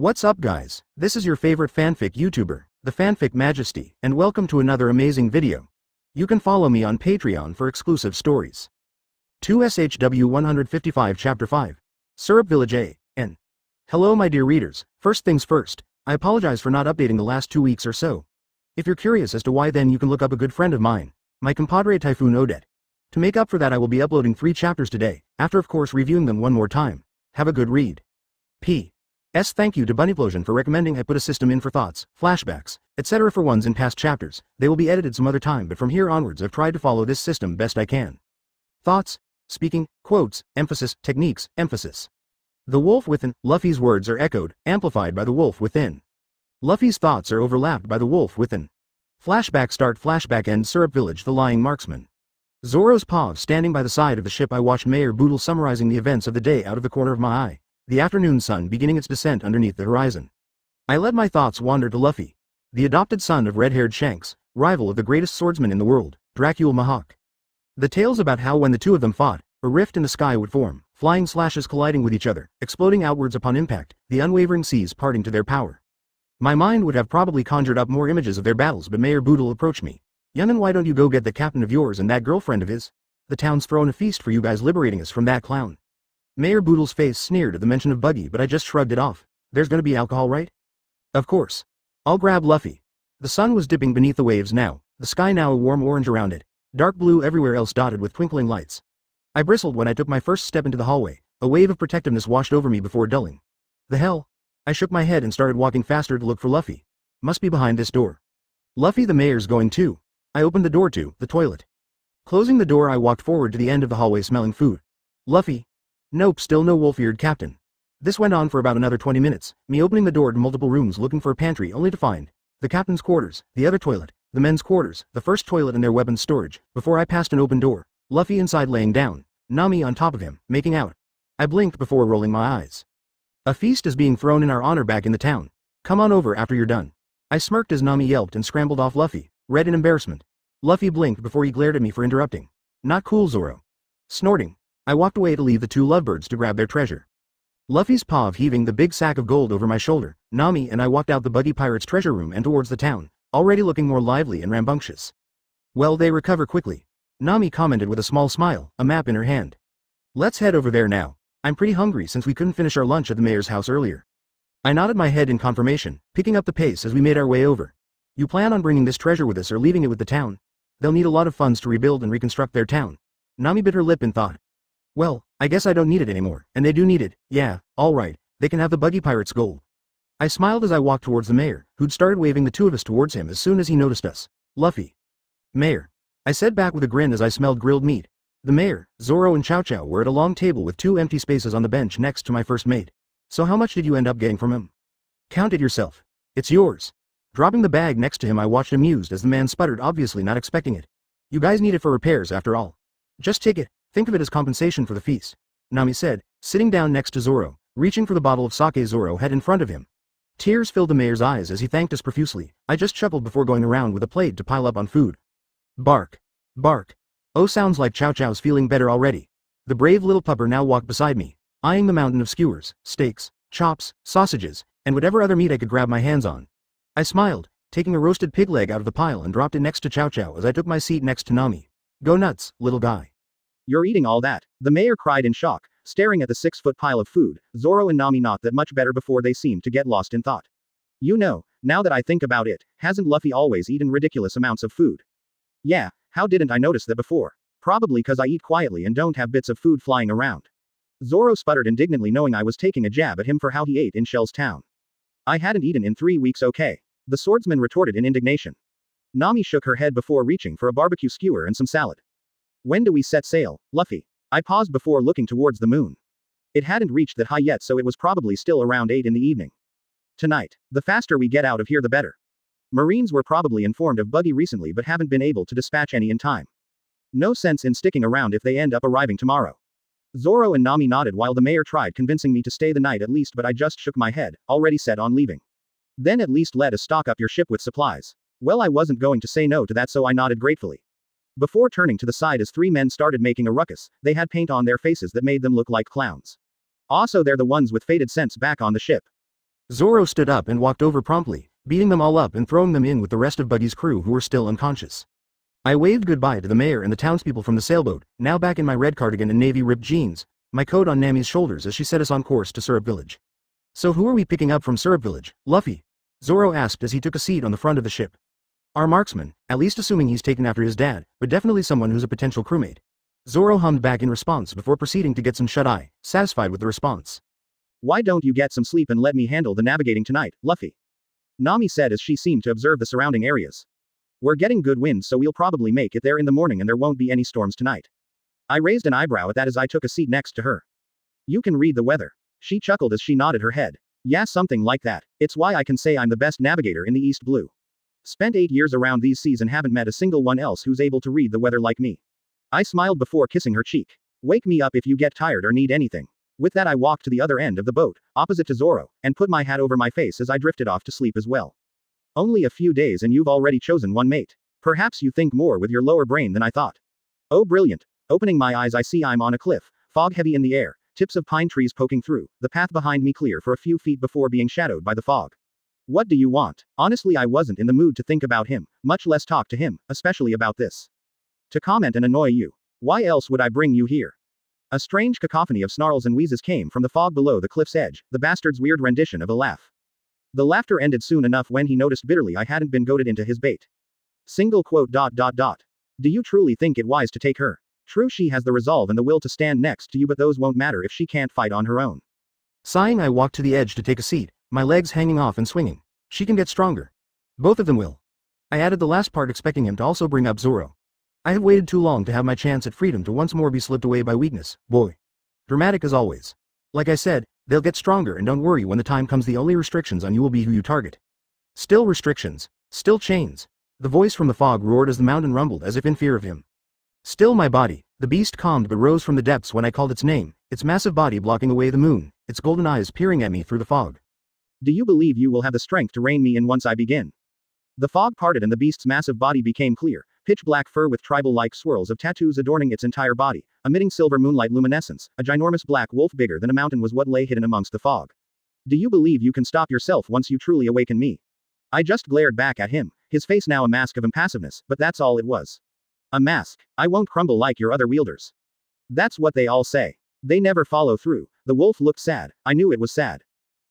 What's up guys, this is your favorite fanfic YouTuber, the Fanfic Majesty, and welcome to another amazing video. You can follow me on Patreon for exclusive stories. 2SHW 155 Chapter 5. Syrup Village A.N. Hello my dear readers, first things first, I apologize for not updating the last 2 weeks or so. If you're curious as to why then you can look up a good friend of mine, my compadre Typhoon Odette. To make up for that I will be uploading 3 chapters today, after of course reviewing them one more time. Have a good read. P.S. Thank you to Bunnyplosion for recommending I put a system in for thoughts, flashbacks, etc. for ones in past chapters. They will be edited some other time, but from here onwards I've tried to follow this system best I can. Thoughts, speaking, quotes, emphasis, techniques, emphasis. The wolf within, Luffy's words are echoed, amplified by the wolf within. Luffy's thoughts are overlapped by the wolf within. Flashback start, flashback end, Syrup Village, the lying marksman. Zoro's paw standing by the side of the ship. I watched Mayor Boodle summarizing the events of the day out of the corner of my eye. The afternoon sun beginning its descent underneath the horizon. I let my thoughts wander to Luffy, the adopted son of red-haired Shanks, rival of the greatest swordsman in the world, Dracula Mahawk. The tales about how when the two of them fought, a rift in the sky would form, flying slashes colliding with each other, exploding outwards upon impact, the unwavering seas parting to their power. My mind would have probably conjured up more images of their battles, but Mayor Boodle approached me. "Young'un, why don't you go get the captain of yours and that girlfriend of his? The town's thrown a feast for you guys liberating us from that clown." Mayor Boodle's face sneered at the mention of Buggy, but I just shrugged it off. There's gonna be alcohol, right? Of course. I'll grab Luffy. The sun was dipping beneath the waves now, the sky now a warm orange around it, dark blue everywhere else dotted with twinkling lights. I bristled when I took my first step into the hallway, a wave of protectiveness washed over me before dulling. The hell? I shook my head and started walking faster to look for Luffy. Must be behind this door. Luffy, the mayor's going too. I opened the door to the toilet. Closing the door I walked forward to the end of the hallway smelling food. Luffy. Nope, still no wolf-eared captain. This went on for about another 20 minutes, me opening the door to multiple rooms looking for a pantry only to find the captain's quarters, the other toilet, the men's quarters, the first toilet and their weapons storage. Before I passed an open door, Luffy inside laying down, Nami on top of him, making out. I blinked before rolling my eyes. A feast is being thrown in our honor back in the town. Come on over after you're done. I smirked as Nami yelped and scrambled off Luffy, red in embarrassment. Luffy blinked before he glared at me for interrupting. Not cool, Zoro. Snorting, I walked away to leave the two lovebirds to grab their treasure. Luffy's paw heaving the big sack of gold over my shoulder, Nami and I walked out the Buggy Pirate's treasure room and towards the town, already looking more lively and rambunctious. Well, they recover quickly. Nami commented with a small smile, a map in her hand. Let's head over there now. I'm pretty hungry since we couldn't finish our lunch at the mayor's house earlier. I nodded my head in confirmation, picking up the pace as we made our way over. You plan on bringing this treasure with us or leaving it with the town? They'll need a lot of funds to rebuild and reconstruct their town. Nami bit her lip in thought. Well, I guess I don't need it anymore, and they do need it. Yeah, alright, they can have the Buggy Pirate's gold. I smiled as I walked towards the mayor, who'd started waving the two of us towards him as soon as he noticed us. Luffy. Mayor. I said back with a grin as I smelled grilled meat. The mayor, Zoro and Chow Chow were at a long table with 2 empty spaces on the bench next to my first mate. So how much did you end up getting from him? Count it yourself. It's yours. Dropping the bag next to him I watched amused as the man sputtered, obviously not expecting it. You guys need it for repairs after all. Just take it. Think of it as compensation for the feast, Nami said, sitting down next to Zoro, reaching for the bottle of sake Zoro had in front of him. Tears filled the mayor's eyes as he thanked us profusely. I just chuckled before going around with a plate to pile up on food. Bark. Bark. Oh, sounds like Chow Chow's feeling better already. The brave little pupper now walked beside me, eyeing the mountain of skewers, steaks, chops, sausages, and whatever other meat I could grab my hands on. I smiled, taking a roasted pig leg out of the pile and dropped it next to Chow Chow as I took my seat next to Nami. Go nuts, little guy. You're eating all that, the mayor cried in shock, staring at the 6-foot pile of food. Zoro and Nami not that much better before they seemed to get lost in thought. You know, now that I think about it, hasn't Luffy always eaten ridiculous amounts of food? Yeah, how didn't I notice that before? Probably cause I eat quietly and don't have bits of food flying around. Zoro sputtered indignantly knowing I was taking a jab at him for how he ate in Shell's town. I hadn't eaten in 3 weeks, okay? The swordsman retorted in indignation. Nami shook her head before reaching for a barbecue skewer and some salad. When do we set sail, Luffy? I paused before looking towards the moon. It hadn't reached that high yet, so it was probably still around 8 in the evening. Tonight. The faster we get out of here the better. Marines were probably informed of Buggy recently but haven't been able to dispatch any in time. No sense in sticking around if they end up arriving tomorrow. Zoro and Nami nodded while the mayor tried convincing me to stay the night at least, but I just shook my head, already set on leaving. Then at least let us stock up your ship with supplies. Well, I wasn't going to say no to that, so I nodded gratefully. Before turning to the side as 3 men started making a ruckus, they had paint on their faces that made them look like clowns. Also, they're the ones with faded scents back on the ship. Zoro stood up and walked over promptly, beating them all up and throwing them in with the rest of Buggy's crew who were still unconscious. I waved goodbye to the mayor and the townspeople from the sailboat, now back in my red cardigan and navy ripped jeans, my coat on Nami's shoulders as she set us on course to Syrup Village. So who are we picking up from Syrup Village, Luffy? Zoro asked as he took a seat on the front of the ship. Our marksman, at least assuming he's taken after his dad, but definitely someone who's a potential crewmate. Zoro hummed back in response before proceeding to get some shut-eye, satisfied with the response. Why don't you get some sleep and let me handle the navigating tonight, Luffy? Nami said as she seemed to observe the surrounding areas. We're getting good winds so we'll probably make it there in the morning and there won't be any storms tonight. I raised an eyebrow at that as I took a seat next to her. You can read the weather. She chuckled as she nodded her head. Yeah, something like that. It's why I can say I'm the best navigator in the East Blue. Spent 8 years around these seas and haven't met a single one else who's able to read the weather like me. I smiled before kissing her cheek. Wake me up if you get tired or need anything. With that I walked to the other end of the boat, opposite to Zoro, and put my hat over my face as I drifted off to sleep as well. Only a few days and you've already chosen one mate. Perhaps you think more with your lower brain than I thought. Oh brilliant. Opening my eyes I see I'm on a cliff, fog heavy in the air, tips of pine trees poking through, the path behind me clear for a few feet before being shadowed by the fog. What do you want? Honestly I wasn't in the mood to think about him, much less talk to him, especially about this. To comment and annoy you. Why else would I bring you here? A strange cacophony of snarls and wheezes came from the fog below the cliff's edge, the bastard's weird rendition of a laugh. The laughter ended soon enough when he noticed bitterly I hadn't been goaded into his bait. Single quote. Do you truly think it wise to take her? True, she has the resolve and the will to stand next to you, but those won't matter if she can't fight on her own. Sighing, I walked to the edge to take a seat, my legs hanging off and swinging. She can get stronger. Both of them will. I added the last part expecting him to also bring up Zoro. I have waited too long to have my chance at freedom to once more be slipped away by weakness, boy. Dramatic as always. Like I said, they'll get stronger and don't worry when the time comes the only restrictions on you will be who you target. Still restrictions. Still chains. The voice from the fog roared as the mountain rumbled as if in fear of him. Still my body. The beast calmed but rose from the depths when I called its name, its massive body blocking away the moon, its golden eyes peering at me through the fog. Do you believe you will have the strength to rein me in once I begin? The fog parted and the beast's massive body became clear, pitch black fur with tribal-like swirls of tattoos adorning its entire body, emitting silver moonlight luminescence. A ginormous black wolf bigger than a mountain was what lay hidden amongst the fog. Do you believe you can stop yourself once you truly awaken me? I just glared back at him, his face now a mask of impassiveness, but that's all it was. A mask. I won't crumble like your other wielders. That's what they all say. They never follow through. The wolf looked sad. I knew it was sad.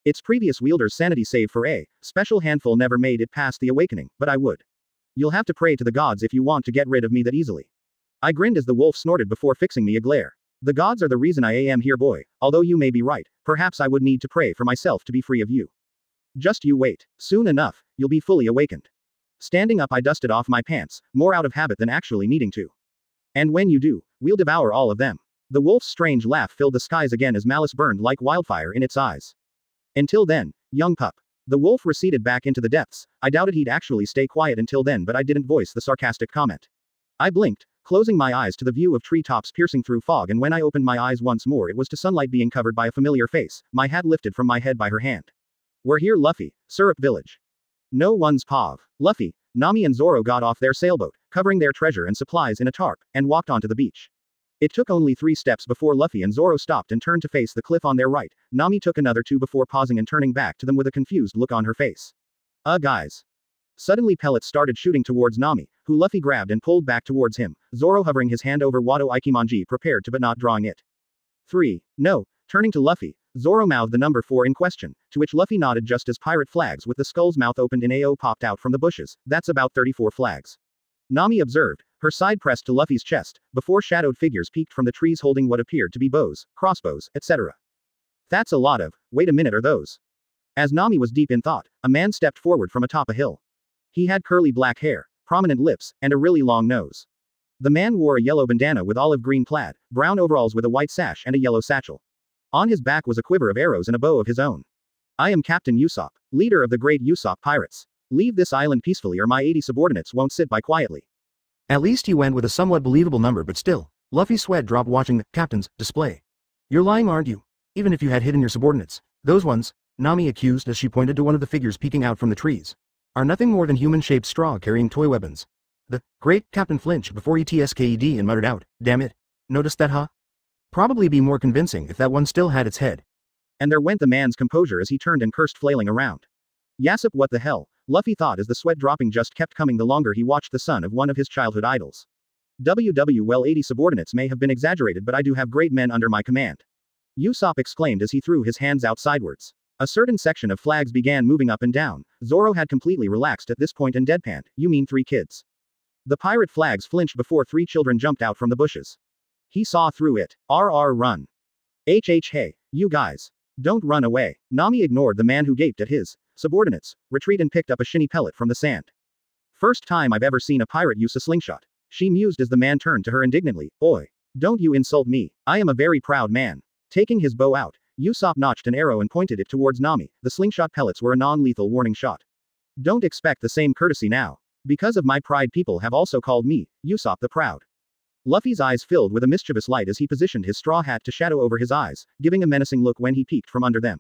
Its previous wielder's sanity save for a special handful never made it past the awakening, but I would. You'll have to pray to the gods if you want to get rid of me that easily. I grinned as the wolf snorted before fixing me a glare. The gods are the reason I am here, boy, although you may be right, perhaps I would need to pray for myself to be free of you. Just you wait. Soon enough, you'll be fully awakened. Standing up I dusted off my pants, more out of habit than actually needing to. And when you do, we'll devour all of them. The wolf's strange laugh filled the skies again as malice burned like wildfire in its eyes. Until then, young pup. The wolf receded back into the depths. I doubted he'd actually stay quiet until then, but I didn't voice the sarcastic comment. I blinked, closing my eyes to the view of treetops piercing through fog, and when I opened my eyes once more it was to sunlight being covered by a familiar face, my hat lifted from my head by her hand. We're here, Luffy, Syrup Village. No one's pav. Luffy, Nami and Zoro got off their sailboat, covering their treasure and supplies in a tarp, and walked onto the beach. It took only 3 steps before Luffy and Zoro stopped and turned to face the cliff on their right. Nami took another 2 before pausing and turning back to them with a confused look on her face. Guys. Suddenly pellets started shooting towards Nami, who Luffy grabbed and pulled back towards him, Zoro hovering his hand over Wado Ikimonji prepared to but not drawing it. 3. No. Turning to Luffy, Zoro mouthed the number 4 in question, to which Luffy nodded just as pirate flags with the skull's mouth opened in AO popped out from the bushes. That's about 34 flags. Nami observed, her side pressed to Luffy's chest, before shadowed figures peeked from the trees holding what appeared to be bows, crossbows, etc. That's a lot of, wait a minute, are those? As Nami was deep in thought, a man stepped forward from atop a hill. He had curly black hair, prominent lips, and a really long nose. The man wore a yellow bandana with olive green plaid, brown overalls with a white sash and a yellow satchel. On his back was a quiver of arrows and a bow of his own. I am Captain Usopp, leader of the great Usopp pirates. Leave this island peacefully or my 80 subordinates won't sit by quietly. At least he went with a somewhat believable number, but still, Luffy's sweat dropped watching the captain's display. You're lying, aren't you? Even if you had hidden your subordinates, those ones, Nami accused as she pointed to one of the figures peeking out from the trees, are nothing more than human-shaped straw carrying toy weapons. The great captain flinched before he tsked and muttered out, damn it. Noticed that, huh? Probably be more convincing if that one still had its head. And there went the man's composure as he turned and cursed, flailing around. Yassop, what the hell? Luffy thought as the sweat dropping just kept coming the longer he watched the son of one of his childhood idols. Well, 80 subordinates may have been exaggerated, but I do have great men under my command. Usopp exclaimed as he threw his hands out sidewards. A certain section of flags began moving up and down. Zoro had completely relaxed at this point and deadpanned, "You mean 3 kids?" The pirate flags flinched before 3 children jumped out from the bushes. He saw through it. Run. Hey, you guys. Don't run away. Nami ignored the man who gaped at his subordinates, retreat and picked up a shinny pellet from the sand. First time I've ever seen a pirate use a slingshot. She mused as the man turned to her indignantly. Oi. Don't you insult me. I am a very proud man. Taking his bow out, Usopp notched an arrow and pointed it towards Nami. The slingshot pellets were a non-lethal warning shot. Don't expect the same courtesy now. Because of my pride, people have also called me Usopp the Proud. Luffy's eyes filled with a mischievous light as he positioned his straw hat to shadow over his eyes, giving a menacing look when he peeked from under them.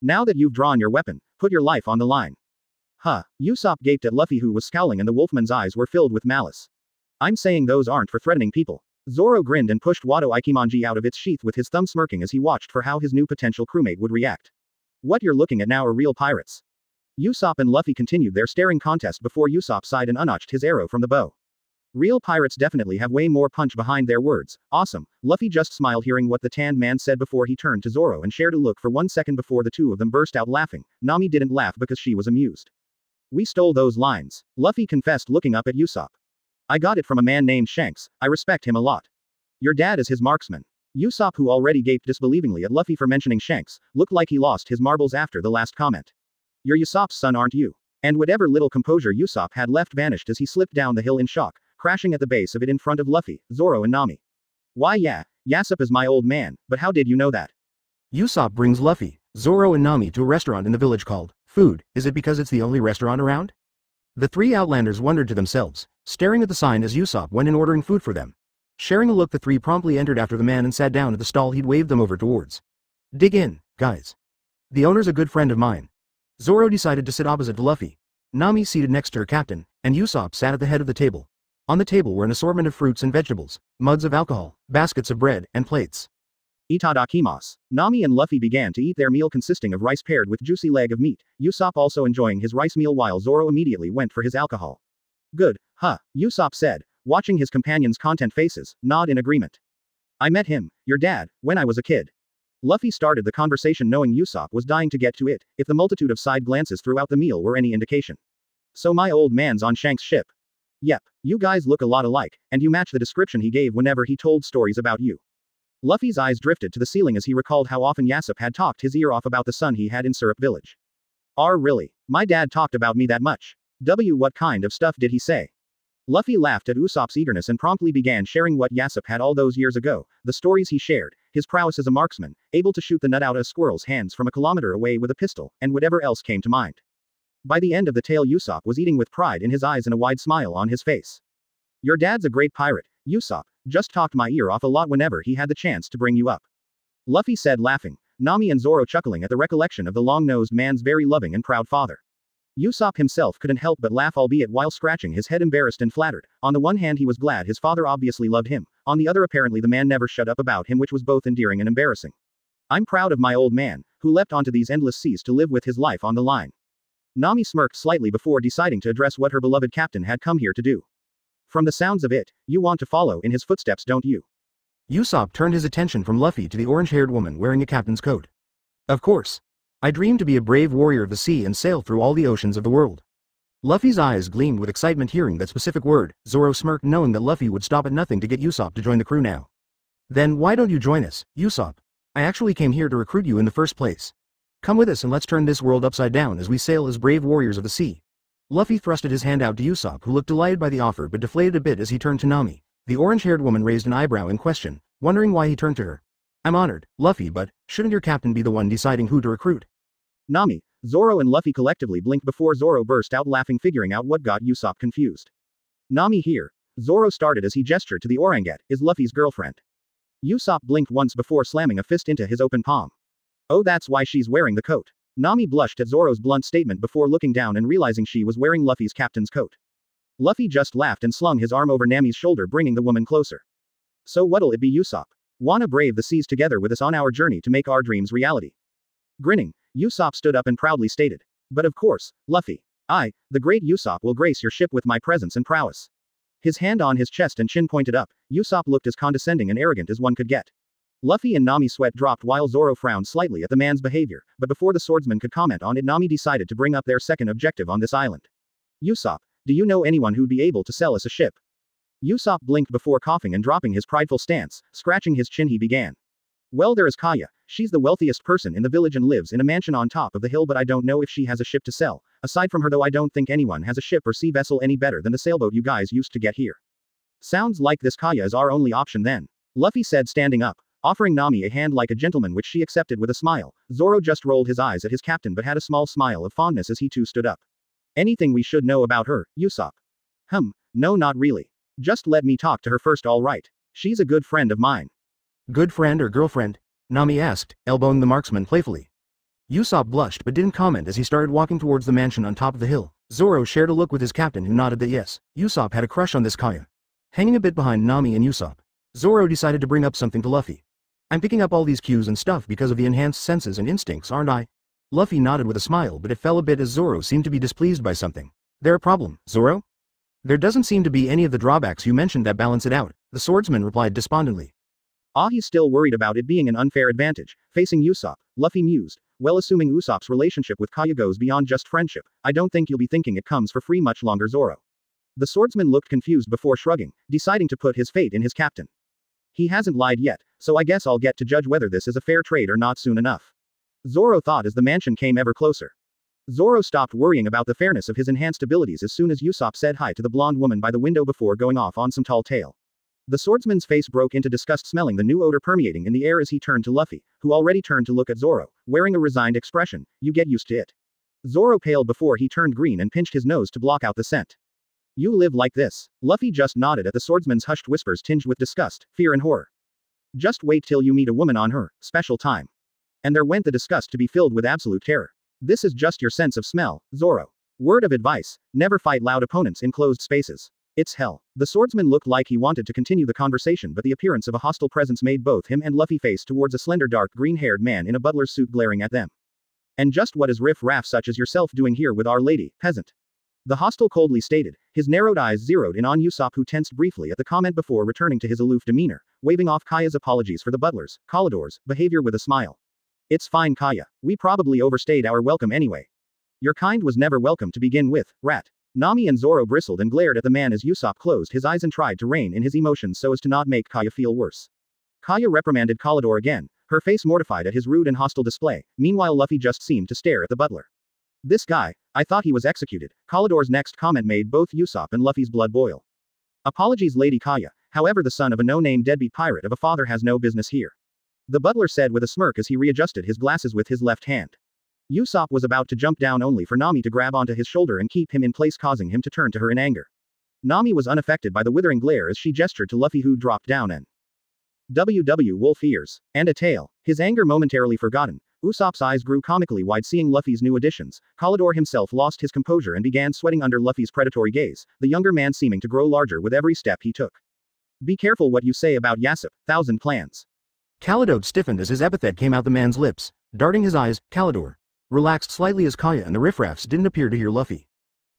Now that you've drawn your weapon, put your life on the line. Huh. Usopp gaped at Luffy, who was scowling, and the wolfman's eyes were filled with malice. I'm saying those aren't for threatening people. Zoro grinned and pushed Wado Ikimonji out of its sheath with his thumb, smirking as he watched for how his new potential crewmate would react. What you're looking at now are real pirates. Usopp and Luffy continued their staring contest before Usopp sighed and unnotched his arrow from the bow. Real pirates definitely have way more punch behind their words. Awesome. Luffy just smiled hearing what the tanned man said before he turned to Zoro and shared a look for 1 second before the two of them burst out laughing. Nami didn't laugh because she was amused. We stole those lines, Luffy confessed, looking up at Usopp. I got it from a man named Shanks. I respect him a lot. Your dad is his marksman. Usopp, who already gaped disbelievingly at Luffy for mentioning Shanks, looked like he lost his marbles after the last comment. You're Usopp's son, aren't you? And whatever little composure Usopp had left vanished as he slipped down the hill in shock, crashing at the base of it in front of Luffy, Zoro and Nami. Why yeah, Yassop is my old man, but how did you know that? Usopp brings Luffy, Zoro and Nami to a restaurant in the village called Food. Is it because it's the only restaurant around? The 3 outlanders wondered to themselves, staring at the sign as Usopp went in ordering food for them. Sharing a look, the 3 promptly entered after the man and sat down at the stall he'd waved them over towards. Dig in, guys. The owner's a good friend of mine. Zoro decided to sit opposite to Luffy. Nami seated next to her captain, and Usopp sat at the head of the table. On the table were an assortment of fruits and vegetables, mugs of alcohol, baskets of bread, and plates. Itadakimasu. Nami and Luffy began to eat their meal, consisting of rice paired with juicy leg of meat, Usopp also enjoying his rice meal while Zoro immediately went for his alcohol. Good, huh, Usopp said, watching his companions' content faces, nod in agreement. I met him, your dad, when I was a kid. Luffy started the conversation, knowing Usopp was dying to get to it, if the multitude of side glances throughout the meal were any indication. So my old man's on Shanks' ship. Yep, you guys look a lot alike, and you match the description he gave whenever he told stories about you. Luffy's eyes drifted to the ceiling as he recalled how often Yassop had talked his ear off about the son he had in Syrup Village. Really? My dad talked about me that much? What kind of stuff did he say? Luffy laughed at Usopp's eagerness and promptly began sharing what Yassop had all those years ago, the stories he shared, his prowess as a marksman, able to shoot the nut out of a squirrel's hands from a kilometer away with a pistol, and whatever else came to mind. By the end of the tale, Usopp was eating with pride in his eyes and a wide smile on his face. Your dad's a great pirate, Usopp, just talked my ear off a lot whenever he had the chance to bring you up. Luffy said, laughing. Nami and Zoro chuckling at the recollection of the long-nosed man's very loving and proud father. Usopp himself couldn't help but laugh, albeit while scratching his head, embarrassed and flattered. On the one hand, he was glad his father obviously loved him, on the other apparently the man never shut up about him, which was both endearing and embarrassing. I'm proud of my old man, who leapt onto these endless seas to live with his life on the line. Nami smirked slightly before deciding to address what her beloved captain had come here to do. From the sounds of it, you want to follow in his footsteps, don't you? Usopp turned his attention from Luffy to the orange-haired woman wearing a captain's coat. Of course. I dream to be a brave warrior of the sea and sail through all the oceans of the world. Luffy's eyes gleamed with excitement hearing that specific word. Zoro smirked, knowing that Luffy would stop at nothing to get Usopp to join the crew now. Then why don't you join us, Usopp? I actually came here to recruit you in the first place. Come with us and let's turn this world upside down as we sail as brave warriors of the sea. Luffy thrusted his hand out to Usopp, who looked delighted by the offer but deflated a bit as he turned to Nami. The orange-haired woman raised an eyebrow in question, wondering why he turned to her. I'm honored, Luffy, but shouldn't your captain be the one deciding who to recruit? Nami, Zoro and Luffy collectively blinked before Zoro burst out laughing, figuring out what got Usopp confused. Nami here, Zoro started as he gestured to the orangutan, is Luffy's girlfriend. Usopp blinked once before slamming a fist into his open palm. Oh, that's why she's wearing the coat. Nami blushed at Zoro's blunt statement before looking down and realizing she was wearing Luffy's captain's coat. Luffy just laughed and slung his arm over Nami's shoulder, bringing the woman closer. So what'll it be, Usopp? Wanna brave the seas together with us on our journey to make our dreams reality? Grinning, Usopp stood up and proudly stated. But of course, Luffy. I, the great Usopp, will grace your ship with my presence and prowess. His hand on his chest and chin pointed up, Usopp looked as condescending and arrogant as one could get. Luffy and Nami sweat dropped while Zoro frowned slightly at the man's behavior, but before the swordsman could comment on it, Nami decided to bring up their second objective on this island. Usopp, do you know anyone who'd be able to sell us a ship? Usopp blinked before coughing and dropping his prideful stance, scratching his chin he began. Well, there is Kaya. She's the wealthiest person in the village and lives in a mansion on top of the hill, but I don't know if she has a ship to sell. Aside from her though, I don't think anyone has a ship or sea vessel any better than the sailboat you guys used to get here. Sounds like this Kaya is our only option then. Luffy said, standing up, offering Nami a hand like a gentleman, which she accepted with a smile. Zoro just rolled his eyes at his captain but had a small smile of fondness as he too stood up. Anything we should know about her, Usopp? No, not really. Just let me talk to her first, all right. She's a good friend of mine. Good friend or girlfriend? Nami asked, elbowing the marksman playfully. Usopp blushed but didn't comment as he started walking towards the mansion on top of the hill. Zoro shared a look with his captain who nodded that yes, Usopp had a crush on this Kaya. Hanging a bit behind Nami and Usopp, Zoro decided to bring up something to Luffy. I'm picking up all these cues and stuff because of the enhanced senses and instincts, aren't I? Luffy nodded with a smile, but it fell a bit as Zoro seemed to be displeased by something. There a problem, Zoro? There doesn't seem to be any of the drawbacks you mentioned that balance it out, the swordsman replied despondently. He's still worried about it being an unfair advantage. Facing Usopp, Luffy mused. Well, assuming Usopp's relationship with Kaya goes beyond just friendship, I don't think you'll be thinking it comes for free much longer, Zoro. The swordsman looked confused before shrugging, deciding to put his fate in his captain. He hasn't lied yet, so I guess I'll get to judge whether this is a fair trade or not soon enough. Zoro thought as the mansion came ever closer. Zoro stopped worrying about the fairness of his enhanced abilities as soon as Usopp said hi to the blonde woman by the window before going off on some tall tale. The swordsman's face broke into disgust, smelling the new odor permeating in the air as he turned to Luffy, who already turned to look at Zoro, wearing a resigned expression. You get used to it. Zoro paled before he turned green and pinched his nose to block out the scent. You live like this. Luffy just nodded at the swordsman's hushed whispers tinged with disgust, fear and horror. Just wait till you meet a woman on her special time. And there went the disgust to be filled with absolute terror. This is just your sense of smell, Zoro. Word of advice, never fight loud opponents in closed spaces. It's hell. The swordsman looked like he wanted to continue the conversation, but the appearance of a hostile presence made both him and Luffy face towards a slender dark green-haired man in a butler's suit glaring at them. And just what is riff-raff such as yourself doing here with our lady, peasant? The hostile coldly stated, his narrowed eyes zeroed in on Usopp, who tensed briefly at the comment before returning to his aloof demeanor, waving off Kaya's apologies for the butler's, Kalidor's, behavior with a smile. It's fine, Kaya. We probably overstayed our welcome anyway. Your kind was never welcome to begin with, rat. Nami and Zoro bristled and glared at the man as Usopp closed his eyes and tried to rein in his emotions so as to not make Kaya feel worse. Kaya reprimanded Kalidor again, her face mortified at his rude and hostile display. Meanwhile, Luffy just seemed to stare at the butler. This guy, I thought he was executed. Kalidor's next comment made both Usopp and Luffy's blood boil. Apologies, Lady Kaya. However, the son of a no-name deadbeat pirate of a father has no business here. The butler said with a smirk as he readjusted his glasses with his left hand. Usopp was about to jump down only for Nami to grab onto his shoulder and keep him in place, causing him to turn to her in anger. Nami was unaffected by the withering glare as she gestured to Luffy, who dropped down and wolf ears and a tail. His anger momentarily forgotten, Usopp's eyes grew comically wide seeing Luffy's new additions. Kalidor himself lost his composure and began sweating under Luffy's predatory gaze, the younger man seeming to grow larger with every step he took. Be careful what you say about Yasop, thousand plans. Kalidor stiffened as his epithet came out the man's lips, darting his eyes. Kalidor relaxed slightly as Kaya and the riffraffs didn't appear to hear Luffy.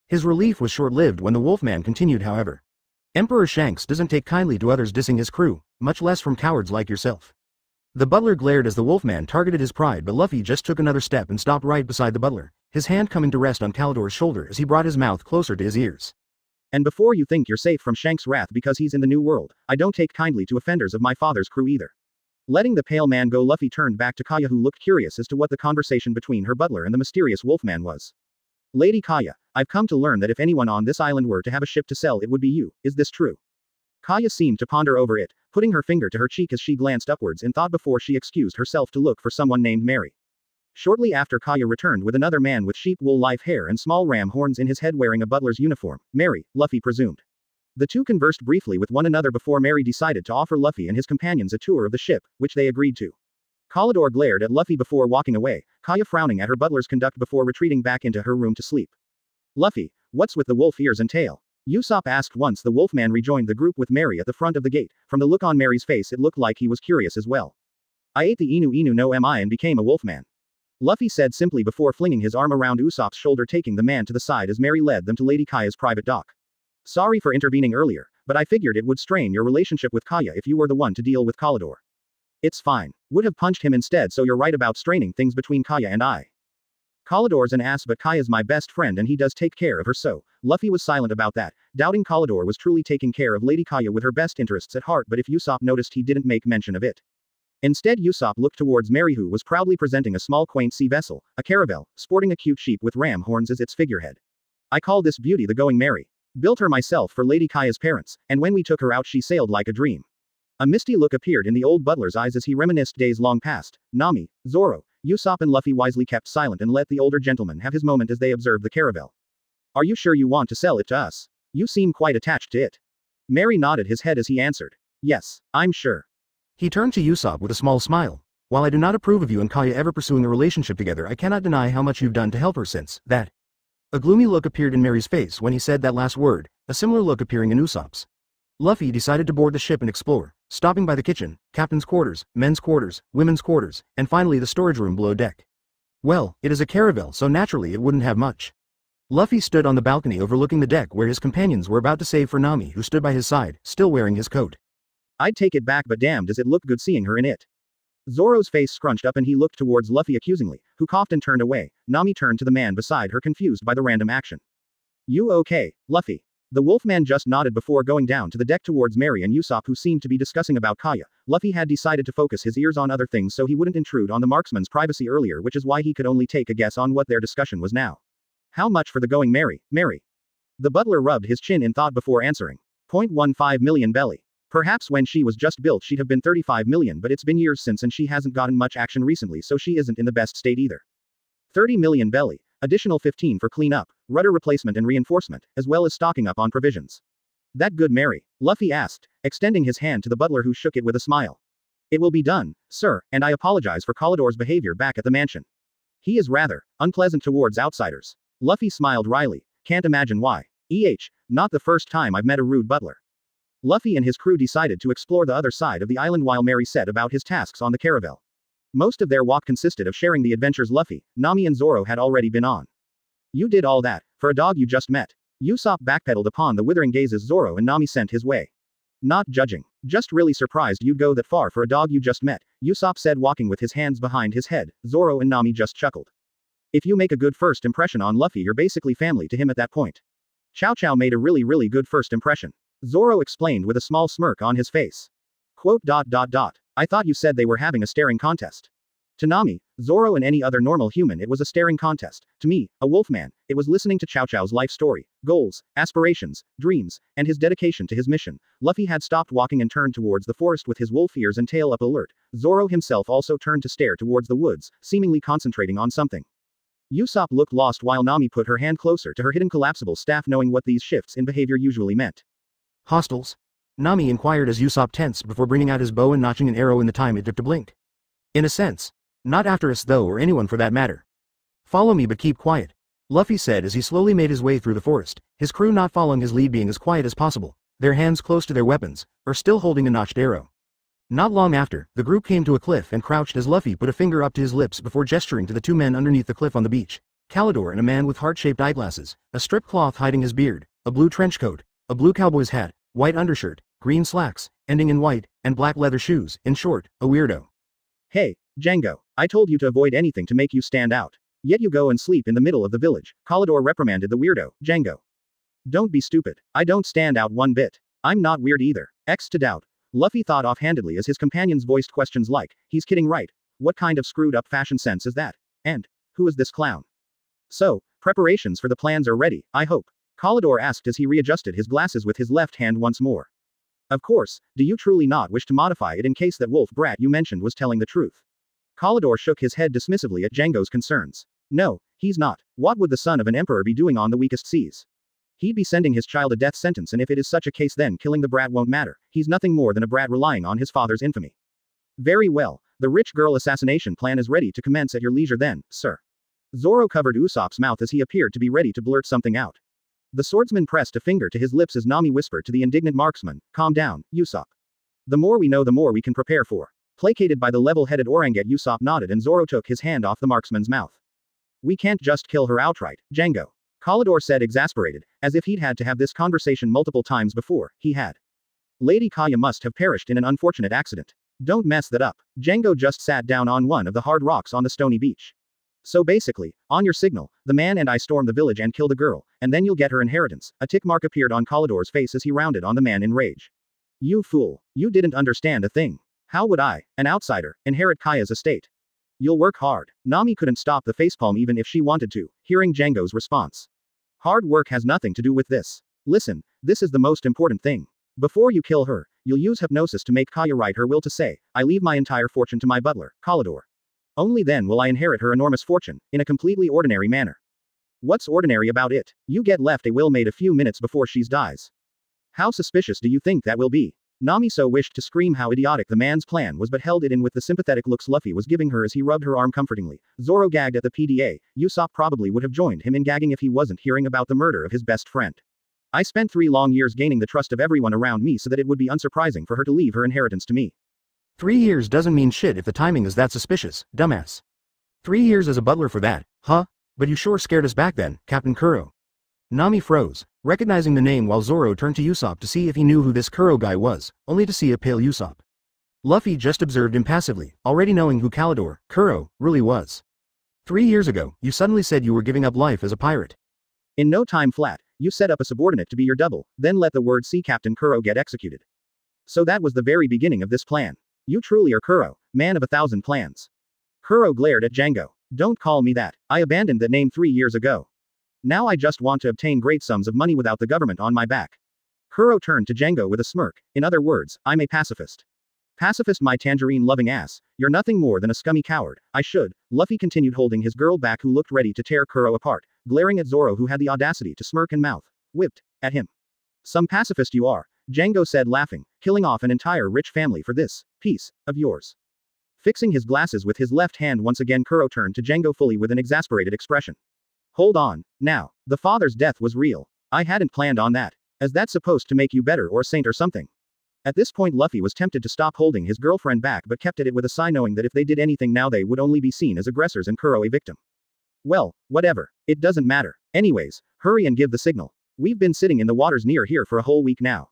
His relief was short-lived when the Wolfman continued, however. Emperor Shanks doesn't take kindly to others dissing his crew, much less from cowards like yourself. The butler glared as the Wolfman targeted his pride, but Luffy just took another step and stopped right beside the butler, his hand coming to rest on Kalidor's shoulder as he brought his mouth closer to his ears. And before you think you're safe from Shanks' wrath because he's in the New World, I don't take kindly to offenders of my father's crew either. Letting the pale man go, Luffy turned back to Kaya, who looked curious as to what the conversation between her butler and the mysterious Wolfman was. Lady Kaya, I've come to learn that if anyone on this island were to have a ship to sell, it would be you. Is this true? Kaya seemed to ponder over it, putting her finger to her cheek as she glanced upwards in thought before she excused herself to look for someone named Mary. Shortly after, Kaya returned with another man with sheep wool life hair and small ram horns in his head wearing a butler's uniform. Mary, Luffy presumed. The two conversed briefly with one another before Mary decided to offer Luffy and his companions a tour of the ship, which they agreed to. Kalidor glared at Luffy before walking away, Kaya frowning at her butler's conduct before retreating back into her room to sleep. Luffy, what's with the wolf ears and tail? Usopp asked once the Wolfman rejoined the group with Mary at the front of the gate. From the look on Mary's face, it looked like he was curious as well. I ate the Inu Inu no Mi and became a Wolfman. Luffy said simply before flinging his arm around Usopp's shoulder, taking the man to the side as Mary led them to Lady Kaya's private dock. Sorry for intervening earlier, but I figured it would strain your relationship with Kaya if you were the one to deal with Kalidor. It's fine. Would have punched him instead, so you're right about straining things between Kaya and I. Kalidor's an ass, but Kaya's my best friend and he does take care of her, so. Luffy was silent about that, doubting Kalidor was truly taking care of Lady Kaya with her best interests at heart, but if Usopp noticed, he didn't make mention of it. Instead, Usopp looked towards Mary, who was proudly presenting a small quaint sea vessel, a caravel, sporting a cute sheep with ram horns as its figurehead. I call this beauty the Going Mary. Built her myself for Lady Kaya's parents, and when we took her out she sailed like a dream. A misty look appeared in the old butler's eyes as he reminisced days long past. Nami, Zoro, Usopp and Luffy wisely kept silent and let the older gentleman have his moment as they observed the caravel. Are you sure you want to sell it to us? You seem quite attached to it. Mary nodded his head as he answered. Yes, I'm sure. He turned to Usopp with a small smile. While I do not approve of you and Kaya ever pursuing a relationship together, I cannot deny how much you've done to help her since that. A gloomy look appeared in Mary's face when he said that last word, a similar look appearing in Usopp's. Luffy decided to board the ship and explore, stopping by the kitchen, captain's quarters, men's quarters, women's quarters, and finally the storage room below deck. Well, it is a caravel, so naturally it wouldn't have much. Luffy stood on the balcony overlooking the deck where his companions were about to save for Nami, who stood by his side, still wearing his coat. I'd take it back, but damn does it look good seeing her in it. Zoro's face scrunched up and he looked towards Luffy accusingly, who coughed and turned away. Nami turned to the man beside her, confused by the random action. You okay, Luffy? The wolfman just nodded before going down to the deck towards Mary and Usopp, who seemed to be discussing about Kaya. Luffy had decided to focus his ears on other things so he wouldn't intrude on the marksman's privacy earlier, which is why he could only take a guess on what their discussion was now. How much for the Going Mary, Mary? The butler rubbed his chin in thought before answering. 0.15 million belly. Perhaps when she was just built she'd have been 35 million, but it's been years since and she hasn't gotten much action recently, so she isn't in the best state either. 30 million belly. Additional 15 for cleanup, rudder replacement and reinforcement, as well as stocking up on provisions. That good, Mary? Luffy asked, extending his hand to the butler, who shook it with a smile. It will be done, sir, and I apologize for Kalidor's behavior back at the mansion. He is rather unpleasant towards outsiders. Luffy smiled wryly. Can't imagine why. Not the first time I've met a rude butler. Luffy and his crew decided to explore the other side of the island while Mary set about his tasks on the caravel. Most of their walk consisted of sharing the adventures Luffy, Nami and Zoro had already been on. You did all that, for a dog you just met. Usopp backpedaled upon the withering gazes Zoro and Nami sent his way. Not judging. Just really surprised you'd go that far for a dog you just met, Usopp said, walking with his hands behind his head. Zoro and Nami just chuckled. If you make a good first impression on Luffy, you're basically family to him at that point. Chow Chow made a really good first impression. Zoro explained with a small smirk on his face. Quote. I thought you said they were having a staring contest. To Nami, Zoro and any other normal human it was a staring contest. To me, a wolfman, it was listening to Chow Chow's life story, goals, aspirations, dreams, and his dedication to his mission. Luffy had stopped walking and turned towards the forest with his wolf ears and tail up alert. Zoro himself also turned to stare towards the woods, seemingly concentrating on something. Usopp looked lost while Nami put her hand closer to her hidden collapsible staff, knowing what these shifts in behavior usually meant. Hostiles? Nami inquired as Usopp tensed before bringing out his bow and notching an arrow in the time it took to blink. In a sense. Not after us though, or anyone for that matter. Follow me but keep quiet, Luffy said as he slowly made his way through the forest, his crew not following his lead, being as quiet as possible, their hands close to their weapons, or still holding a notched arrow. Not long after, the group came to a cliff and crouched as Luffy put a finger up to his lips before gesturing to the two men underneath the cliff on the beach. Kalidor and a man with heart-shaped eyeglasses, a strip cloth hiding his beard, a blue trench coat, a blue cowboy's hat, white undershirt, green slacks, ending in white, and black leather shoes, in short, a weirdo. Hey, Django, I told you to avoid anything to make you stand out. Yet you go and sleep in the middle of the village, Kalidor reprimanded the weirdo, Django. Don't be stupid. I don't stand out one bit. I'm not weird either. X to doubt. Luffy thought offhandedly as his companions voiced questions like, he's kidding, right? What kind of screwed up fashion sense is that? And, who is this clown? So, preparations for the plans are ready, I hope. Kalidor asked as he readjusted his glasses with his left hand once more. Of course, do you truly not wish to modify it in case that wolf brat you mentioned was telling the truth? Kalidor shook his head dismissively at Django's concerns. No, he's not. What would the son of an emperor be doing on the weakest seas? He'd be sending his child a death sentence, and if it is such a case then killing the brat won't matter. He's nothing more than a brat relying on his father's infamy. Very well, the rich girl assassination plan is ready to commence at your leisure then, sir. Zoro covered Usopp's mouth as he appeared to be ready to blurt something out. The swordsman pressed a finger to his lips as Nami whispered to the indignant marksman, calm down, Usopp. The more we know the more we can prepare for. Placated by the level-headed orangutan, Usopp nodded and Zoro took his hand off the marksman's mouth. We can't just kill her outright, Django. Kalidor said, exasperated, as if he'd had to have this conversation multiple times before. He had. Lady Kaya must have perished in an unfortunate accident. Don't mess that up. Django just sat down on one of the hard rocks on the stony beach. So basically, on your signal, the man and I storm the village and kill the girl, and then you'll get her inheritance. A tick mark appeared on Kalidor's face as he rounded on the man in rage. You fool. You didn't understand a thing. How would I, an outsider, inherit Kaya's estate? You'll work hard. Nami couldn't stop the facepalm even if she wanted to, hearing Django's response. Hard work has nothing to do with this. Listen, this is the most important thing. Before you kill her, you'll use hypnosis to make Kaya write her will to say, I leave my entire fortune to my butler, Kalidor. Only then will I inherit her enormous fortune, in a completely ordinary manner. What's ordinary about it? You get left a will made a few minutes before she dies. How suspicious do you think that will be? Nami so wished to scream how idiotic the man's plan was but held it in with the sympathetic looks Luffy was giving her as he rubbed her arm comfortingly. Zoro gagged at the PDA. Usopp probably would have joined him in gagging if he wasn't hearing about the murder of his best friend. I spent 3 long years gaining the trust of everyone around me so that it would be unsurprising for her to leave her inheritance to me. 3 years doesn't mean shit if the timing is that suspicious, dumbass. 3 years as a butler for that, huh? But you sure scared us back then, Captain Kuro. Nami froze, recognizing the name while Zoro turned to Usopp to see if he knew who this Kuro guy was, only to see a pale Usopp. Luffy just observed impassively, already knowing who Kalidor, Kuro, really was. 3 years ago, you suddenly said you were giving up life as a pirate. In no time flat, you set up a subordinate to be your double, then let the word Sea Captain Kuro get executed. So that was the very beginning of this plan. You truly are Kuro, man of 1,000 plans. Kuro glared at Django. Don't call me that. I abandoned that name 3 years ago. Now I just want to obtain great sums of money without the government on my back. Kuro turned to Django with a smirk. In other words, I'm a pacifist. Pacifist, my tangerine-loving ass. You're nothing more than a scummy coward. I should. Luffy continued holding his girl back who looked ready to tear Kuro apart, glaring at Zoro who had the audacity to smirk and mouth whipped at him. Some pacifist you are, Django said laughing, killing off an entire rich family for this piece of yours. Fixing his glasses with his left hand once again, Kuro turned to Django fully with an exasperated expression. Hold on, now, the father's death was real. I hadn't planned on that. Is that supposed to make you better or a saint or something? At this point Luffy was tempted to stop holding his girlfriend back but kept at it with a sigh knowing that if they did anything now they would only be seen as aggressors and Kuro a victim. Well, whatever. It doesn't matter. Anyways, hurry and give the signal. We've been sitting in the waters near here for a whole week now.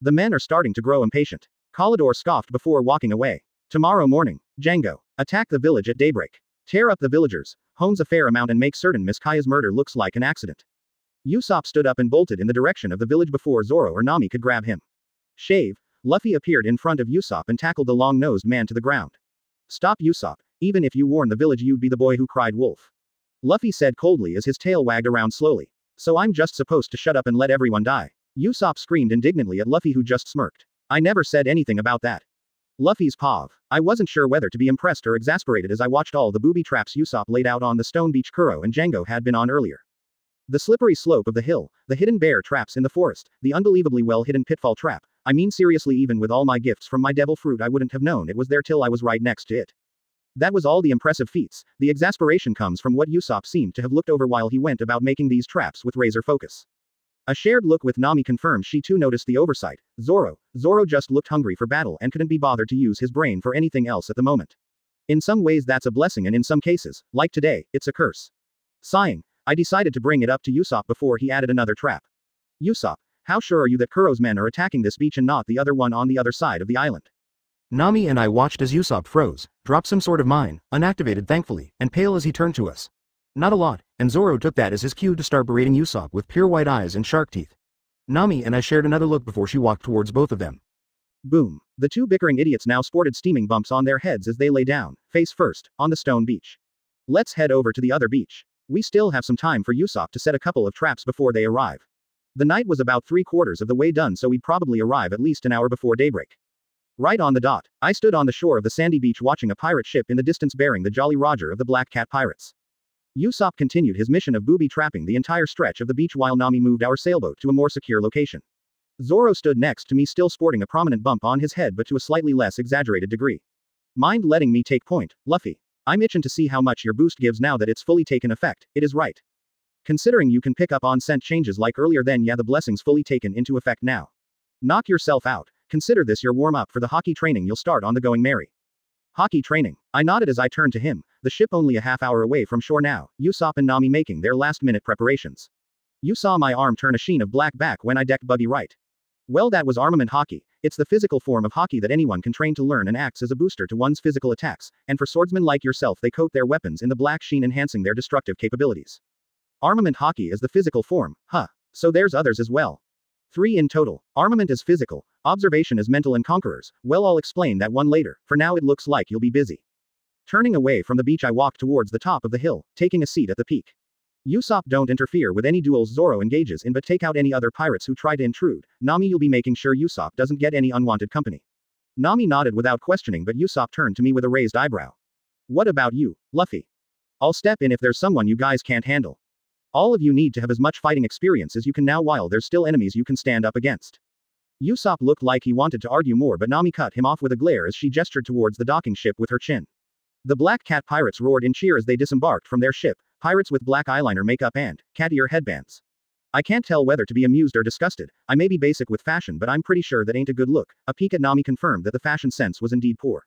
The men are starting to grow impatient. Kalidor scoffed before walking away. Tomorrow morning, Django. Attack the village at daybreak. Tear up the villagers, hones a fair amount and make certain Miss Kaya's murder looks like an accident. Usopp stood up and bolted in the direction of the village before Zoro or Nami could grab him. Shave. Luffy appeared in front of Usopp and tackled the long-nosed man to the ground. Stop, Usopp. Even if you warn the village you'd be the boy who cried wolf. Luffy said coldly as his tail wagged around slowly. So I'm just supposed to shut up and let everyone die? Usopp screamed indignantly at Luffy who just smirked. I never said anything about that. Luffy's pav. I wasn't sure whether to be impressed or exasperated as I watched all the booby traps Usopp laid out on the stone beach Kuro and Django had been on earlier. The slippery slope of the hill, the hidden bear traps in the forest, the unbelievably well-hidden pitfall trap. I mean seriously, even with all my gifts from my devil fruit I wouldn't have known it was there till I was right next to it. That was all the impressive feats. The exasperation comes from what Usopp seemed to have looked over while he went about making these traps with razor focus. A shared look with Nami confirmed she too noticed the oversight. Zoro just looked hungry for battle and couldn't be bothered to use his brain for anything else at the moment. In some ways that's a blessing and in some cases, like today, it's a curse. Sighing, I decided to bring it up to Usopp before he added another trap. Usopp, how sure are you that Kuro's men are attacking this beach and not the other one on the other side of the island? Nami and I watched as Usopp froze, dropped some sort of mine, unactivated thankfully, and pale as he turned to us. Not a lot, and Zoro took that as his cue to start berating Usopp with pure white eyes and shark teeth. Nami and I shared another look before she walked towards both of them. Boom. The two bickering idiots now sported steaming bumps on their heads as they lay down, face first, on the stone beach. Let's head over to the other beach. We still have some time for Usopp to set a couple of traps before they arrive. The night was about 3/4 of the way done, so we'd probably arrive at least an hour before daybreak. Right on the dot, I stood on the shore of the sandy beach watching a pirate ship in the distance bearing the Jolly Roger of the Black Cat Pirates. Usopp continued his mission of booby trapping the entire stretch of the beach while Nami moved our sailboat to a more secure location. Zoro stood next to me, still sporting a prominent bump on his head but to a slightly less exaggerated degree. Mind letting me take point, Luffy? I'm itching to see how much your boost gives now that it's fully taken effect. It is right. Considering you can pick up on scent changes like earlier, then yeah, the blessing's fully taken into effect now. Knock yourself out. Consider this your warm-up for the hockey training you'll start on the Going Merry. Hockey training. I nodded as I turned to him, the ship only a half hour away from shore now, Usopp and Nami making their last-minute preparations. You saw my arm turn a sheen of black back when I decked Buggy right. Well, that was armament hockey. It's the physical form of hockey that anyone can train to learn and acts as a booster to one's physical attacks, and for swordsmen like yourself they coat their weapons in the black sheen enhancing their destructive capabilities. Armament hockey is the physical form, huh? So there's others as well. 3 in total. Armament is physical, observation is mental and conquerors. Well, I'll explain that one later, for now it looks like you'll be busy. Turning away from the beach I walked towards the top of the hill, taking a seat at the peak. Usopp, don't interfere with any duels Zoro engages in but take out any other pirates who try to intrude. Nami, you'll be making sure Usopp doesn't get any unwanted company. Nami nodded without questioning but Usopp turned to me with a raised eyebrow. What about you, Luffy? I'll step in if there's someone you guys can't handle. All of you need to have as much fighting experience as you can now while there's still enemies you can stand up against. Usopp looked like he wanted to argue more but Nami cut him off with a glare as she gestured towards the docking ship with her chin. The Black Cat pirates roared in cheer as they disembarked from their ship, pirates with black eyeliner makeup and cat ear headbands. I can't tell whether to be amused or disgusted. I may be basic with fashion but I'm pretty sure that ain't a good look. A peek at Nami confirmed that the fashion sense was indeed poor.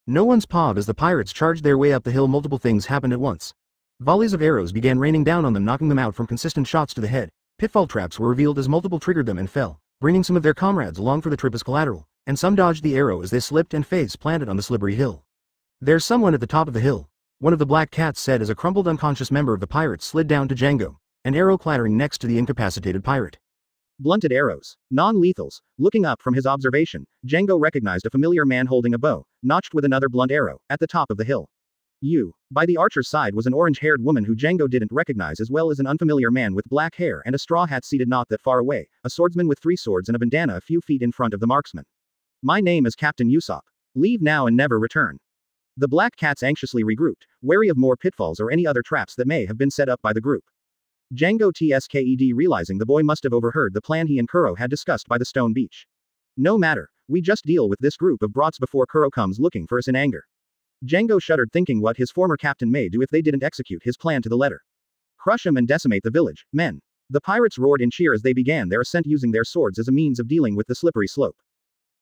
No one's pawed as the pirates charged their way up the hill. Multiple things happened at once. Volleys of arrows began raining down on them, knocking them out from consistent shots to the head. Pitfall traps were revealed as multiple triggered them and fell, bringing some of their comrades along for the trip as collateral, and some dodged the arrow as they slipped and face planted on the slippery hill. There's someone at the top of the hill, one of the Black Cats said as a crumpled unconscious member of the pirates slid down to Django, an arrow clattering next to the incapacitated pirate. Blunted arrows. Non-lethals. Looking up from his observation, Django recognized a familiar man holding a bow, notched with another blunt arrow, at the top of the hill. By the archer's side was an orange-haired woman who Django didn't recognize, as well as an unfamiliar man with black hair and a straw hat seated not that far away, a swordsman with 3 swords and a bandana a few feet in front of the marksman. My name is Captain Usopp. Leave now and never return. The Black Cats anxiously regrouped, wary of more pitfalls or any other traps that may have been set up by the group. Django tsked, realizing the boy must have overheard the plan he and Kuro had discussed by the stone beach. No matter, we just deal with this group of brats before Kuro comes looking for us in anger. Django shuddered, thinking what his former captain may do if they didn't execute his plan to the letter. Crush him and decimate the village, men. The pirates roared in cheer as they began their ascent, using their swords as a means of dealing with the slippery slope.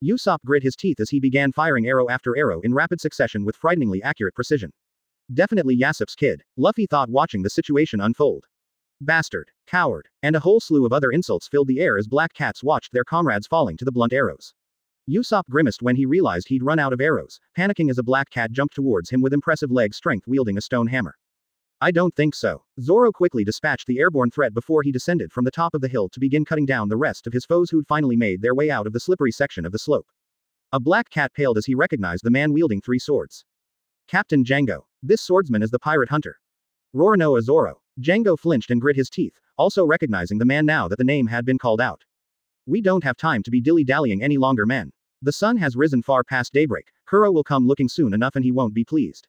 Usopp grit his teeth as he began firing arrow after arrow in rapid succession with frighteningly accurate precision. Definitely Yassop's kid, Luffy thought watching the situation unfold. Bastard, coward, and a whole slew of other insults filled the air as Black Cats watched their comrades falling to the blunt arrows. Usopp grimaced when he realized he'd run out of arrows, panicking as a Black Cat jumped towards him with impressive leg strength wielding a stone hammer. I don't think so. Zoro quickly dispatched the airborne threat before he descended from the top of the hill to begin cutting down the rest of his foes who'd finally made their way out of the slippery section of the slope. A Black Cat paled as he recognized the man wielding 3 swords. Captain Django. This swordsman is the pirate hunter. Roronoa Zoro. Django flinched and grit his teeth, also recognizing the man now that the name had been called out. We don't have time to be dilly-dallying any longer, men. The sun has risen far past daybreak. Kuro will come looking soon enough and he won't be pleased.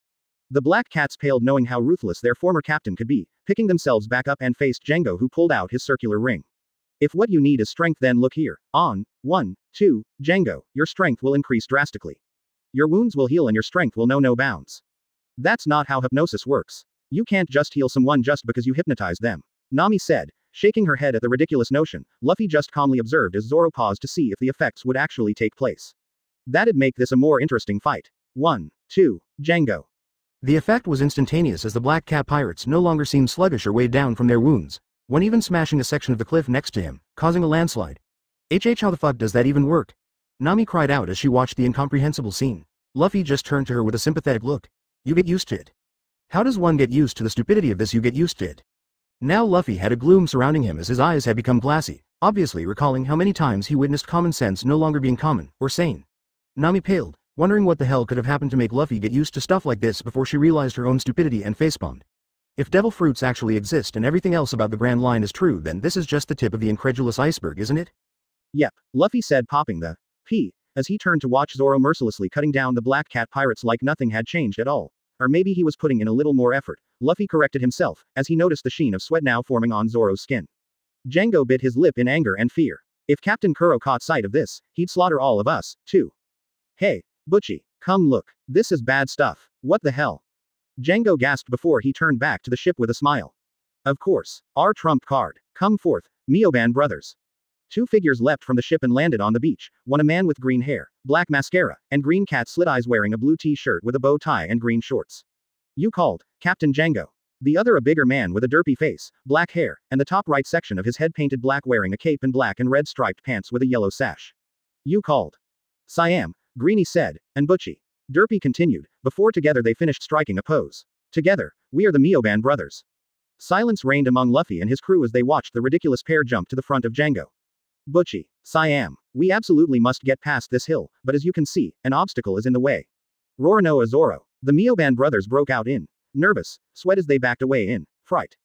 The Black Cats paled, knowing how ruthless their former captain could be, picking themselves back up and faced Django, who pulled out his circular ring. If what you need is strength, then look here. On 1, 2, Django, your strength will increase drastically. Your wounds will heal and your strength will know no bounds. That's not how hypnosis works. You can't just heal someone just because you hypnotize them. Nami said, shaking her head at the ridiculous notion. Luffy just calmly observed as Zoro paused to see if the effects would actually take place. That'd make this a more interesting fight. 1, 2, Django. The effect was instantaneous as the Black Cat pirates no longer seemed sluggish or weighed down from their wounds, one even smashing a section of the cliff next to him, causing a landslide. How the fuck does that even work? Nami cried out as she watched the incomprehensible scene. Luffy just turned to her with a sympathetic look. You get used to it. How does one get used to the stupidity of this? You get used to it. Now Luffy had a gloom surrounding him as his eyes had become glassy, obviously recalling how many times he witnessed common sense no longer being common, or sane. Nami paled, wondering what the hell could have happened to make Luffy get used to stuff like this before she realized her own stupidity and facepalmed. If devil fruits actually exist and everything else about the Grand Line is true, then this is just the tip of the incredulous iceberg, isn't it? Yep, Luffy said, popping the P as he turned to watch Zoro mercilessly cutting down the Black Cat pirates like nothing had changed at all. Or maybe he was putting in a little more effort. Luffy corrected himself, as he noticed the sheen of sweat now forming on Zoro's skin. Django bit his lip in anger and fear. If Captain Kuro caught sight of this, he'd slaughter all of us, too. Hey, Butchie, come look. This is bad stuff. What the hell? Django gasped before he turned back to the ship with a smile. Of course. Our trump card. Come forth, Mioban brothers. Two figures leapt from the ship and landed on the beach, one a man with green hair, black mascara, and green cat slit eyes wearing a blue t-shirt with a bow tie and green shorts. You called, Captain Django. The other a bigger man with a derpy face, black hair, and the top right section of his head painted black wearing a cape and black and red striped pants with a yellow sash. You called. Siam, Greeny said, and Butchie. Derpy continued, before together they finished striking a pose. Together, we are the Mioban brothers. Silence reigned among Luffy and his crew as they watched the ridiculous pair jump to the front of Django. Butchie, Siam, we absolutely must get past this hill, but as you can see, an obstacle is in the way. Roronoa Zoro. The Mioban brothers broke out in nervous sweat as they backed away in fright.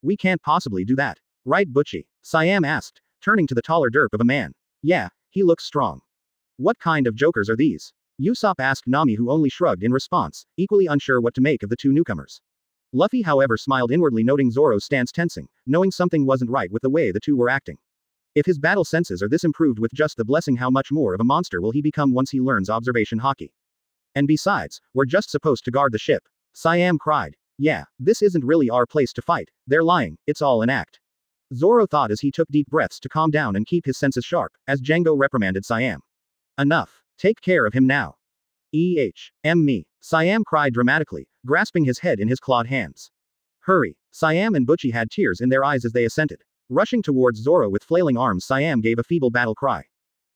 We can't possibly do that. Right, Butchie? Siam asked, turning to the taller derp of a man. Yeah, he looks strong. What kind of jokers are these? Usopp asked Nami, who only shrugged in response, equally unsure what to make of the two newcomers. Luffy however smiled inwardly, noting Zoro's stance tensing, knowing something wasn't right with the way the two were acting. If his battle senses are this improved with just the blessing, how much more of a monster will he become once he learns observation haki? And besides, we're just supposed to guard the ship. Siam cried. Yeah, this isn't really our place to fight, they're lying, it's all an act. Zoro thought as he took deep breaths to calm down and keep his senses sharp, as Django reprimanded Siam. Enough. Take care of him now. Me. Siam cried dramatically, grasping his head in his clawed hands. Hurry. Siam and Butchie had tears in their eyes as they assented. Rushing towards Zoro with flailing arms, Siam gave a feeble battle cry.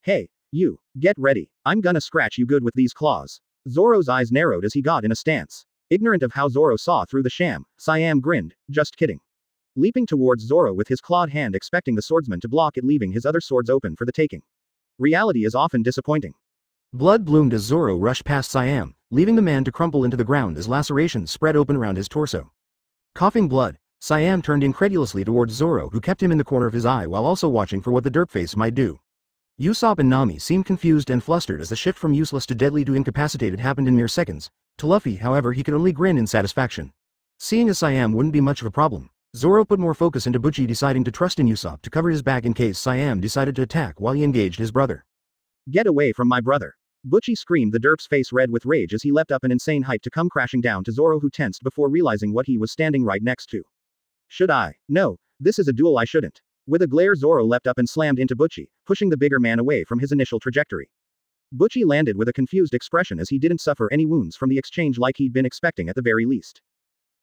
Hey, you, get ready, I'm gonna scratch you good with these claws. Zoro's eyes narrowed as he got in a stance. Ignorant of how Zoro saw through the sham, Siam grinned, just kidding. Leaping towards Zoro with his clawed hand, expecting the swordsman to block it, leaving his other swords open for the taking. Reality is often disappointing. Blood bloomed as Zoro rushed past Siam, leaving the man to crumple into the ground as lacerations spread open around his torso. Coughing blood, Siam turned incredulously towards Zoro, who kept him in the corner of his eye while also watching for what the derpface might do. Usopp and Nami seemed confused and flustered as the shift from useless to deadly to incapacitated happened in mere seconds. To Luffy, however, he could only grin in satisfaction. Seeing as Siam wouldn't be much of a problem, Zoro put more focus into Butchie, deciding to trust in Usopp to cover his back in case Siam decided to attack while he engaged his brother. Get away from my brother. Butchie screamed, the derp's face red with rage as he leapt up an insane height to come crashing down to Zoro, who tensed before realizing what he was standing right next to. Should I? No, this is a duel, I shouldn't. With a glare, Zoro leapt up and slammed into Butchie, pushing the bigger man away from his initial trajectory. Butchie landed with a confused expression as he didn't suffer any wounds from the exchange like he'd been expecting at the very least.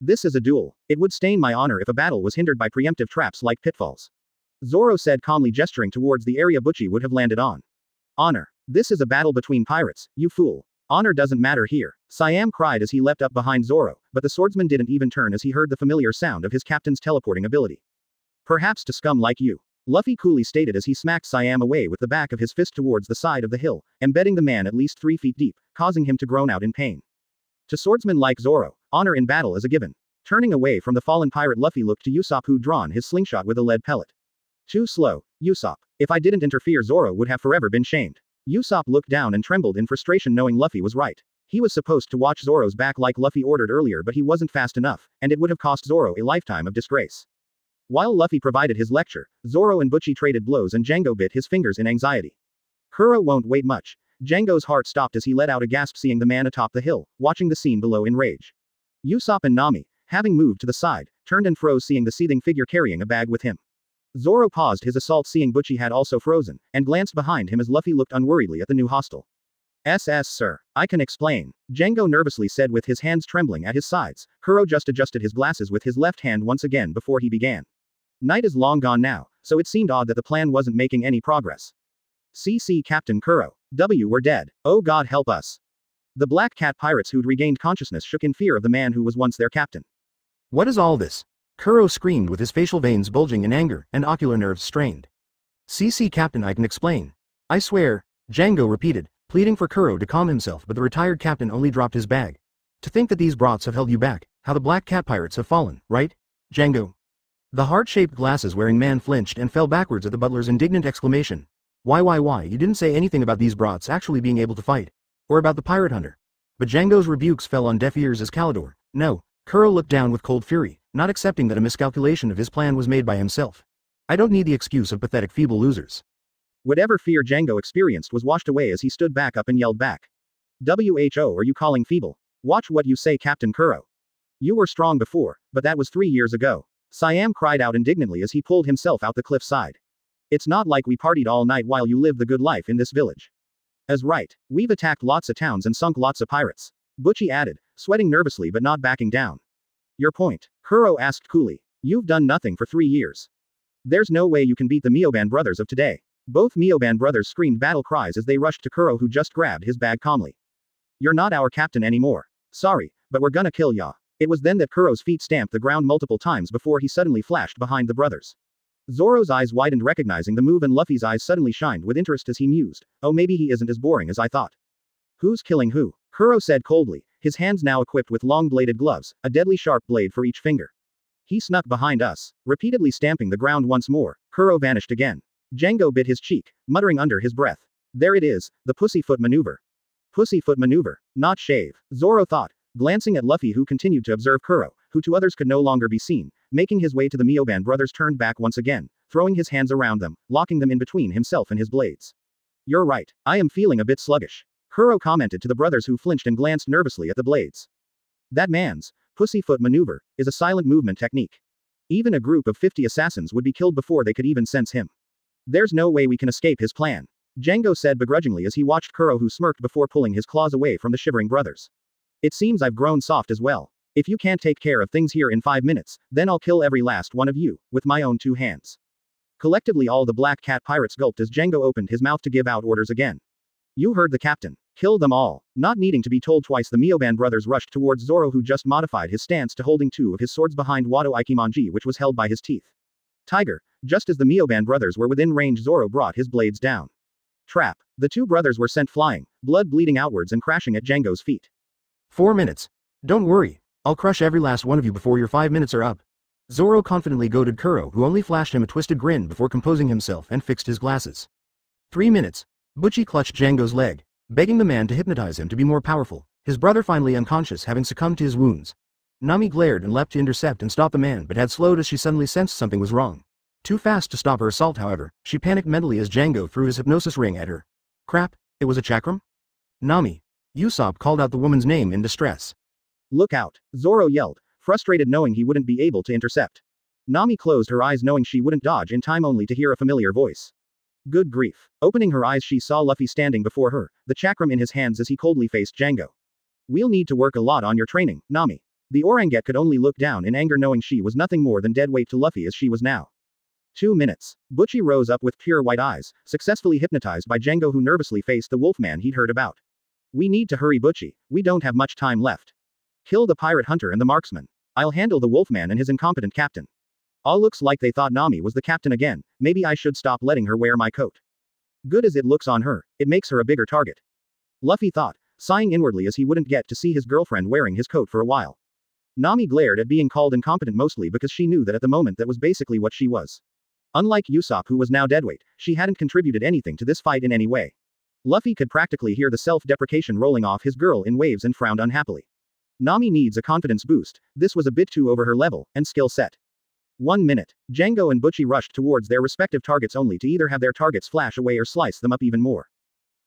This is a duel. It would stain my honor if a battle was hindered by preemptive traps like pitfalls. Zoro said calmly, gesturing towards the area Butchie would have landed on. Honor. This is a battle between pirates, you fool. Honor doesn't matter here. Siam cried as he leapt up behind Zoro, but the swordsman didn't even turn as he heard the familiar sound of his captain's teleporting ability. Perhaps to scum like you. Luffy coolly stated as he smacked Siam away with the back of his fist towards the side of the hill, embedding the man at least 3 feet deep, causing him to groan out in pain. To swordsmen like Zoro, honor in battle is a given. Turning away from the fallen pirate, Luffy looked to Usopp, who'd drawn his slingshot with a lead pellet. Too slow, Usopp. If I didn't interfere, Zoro would have forever been shamed. Usopp looked down and trembled in frustration, knowing Luffy was right. He was supposed to watch Zoro's back like Luffy ordered earlier, but he wasn't fast enough, and it would have cost Zoro a lifetime of disgrace. While Luffy provided his lecture, Zoro and Butchie traded blows and Django bit his fingers in anxiety. Kuro won't wait much. Django's heart stopped as he let out a gasp, seeing the man atop the hill, watching the scene below in rage. Usopp and Nami, having moved to the side, turned and froze, seeing the seething figure carrying a bag with him. Zoro paused his assault, seeing Butchie had also frozen, and glanced behind him as Luffy looked unworriedly at the new hostile. Sir. I can explain. Django nervously said with his hands trembling at his sides. Kuro just adjusted his glasses with his left hand once again before he began. Night is long gone now, so it seemed odd that the plan wasn't making any progress. CC Captain Kuro. We're dead. Oh God help us. The Black Cat pirates who'd regained consciousness shook in fear of the man who was once their captain. What is all this? Kuro screamed with his facial veins bulging in anger and ocular nerves strained. CC Captain, I can explain. I swear, Django repeated, pleading for Kuro to calm himself, but the retired captain only dropped his bag. To think that these brats have held you back, how the Black Cat pirates have fallen, right, Django? The heart-shaped glasses-wearing man flinched and fell backwards at the butler's indignant exclamation. Why, you didn't say anything about these brats actually being able to fight. Or about the pirate hunter. But Django's rebukes fell on deaf ears as Calidor. No, Kuro looked down with cold fury, not accepting that a miscalculation of his plan was made by himself. I don't need the excuse of pathetic feeble losers. Whatever fear Django experienced was washed away as he stood back up and yelled back. Who are you calling feeble? Watch what you say, Captain Kuro. You were strong before, but that was 3 years ago. Siam cried out indignantly as he pulled himself out the cliff side. It's not like we partied all night while you lived the good life in this village. As right, we've attacked lots of towns and sunk lots of pirates. Butchie added, sweating nervously but not backing down. Your point? Kuro asked coolly. You've done nothing for 3 years. There's no way you can beat the Mioban brothers of today. Both Mioban brothers screamed battle cries as they rushed to Kuro, who just grabbed his bag calmly. You're not our captain anymore. Sorry, but we're gonna kill ya. It was then that Kuro's feet stamped the ground multiple times before he suddenly flashed behind the brothers. Zoro's eyes widened, recognizing the move, and Luffy's eyes suddenly shined with interest as he mused, oh, maybe he isn't as boring as I thought. Who's killing who? Kuro said coldly, his hands now equipped with long-bladed gloves, a deadly sharp blade for each finger. He snuck behind us. Repeatedly stamping the ground once more, Kuro vanished again. Django bit his cheek, muttering under his breath. There it is, the pussyfoot maneuver. Pussyfoot maneuver. Not shave, Zoro thought, glancing at Luffy, who continued to observe Kuro, who to others could no longer be seen. Making his way to the Mioban brothers, turned back once again, throwing his hands around them, locking them in between himself and his blades. You're right, I am feeling a bit sluggish. Kuro commented to the brothers, who flinched and glanced nervously at the blades. That man's pussyfoot maneuver is a silent movement technique. Even a group of 50 assassins would be killed before they could even sense him. There's no way we can escape his plan, Django said begrudgingly as he watched Kuro, who smirked before pulling his claws away from the shivering brothers. It seems I've grown soft as well. If you can't take care of things here in 5 minutes, then I'll kill every last one of you, with my own 2 hands. Collectively all the Black Cat pirates gulped as Django opened his mouth to give out orders again. You heard the captain. Kill them all. Not needing to be told twice, the Mioban brothers rushed towards Zoro, who just modified his stance to holding 2 of his swords behind Wado Ikimonji, which was held by his teeth. Tiger. Just as the Mioban brothers were within range, Zoro brought his blades down. Trap. The 2 brothers were sent flying, blood bleeding outwards and crashing at Django's feet. 4 minutes. Don't worry. I'll crush every last one of you before your 5 minutes are up. Zoro confidently goaded Kuro, who only flashed him a twisted grin before composing himself and fixed his glasses. 3 minutes. Butchie clutched Django's leg, begging the man to hypnotize him to be more powerful, his brother finally unconscious, having succumbed to his wounds. Nami glared and leapt to intercept and stop the man, but had slowed as she suddenly sensed something was wrong. Too fast to stop her assault, however, she panicked mentally as Django threw his hypnosis ring at her. Crap, it was a chakram? Nami. Usopp called out the woman's name in distress. Look out, Zoro yelled, frustrated knowing he wouldn't be able to intercept. Nami closed her eyes knowing she wouldn't dodge in time, only to hear a familiar voice. Good grief. Opening her eyes, she saw Luffy standing before her, the chakram in his hands as he coldly faced Django. We'll need to work a lot on your training, Nami. The Oranget could only look down in anger, knowing she was nothing more than dead weight to Luffy as she was now. 2 minutes. Butchie rose up with pure white eyes, successfully hypnotized by Django, who nervously faced the wolfman he'd heard about. We need to hurry, Butchie. We don't have much time left. Kill the pirate hunter and the marksman. I'll handle the wolfman and his incompetent captain. All looks like they thought Nami was the captain again. Maybe I should stop letting her wear my coat. Good as it looks on her, it makes her a bigger target. Luffy thought, sighing inwardly as he wouldn't get to see his girlfriend wearing his coat for a while. Nami glared at being called incompetent, mostly because she knew that at the moment that was basically what she was. Unlike Usopp, who was now deadweight, she hadn't contributed anything to this fight in any way. Luffy could practically hear the self-deprecation rolling off his girl in waves and frowned unhappily. Nami needs a confidence boost. This was a bit too over her level and skill set. 1 minute. Django and Butchie rushed towards their respective targets, only to either have their targets flash away or slice them up even more.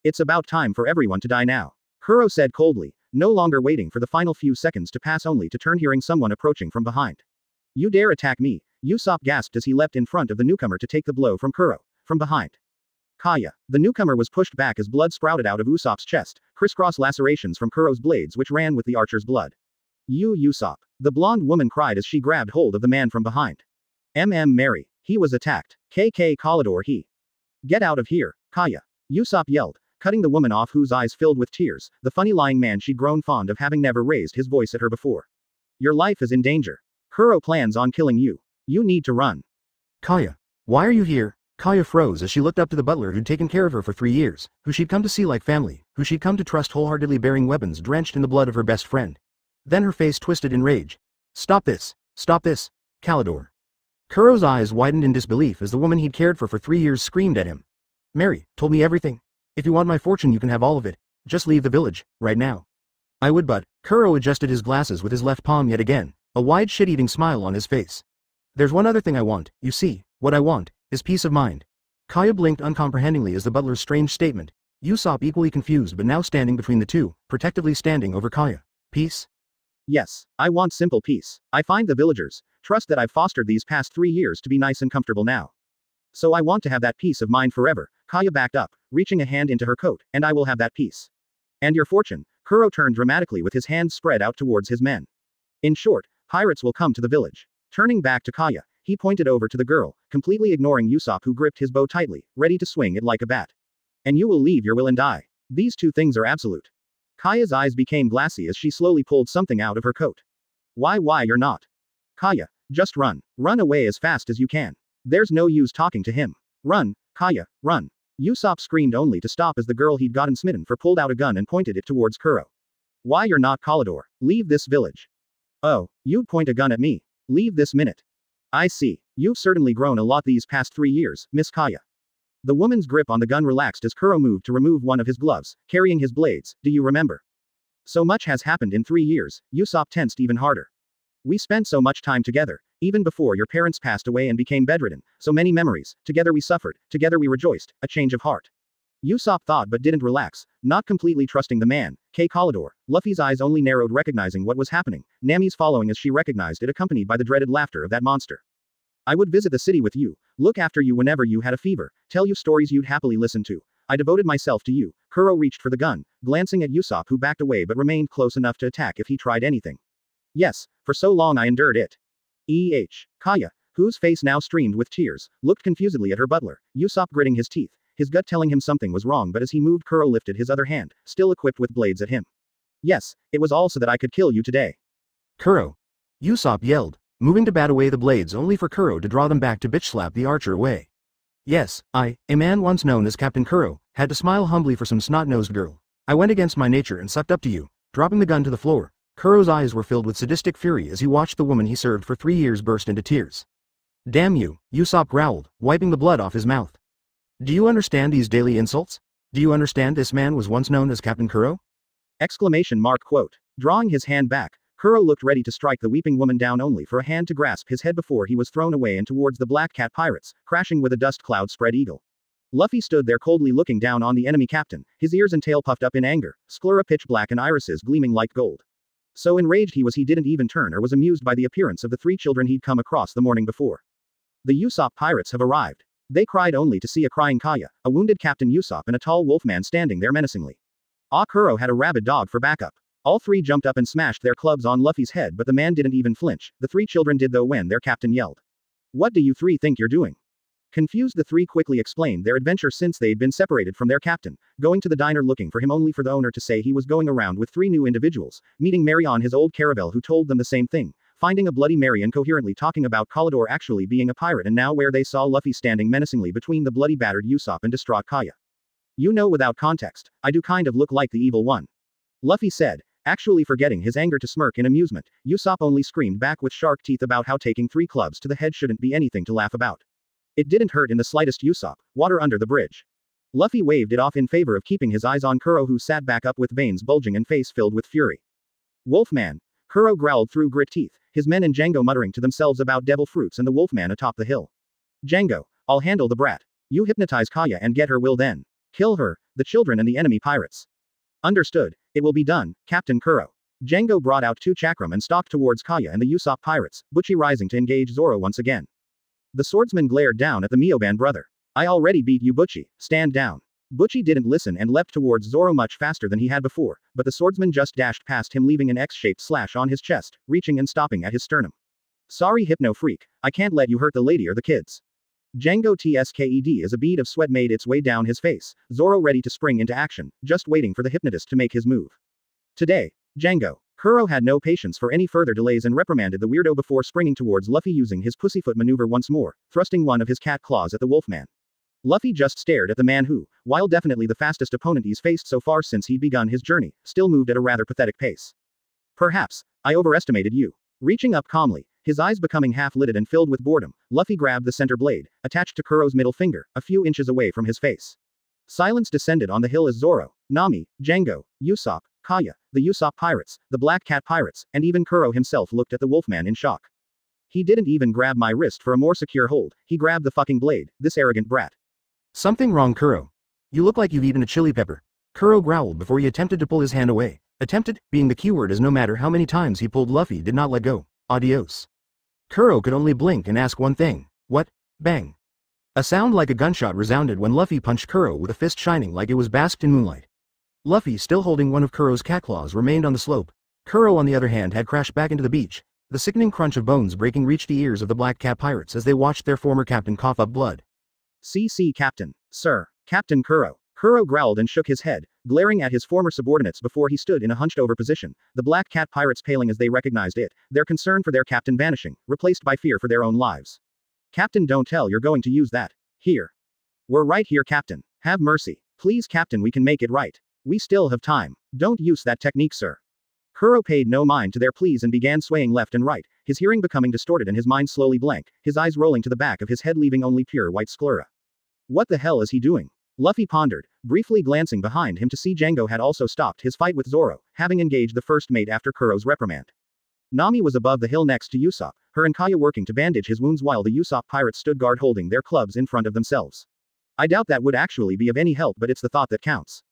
It's about time for everyone to die now, Kuro said coldly, no longer waiting for the final few seconds to pass, only to turn hearing someone approaching from behind. You dare attack me? Usopp gasped as he leapt in front of the newcomer to take the blow from Kuro, from behind. Kaya. The newcomer was pushed back as blood sprouted out of Usopp's chest, crisscross lacerations from Kuro's blades which ran with the archer's blood. You Usopp. The blonde woman cried as she grabbed hold of the man from behind. Mary. He was attacked. KK Calidor he. Get out of here, Kaya. Usopp yelled, cutting the woman off, whose eyes filled with tears, the funny lying man she'd grown fond of, having never raised his voice at her before. Your life is in danger. Kuro plans on killing you. You need to run. Kaya. Why are you here? Kaya froze as she looked up to the butler who'd taken care of her for 3 years, who she'd come to see like family, who she'd come to trust wholeheartedly, bearing weapons drenched in the blood of her best friend. Then her face twisted in rage. Stop this! Stop this! Calidor. Kuro's eyes widened in disbelief as the woman he'd cared for 3 years screamed at him. Mary told me everything. If you want my fortune, you can have all of it. Just leave the village, right now. I would, but Kuro adjusted his glasses with his left palm yet again, a wide shit-eating smile on his face. There's one other thing I want, you see. What I want is peace of mind. Kaya blinked uncomprehendingly as the butler's strange statement. Usopp equally confused, but now standing between the two, protectively standing over Kaya. Peace? Yes, I want simple peace. I find the villagers' trust that I've fostered these past 3 years to be nice and comfortable now. So I want to have that peace of mind forever. Kaya backed up, reaching a hand into her coat, and I will have that peace. And your fortune. Kuro turned dramatically with his hands spread out towards his men. In short, pirates will come to the village. Turning back to Kaya, he pointed over to the girl, completely ignoring Usopp who gripped his bow tightly, ready to swing it like a bat. And you will leave your will and die. These two things are absolute. Kaya's eyes became glassy as she slowly pulled something out of her coat. Why you're not? Kaya, just run. Run away as fast as you can. There's no use talking to him. Run, Kaya, run. Usopp screamed only to stop as the girl he'd gotten smitten for pulled out a gun and pointed it towards Kuro. Why you're not Kalidor. Leave this village. Oh, you'd point a gun at me. Leave this minute. I see. You've certainly grown a lot these past 3 years, Miss Kaya. The woman's grip on the gun relaxed as Kuro moved to remove one of his gloves, carrying his blades. Do you remember? So much has happened in 3 years. Usopp tensed even harder. We spent so much time together, even before your parents passed away and became bedridden, so many memories, together we suffered, together we rejoiced, a change of heart. Usopp thought but didn't relax, not completely trusting the man, Kalidor. Luffy's eyes only narrowed recognizing what was happening, Nami's following as she recognized it accompanied by the dreaded laughter of that monster. I would visit the city with you, look after you whenever you had a fever, tell you stories you'd happily listen to. I devoted myself to you. Kuro reached for the gun, glancing at Usopp who backed away but remained close enough to attack if he tried anything. Yes, for so long I endured it. Kaya, whose face now streamed with tears, looked confusedly at her butler, Usopp gritting his teeth, his gut telling him something was wrong but as he moved Kuro lifted his other hand, still equipped with blades at him. Yes, it was all so that I could kill you today. Kuro. Usopp yelled, moving to bat away the blades only for Kuro to draw them back to bitch slap the archer away. Yes, I, a man once known as Captain Kuro, had to smile humbly for some snot-nosed girl. I went against my nature and sucked up to you, dropping the gun to the floor. Kuro's eyes were filled with sadistic fury as he watched the woman he served for 3 years burst into tears. Damn you, Usopp growled, wiping the blood off his mouth. Do you understand these daily insults? Do you understand this man was once known as Captain Kuro? Exclamation mark quote. Drawing his hand back, Kuro looked ready to strike the weeping woman down only for a hand to grasp his head before he was thrown away and towards the Black Cat pirates, crashing with a dust cloud spread eagle. Luffy stood there coldly looking down on the enemy captain, his ears and tail puffed up in anger, sclera pitch black and irises gleaming like gold. So enraged he didn't even turn or was amused by the appearance of the 3 children he'd come across the morning before. The Usopp pirates have arrived. They cried only to see a crying Kaya, a wounded Captain Usopp and a tall wolfman standing there menacingly. Kuro had a rabid dog for backup. All 3 jumped up and smashed their clubs on Luffy's head but the man didn't even flinch, the 3 children did though when their captain yelled. What do you 3 think you're doing? Confused the 3 quickly explained their adventure since they'd been separated from their captain, going to the diner looking for him only for the owner to say he was going around with 3 new individuals, meeting Mary on his old caravel who told them the same thing, finding a Bloody Mary incoherently talking about Kalidor actually being a pirate and now where they saw Luffy standing menacingly between the bloody battered Usopp and distraught Kaya. You know without context, I do kind of look like the evil one. Luffy said, actually forgetting his anger to smirk in amusement. Usopp only screamed back with shark teeth about how taking 3 clubs to the head shouldn't be anything to laugh about. It didn't hurt in the slightest. Usopp, water under the bridge. Luffy waved it off in favor of keeping his eyes on Kuro who sat back up with veins bulging and face filled with fury. Wolfman. Kuro growled through grit teeth, his men and Django muttering to themselves about devil fruits and the wolfman atop the hill. Django, I'll handle the brat. You hypnotize Kaya and get her will then. Kill her, the children and the enemy pirates. Understood, it will be done, Captain Kuro. Django brought out 2 chakram and stalked towards Kaya and the Usopp pirates, Butchie rising to engage Zoro once again. The swordsman glared down at the Myoban brother. I already beat you Butchie, stand down. Butchie didn't listen and leapt towards Zoro much faster than he had before, but the swordsman just dashed past him leaving an X-shaped slash on his chest, reaching and stopping at his sternum. Sorry hypno freak, I can't let you hurt the lady or the kids. Django tsked as a bead of sweat made its way down his face, Zoro ready to spring into action, just waiting for the hypnotist to make his move. Today, Django. Kuro had no patience for any further delays and reprimanded the weirdo before springing towards Luffy using his pussyfoot maneuver once more, thrusting one of his cat claws at the wolfman. Luffy just stared at the man who, while definitely the fastest opponent he's faced so far since he'd begun his journey, still moved at a rather pathetic pace. Perhaps, I overestimated you. Reaching up calmly, his eyes becoming half-lidded and filled with boredom, Luffy grabbed the center blade, attached to Kuro's middle finger, a few inches away from his face. Silence descended on the hill as Zoro, Nami, Django, Usopp, Kaya, the Usopp pirates, the Black Cat pirates, and even Kuro himself looked at the wolfman in shock. He didn't even grab my wrist for a more secure hold, he grabbed the fucking blade, this arrogant brat. Something wrong Kuro. You look like you've eaten a chili pepper. Kuro growled before he attempted to pull his hand away. Attempted, being the keyword as no matter how many times he pulled Luffy did not let go. Adios. Kuro could only blink and ask one thing. What? Bang. A sound like a gunshot resounded when Luffy punched Kuro with a fist shining like it was basked in moonlight. Luffy, still holding one of Kuro's cat claws, remained on the slope. Kuro, on the other hand, had crashed back into the beach. The sickening crunch of bones breaking reached the ears of the Black Cat pirates as they watched their former captain cough up blood. CC Captain. Sir. Captain Kuro. Kuro growled and shook his head, glaring at his former subordinates before he stood in a hunched-over position, the Black Cat pirates paling as they recognized it, their concern for their captain vanishing, replaced by fear for their own lives. Captain, don't tell you're going to use that. Here. We're right here, Captain. Have mercy. Please, Captain, we can make it right. We still have time. Don't use that technique, sir. Kuro paid no mind to their pleas and began swaying left and right, his hearing becoming distorted and his mind slowly blank, his eyes rolling to the back of his head leaving only pure white sclera. What the hell is he doing? Luffy pondered, briefly glancing behind him to see Django had also stopped his fight with Zoro, having engaged the first mate after Kuro's reprimand. Nami was above the hill next to Usopp, her and Kaya working to bandage his wounds while the Usopp pirates stood guard holding their clubs in front of themselves. I doubt that would actually be of any help, but it's the thought that counts.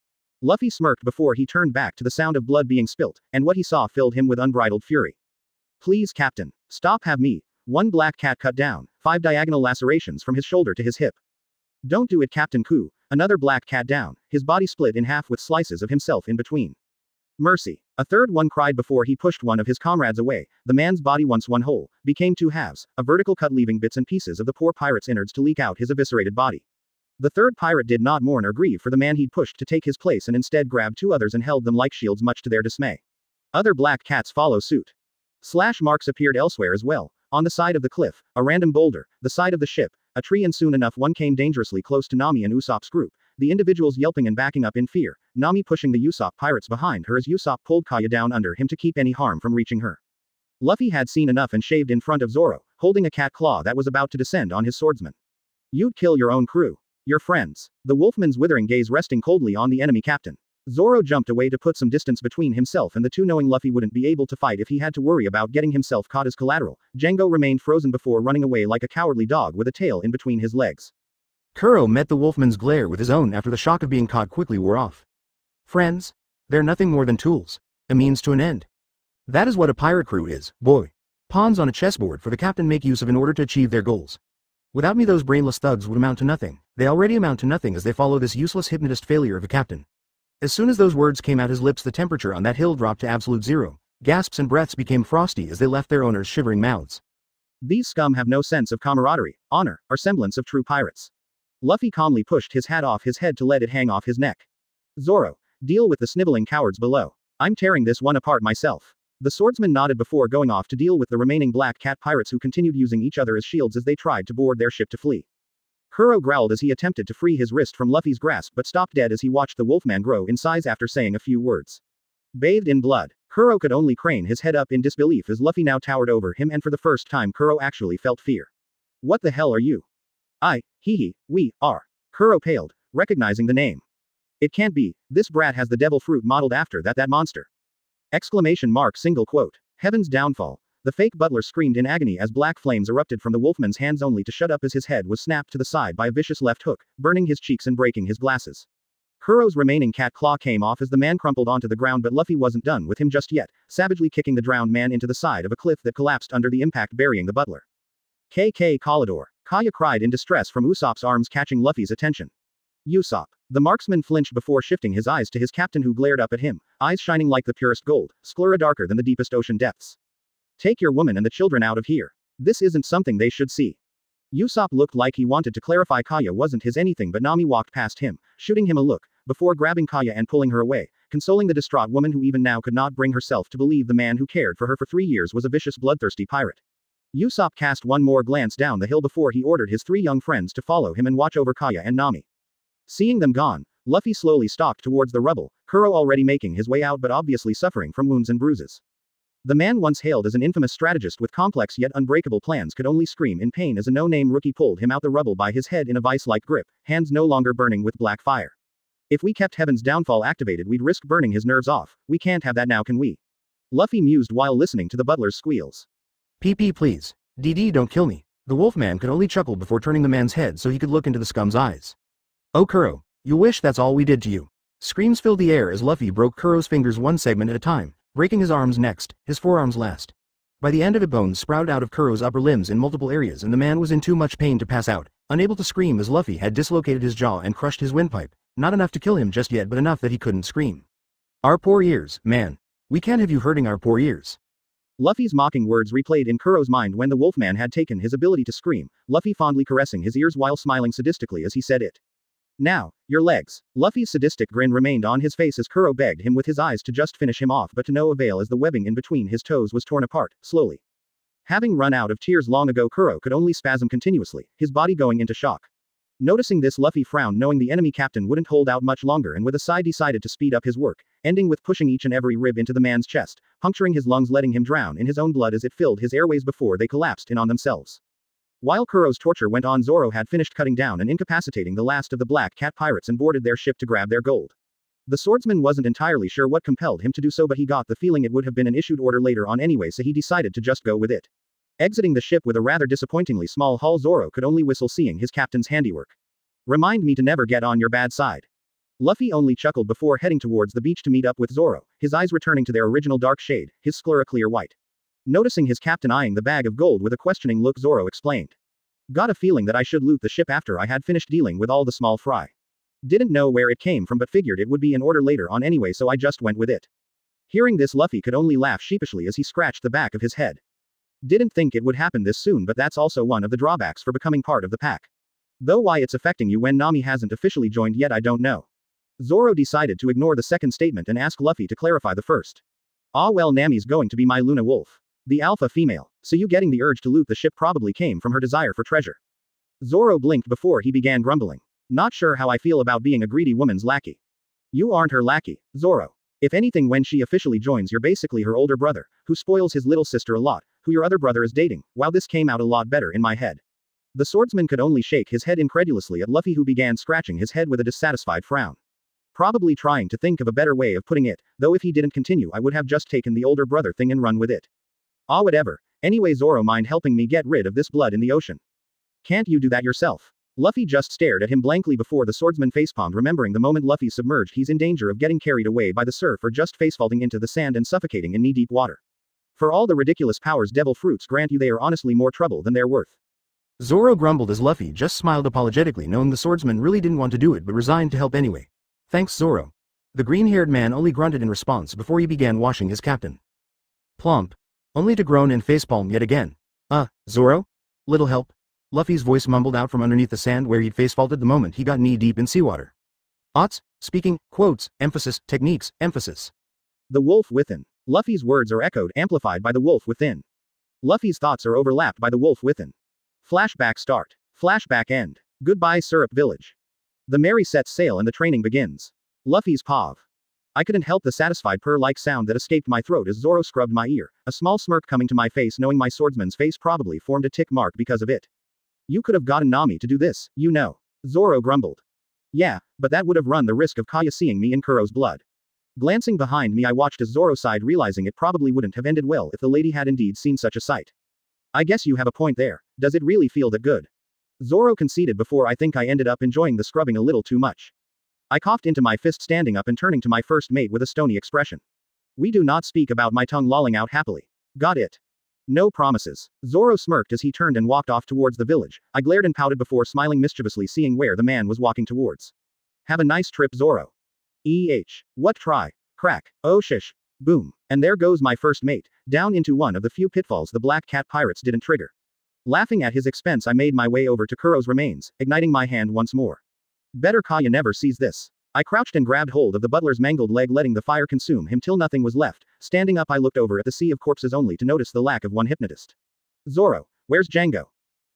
Luffy smirked before he turned back to the sound of blood being spilt, and what he saw filled him with unbridled fury. Please, Captain. Stop, have me. One Black Cat cut down, 5 diagonal lacerations from his shoulder to his hip. Don't do it, Captain Ku. Another Black Cat down, his body split in half with slices of himself in between. Mercy. A third one cried before he pushed one of his comrades away. The man's body, once one whole, became 2 halves, a vertical cut leaving bits and pieces of the poor pirate's innards to leak out his eviscerated body. The third pirate did not mourn or grieve for the man he'd pushed to take his place and instead grabbed 2 others and held them like shields, much to their dismay. Other Black Cats follow suit. Slash marks appeared elsewhere as well, on the side of the cliff, a random boulder, the side of the ship, a tree, and soon enough one came dangerously close to Nami and Usopp's group, the individuals yelping and backing up in fear, Nami pushing the Usopp pirates behind her as Usopp pulled Kaya down under him to keep any harm from reaching her. Luffy had seen enough and shaved in front of Zoro, holding a cat claw that was about to descend on his swordsman. You'd kill your own crew. Your friends. The wolfman's withering gaze resting coldly on the enemy captain. Zoro jumped away to put some distance between himself and the two, knowing Luffy wouldn't be able to fight if he had to worry about getting himself caught as collateral. Django remained frozen before running away like a cowardly dog with a tail in between his legs. Kuro met the wolfman's glare with his own after the shock of being caught quickly wore off. Friends? They're nothing more than tools. A means to an end. That is what a pirate crew is, boy. Pawns on a chessboard for the captain make use of in order to achieve their goals. Without me, those brainless thugs would amount to nothing. They already amount to nothing as they follow this useless hypnotist failure of a captain. As soon as those words came out his lips, the temperature on that hill dropped to absolute zero. Gasps and breaths became frosty as they left their owners' shivering mouths. These scum have no sense of camaraderie, honor, or semblance of true pirates. Luffy calmly pushed his hat off his head to let it hang off his neck. Zoro, deal with the sniveling cowards below. I'm tearing this one apart myself. The swordsman nodded before going off to deal with the remaining Black Cat pirates who continued using each other as shields as they tried to board their ship to flee. Kuro growled as he attempted to free his wrist from Luffy's grasp but stopped dead as he watched the wolfman grow in size after saying a few words. Bathed in blood, Kuro could only crane his head up in disbelief as Luffy now towered over him, and for the first time Kuro actually felt fear. What the hell are you? We are. Kuro paled, recognizing the name. It can't be, this brat has the devil fruit modeled after that monster. Exclamation mark single quote. Heaven's downfall. The fake butler screamed in agony as black flames erupted from the wolfman's hands only to shut up as his head was snapped to the side by a vicious left hook, burning his cheeks and breaking his glasses. Kuro's remaining cat claw came off as the man crumpled onto the ground, but Luffy wasn't done with him just yet, savagely kicking the drowned man into the side of a cliff that collapsed under the impact, burying the butler. KK Kalidor. Kaya cried in distress from Usopp's arms, catching Luffy's attention. Usopp. The marksman flinched before shifting his eyes to his captain, who glared up at him, eyes shining like the purest gold, sclera darker than the deepest ocean depths. Take your woman and the children out of here. This isn't something they should see. Usopp looked like he wanted to clarify Kaya wasn't his anything, but Nami walked past him, shooting him a look, before grabbing Kaya and pulling her away, consoling the distraught woman who even now could not bring herself to believe the man who cared for her for 3 years was a vicious, bloodthirsty pirate. Usopp cast one more glance down the hill before he ordered his 3 young friends to follow him and watch over Kaya and Nami. Seeing them gone, Luffy slowly stalked towards the rubble, Kuro already making his way out but obviously suffering from wounds and bruises. The man once hailed as an infamous strategist with complex yet unbreakable plans could only scream in pain as a no-name rookie pulled him out the rubble by his head in a vice-like grip, hands no longer burning with black fire. If we kept Heaven's downfall activated, we'd risk burning his nerves off. We can't have that now, can we? Luffy mused while listening to the butler's squeals. PP please. DD, don't kill me. The wolfman could only chuckle before turning the man's head so he could look into the scum's eyes. Oh Kuro, you wish that's all we did to you. Screams filled the air as Luffy broke Kuro's fingers one segment at a time, breaking his arms next, his forearms last. By the end of it, bones sprouted out of Kuro's upper limbs in multiple areas and the man was in too much pain to pass out, unable to scream as Luffy had dislocated his jaw and crushed his windpipe, not enough to kill him just yet but enough that he couldn't scream. Our poor ears, man. We can't have you hurting our poor ears. Luffy's mocking words replayed in Kuro's mind when the Wolfman had taken his ability to scream, Luffy fondly caressing his ears while smiling sadistically as he said it. Now, your legs. Luffy's sadistic grin remained on his face as Kuro begged him with his eyes to just finish him off but to no avail as the webbing in between his toes was torn apart, slowly. Having run out of tears long ago, Kuro could only spasm continuously, his body going into shock. Noticing this, Luffy frowned, knowing the enemy captain wouldn't hold out much longer, and with a sigh decided to speed up his work, ending with pushing each and every rib into the man's chest, puncturing his lungs, letting him drown in his own blood as it filled his airways before they collapsed in on themselves. While Kuro's torture went on, Zoro had finished cutting down and incapacitating the last of the Black Cat pirates and boarded their ship to grab their gold. The swordsman wasn't entirely sure what compelled him to do so, but he got the feeling it would have been an issued order later on anyway, so he decided to just go with it. Exiting the ship with a rather disappointingly small hull, Zoro could only whistle, seeing his captain's handiwork. Remind me to never get on your bad side. Luffy only chuckled before heading towards the beach to meet up with Zoro, his eyes returning to their original dark shade, his sclera clear white. Noticing his captain eyeing the bag of gold with a questioning look, Zoro explained. Got a feeling that I should loot the ship after I had finished dealing with all the small fry. Didn't know where it came from but figured it would be in order later on anyway, so I just went with it. Hearing this, Luffy could only laugh sheepishly as he scratched the back of his head. Didn't think it would happen this soon, but that's also one of the drawbacks for becoming part of the pack. Though why it's affecting you when Nami hasn't officially joined yet, I don't know. Zoro decided to ignore the second statement and ask Luffy to clarify the first. Ah well, Nami's going to be my Luna Wolf. The alpha female, so you getting the urge to loot the ship probably came from her desire for treasure. Zoro blinked before he began grumbling. Not sure how I feel about being a greedy woman's lackey. You aren't her lackey, Zoro. If anything, when she officially joins, you're basically her older brother, who spoils his little sister a lot, who your other brother is dating. Wow, this came out a lot better in my head. The swordsman could only shake his head incredulously at Luffy, who began scratching his head with a dissatisfied frown. Probably trying to think of a better way of putting it, though if he didn't continue I would have just taken the older brother thing and run with it. Ah, whatever. Anyway, Zoro, mind helping me get rid of this blood in the ocean? Can't you do that yourself? Luffy just stared at him blankly before the swordsman facepalmed, remembering the moment Luffy's submerged he's in danger of getting carried away by the surf or just facefaulting into the sand and suffocating in knee-deep water. For all the ridiculous powers devil fruits grant you, they are honestly more trouble than they're worth. Zoro grumbled as Luffy just smiled apologetically, knowing the swordsman really didn't want to do it but resigned to help anyway. Thanks, Zoro. The green-haired man only grunted in response before he began washing his captain. Plump. Only to groan and facepalm yet again. Zoro? Little help? Luffy's voice mumbled out from underneath the sand where he'd facefaulted the moment he got knee-deep in seawater. Ots, speaking, quotes, emphasis, techniques, emphasis. The wolf within. Luffy's words are echoed, amplified by the wolf within. Luffy's thoughts are overlapped by the wolf within. Flashback start. Flashback end. Goodbye Syrup Village. The Mary sets sail and the training begins. Luffy's pav. I couldn't help the satisfied purr-like sound that escaped my throat as Zoro scrubbed my ear, a small smirk coming to my face, knowing my swordsman's face probably formed a tick mark because of it. You could have gotten Nami to do this, you know. Zoro grumbled. Yeah, but that would have run the risk of Kaya seeing me in Kuro's blood. Glancing behind me, I watched as Zoro sighed, realizing it probably wouldn't have ended well if the lady had indeed seen such a sight. I guess you have a point there. Does it really feel that good? Zoro conceded before I think I ended up enjoying the scrubbing a little too much. I coughed into my fist, standing up and turning to my first mate with a stony expression. We do not speak about my tongue lolling out happily. Got it? No promises. Zoro smirked as he turned and walked off towards the village. I glared and pouted before smiling mischievously, seeing where the man was walking towards. Have a nice trip, Zoro. What try? Crack. Oh shish. Boom. And there goes my first mate, down into one of the few pitfalls the Black Cat pirates didn't trigger. Laughing at his expense, I made my way over to Kuro's remains, igniting my hand once more. Better Kaya never sees this. I crouched and grabbed hold of the butler's mangled leg, letting the fire consume him till nothing was left. Standing up, I looked over at the sea of corpses only to notice the lack of one hypnotist. Zoro, where's Django?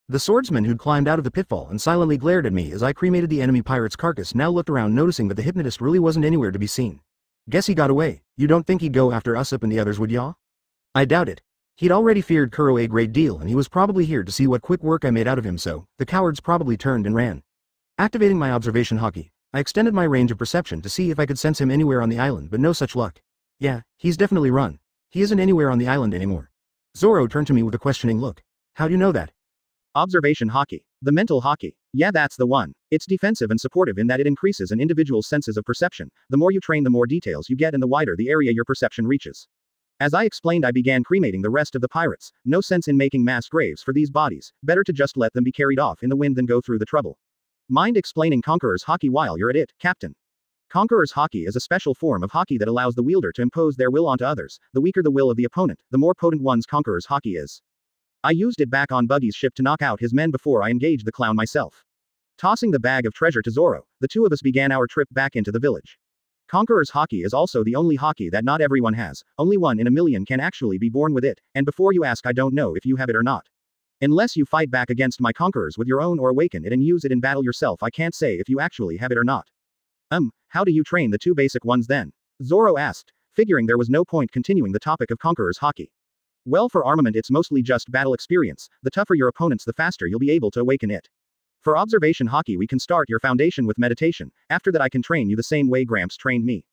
The swordsman who'd climbed out of the pitfall and silently glared at me as I cremated the enemy pirate's carcass now looked around, noticing that the hypnotist really wasn't anywhere to be seen. Guess he got away. You don't think he'd go after Usopp and the others, would ya? I doubt it. He'd already feared Kuro a great deal, and he was probably here to see what quick work I made out of him, so the cowards probably turned and ran. Activating my observation hockey, I extended my range of perception to see if I could sense him anywhere on the island, but no such luck. Yeah, he's definitely run. He isn't anywhere on the island anymore. Zoro turned to me with a questioning look. How do you know that? Observation hockey. The mental hockey. Yeah, that's the one. It's defensive and supportive in that it increases an individual's senses of perception. The more you train, the more details you get and the wider the area your perception reaches. As I explained, I began cremating the rest of the pirates. No sense in making mass graves for these bodies, better to just let them be carried off in the wind than go through the trouble. Mind explaining Conqueror's Haki while you're at it, Captain? Conqueror's Haki is a special form of Haki that allows the wielder to impose their will onto others. The weaker the will of the opponent, the more potent one's Conqueror's Haki is. I used it back on Buggy's ship to knock out his men before I engaged the clown myself. Tossing the bag of treasure to Zoro, the two of us began our trip back into the village. Conqueror's Haki is also the only Haki that not everyone has, only 1 in a million can actually be born with it, and before you ask, I don't know if you have it or not. Unless you fight back against my conquerors with your own or awaken it and use it in battle yourself, I can't say if you actually have it or not. How do you train the 2 basic ones then? Zoro asked, figuring there was no point continuing the topic of Conqueror's Haki. Well, for armament it's mostly just battle experience, the tougher your opponents the faster you'll be able to awaken it. For observation Haki we can start your foundation with meditation, after that I can train you the same way Gramps trained me.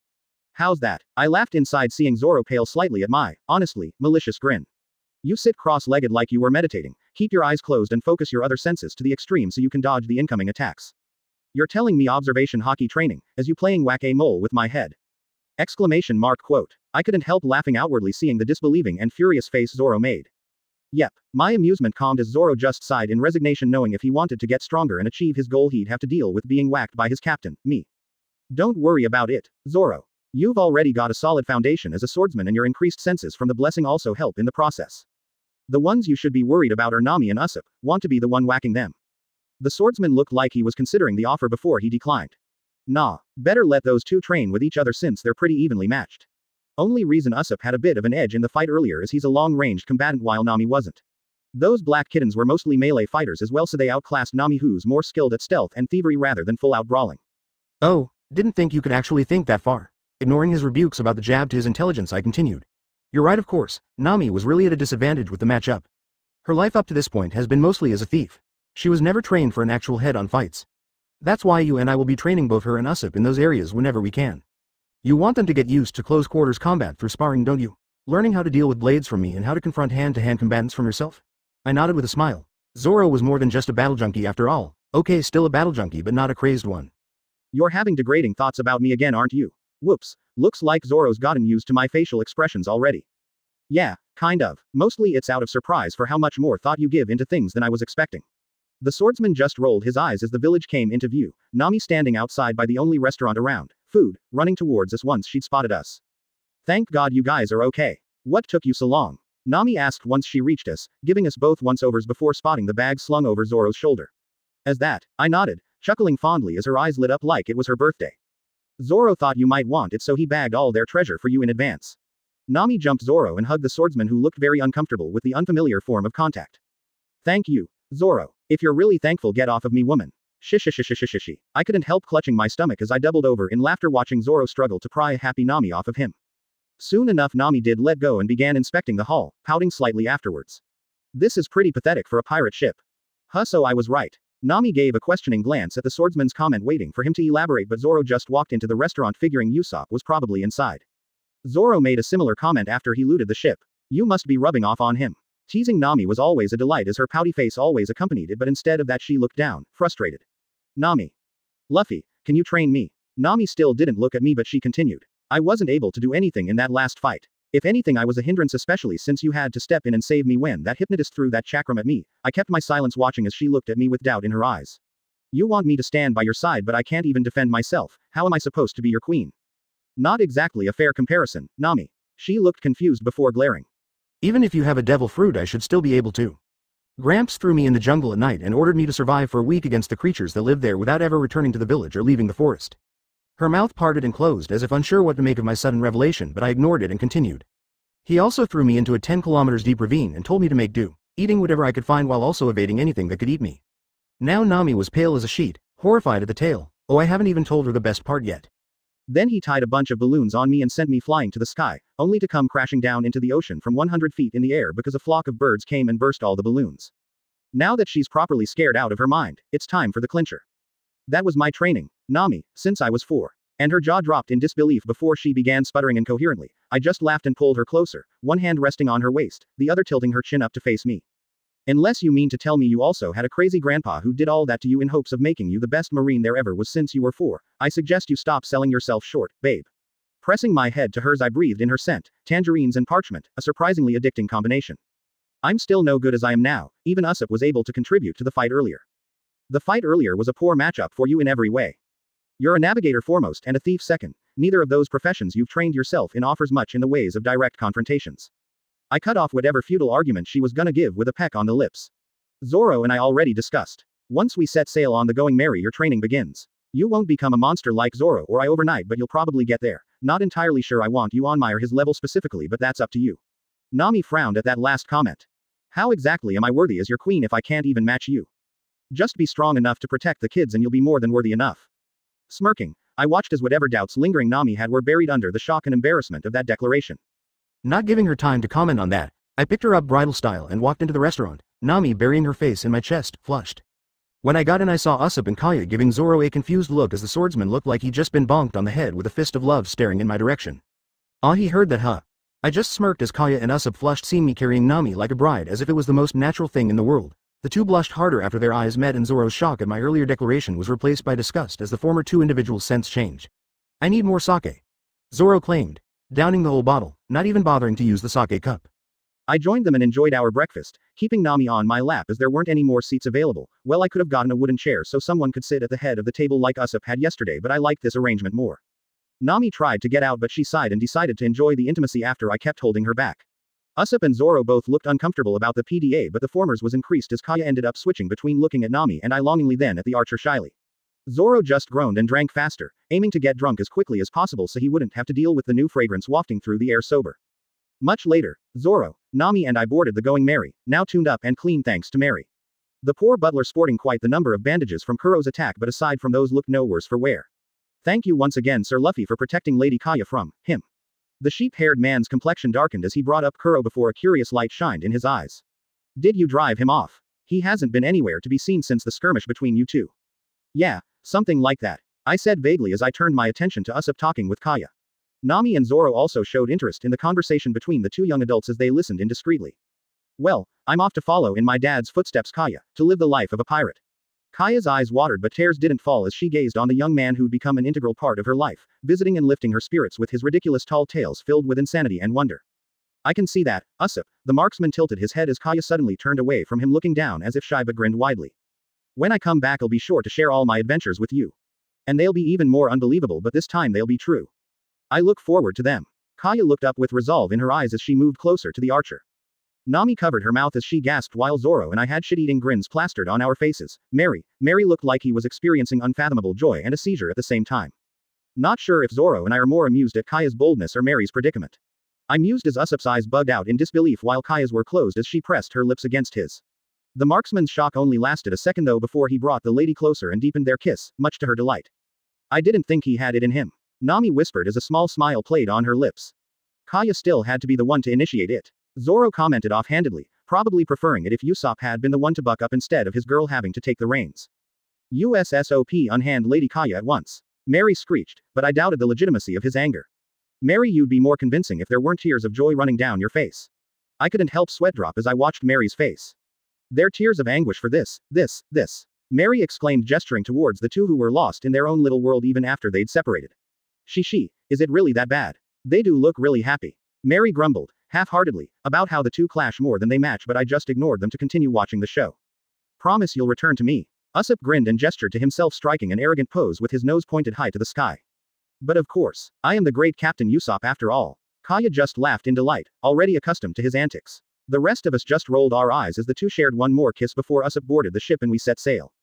How's that? I laughed inside seeing Zoro pale slightly at my, honestly, malicious grin. You sit cross-legged like you were meditating, keep your eyes closed and focus your other senses to the extreme so you can dodge the incoming attacks. You're telling me observation Haki training, as you playing whack-a-mole with my head. Exclamation mark quote. I couldn't help laughing outwardly seeing the disbelieving and furious face Zoro made. Yep. My amusement calmed as Zoro just sighed in resignation knowing if he wanted to get stronger and achieve his goal he'd have to deal with being whacked by his captain, me. Don't worry about it, Zoro. You've already got a solid foundation as a swordsman and your increased senses from the blessing also help in the process. The ones you should be worried about are Nami and Usopp, want to be the one whacking them. The swordsman looked like he was considering the offer before he declined. Nah, better let those 2 train with each other since they're pretty evenly matched. Only reason Usopp had a bit of an edge in the fight earlier is he's a long-ranged combatant while Nami wasn't. Those black kittens were mostly melee fighters as well, so they outclassed Nami, who's more skilled at stealth and thievery rather than full-out brawling. Oh, didn't think you could actually think that far. Ignoring his rebukes about the jab to his intelligence, I continued. You're right, of course. Nami was really at a disadvantage with the matchup. Her life up to this point has been mostly as a thief. She was never trained for an actual head-on fights. That's why you and I will be training both her and Usopp in those areas whenever we can. You want them to get used to close-quarters combat through sparring, don't you? Learning how to deal with blades from me and how to confront hand-to-hand combatants from yourself? I nodded with a smile. Zoro was more than just a battle junkie after all. Okay, still a battle junkie but not a crazed one. You're having degrading thoughts about me again, aren't you? Whoops, looks like Zoro's gotten used to my facial expressions already. Yeah, kind of. Mostly it's out of surprise for how much more thought you give into things than I was expecting. The swordsman just rolled his eyes as the village came into view, Nami standing outside by the only restaurant around, food, running towards us once she'd spotted us. Thank God you guys are okay. What took you so long? Nami asked once she reached us, giving us both once-overs before spotting the bag slung over Zoro's shoulder. As that, I nodded, chuckling fondly as her eyes lit up like it was her birthday. Zoro thought you might want it, so he bagged all their treasure for you in advance. Nami jumped Zoro and hugged the swordsman, who looked very uncomfortable with the unfamiliar form of contact. Thank you, Zoro. If you're really thankful, get off of me, woman. Shh. I couldn't help clutching my stomach as I doubled over in laughter watching Zoro struggle to pry happy Nami off of him. Soon enough Nami did let go and began inspecting the hull, pouting slightly afterwards. This is pretty pathetic for a pirate ship. Huh, so I was right. Nami gave a questioning glance at the swordsman's comment, waiting for him to elaborate, but Zoro just walked into the restaurant figuring Usopp was probably inside. Zoro made a similar comment after he looted the ship. You must be rubbing off on him. Teasing Nami was always a delight as her pouty face always accompanied it, but instead of that she looked down, frustrated. Nami. Luffy, can you train me? Nami still didn't look at me, but she continued. I wasn't able to do anything in that last fight. If anything, I was a hindrance, especially since you had to step in and save me when that hypnotist threw that chakram at me. I kept my silence, watching as she looked at me with doubt in her eyes. You want me to stand by your side, but I can't even defend myself. How am I supposed to be your queen? Not exactly a fair comparison, Nami. She looked confused before glaring. Even if you have a devil fruit, I should still be able to. Gramps threw me in the jungle at night and ordered me to survive for a week against the creatures that lived there without ever returning to the village or leaving the forest. Her mouth parted and closed as if unsure what to make of my sudden revelation, but I ignored it and continued. He also threw me into a 10 kilometers deep ravine and told me to make do, eating whatever I could find while also evading anything that could eat me. Now Nami was pale as a sheet, horrified at the tale. Oh, I haven't even told her the best part yet. Then he tied a bunch of balloons on me and sent me flying to the sky, only to come crashing down into the ocean from 100 feet in the air because a flock of birds came and burst all the balloons. Now that she's properly scared out of her mind, it's time for the clincher. That was my training, Nami, since I was 4. And her jaw dropped in disbelief before she began sputtering incoherently. I just laughed and pulled her closer, one hand resting on her waist, the other tilting her chin up to face me. Unless you mean to tell me you also had a crazy grandpa who did all that to you in hopes of making you the best Marine there ever was since you were 4, I suggest you stop selling yourself short, babe. Pressing my head to hers, I breathed in her scent, tangerines and parchment, a surprisingly addicting combination. I'm still no good as I am now, even Usopp was able to contribute to the fight earlier. The fight earlier was a poor matchup for you in every way. You're a navigator foremost and a thief second. Neither of those professions you've trained yourself in offers much in the ways of direct confrontations. I cut off whatever futile argument she was gonna give with a peck on the lips. Zoro and I already discussed. Once we set sail on the Going Merry, your training begins. You won't become a monster like Zoro or I overnight, but you'll probably get there. Not entirely sure I want you on my or his level specifically, but that's up to you. Nami frowned at that last comment. How exactly am I worthy as your queen if I can't even match you? Just be strong enough to protect the kids and you'll be more than worthy enough. Smirking, I watched as whatever doubts lingering Nami had were buried under the shock and embarrassment of that declaration. Not giving her time to comment on that, I picked her up bridal style and walked into the restaurant, Nami burying her face in my chest, flushed. When I got in, I saw Usopp and Kaya giving Zoro a confused look as the swordsman looked like he'd just been bonked on the head with a fist of love staring in my direction. Ah, he heard that, huh? I just smirked as Kaya and Usopp flushed, seeing me carrying Nami like a bride as if it was the most natural thing in the world. The two blushed harder after their eyes met, and Zoro's shock at my earlier declaration was replaced by disgust as the former two individuals' scents changed. I need more sake, Zoro claimed, downing the whole bottle, not even bothering to use the sake cup. I joined them and enjoyed our breakfast, keeping Nami on my lap as there weren't any more seats available. Well, I could have gotten a wooden chair so someone could sit at the head of the table like Usopp had yesterday, but I liked this arrangement more. Nami tried to get out, but she sighed and decided to enjoy the intimacy after I kept holding her back. Usopp and Zoro both looked uncomfortable about the PDA, but the former's was increased as Kaya ended up switching between looking at Nami and I longingly, then at the archer shyly. Zoro just groaned and drank faster, aiming to get drunk as quickly as possible so he wouldn't have to deal with the new fragrance wafting through the air sober. Much later, Zoro, Nami and I boarded the Going Merry, now tuned up and clean thanks to Mary. The poor butler sporting quite the number of bandages from Kuro's attack, but aside from those looked no worse for wear. Thank you once again, Sir Luffy, for protecting Lady Kaya from him. The sheep-haired man's complexion darkened as he brought up Kuro before a curious light shined in his eyes. Did you drive him off? He hasn't been anywhere to be seen since the skirmish between you two. Yeah, something like that, I said vaguely as I turned my attention to Usopp talking with Kaya. Nami and Zoro also showed interest in the conversation between the two young adults as they listened indiscreetly. Well, I'm off to follow in my dad's footsteps, Kaya, to live the life of a pirate. Kaya's eyes watered, but tears didn't fall as she gazed on the young man who'd become an integral part of her life, visiting and lifting her spirits with his ridiculous tall tales filled with insanity and wonder. I can see that, Usopp. The marksman tilted his head as Kaya suddenly turned away from him, looking down as if shy, but grinned widely. When I come back, I'll be sure to share all my adventures with you. And they'll be even more unbelievable, but this time they'll be true. I look forward to them. Kaya looked up with resolve in her eyes as she moved closer to the archer. Nami covered her mouth as she gasped, while Zoro and I had shit-eating grins plastered on our faces. Mary looked like he was experiencing unfathomable joy and a seizure at the same time. Not sure if Zoro and I are more amused at Kaya's boldness or Mary's predicament. I mused as Usopp's eyes bugged out in disbelief while Kaya's were closed as she pressed her lips against his. The marksman's shock only lasted a second though before he brought the lady closer and deepened their kiss, much to her delight. I didn't think he had it in him, Nami whispered as a small smile played on her lips. Kaya still had to be the one to initiate it, Zoro commented offhandedly, probably preferring it if Usopp had been the one to buck up instead of his girl having to take the reins. USSOP, unhand Lady Kaya at once, Mary screeched, but I doubted the legitimacy of his anger. Mary, you'd be more convincing if there weren't tears of joy running down your face. I couldn't help sweat drop as I watched Mary's face. They're tears of anguish for this, Mary exclaimed, gesturing towards the two who were lost in their own little world even after they'd separated. She, is it really that bad? They do look really happy. Mary grumbled, half-heartedly, about how the two clash more than they match, but I just ignored them to continue watching the show. Promise you'll return to me. Usopp grinned and gestured to himself, striking an arrogant pose with his nose pointed high to the sky. But of course, I am the great Captain Usopp after all. Kaya just laughed in delight, already accustomed to his antics. The rest of us just rolled our eyes as the two shared one more kiss before Usopp boarded the ship and we set sail.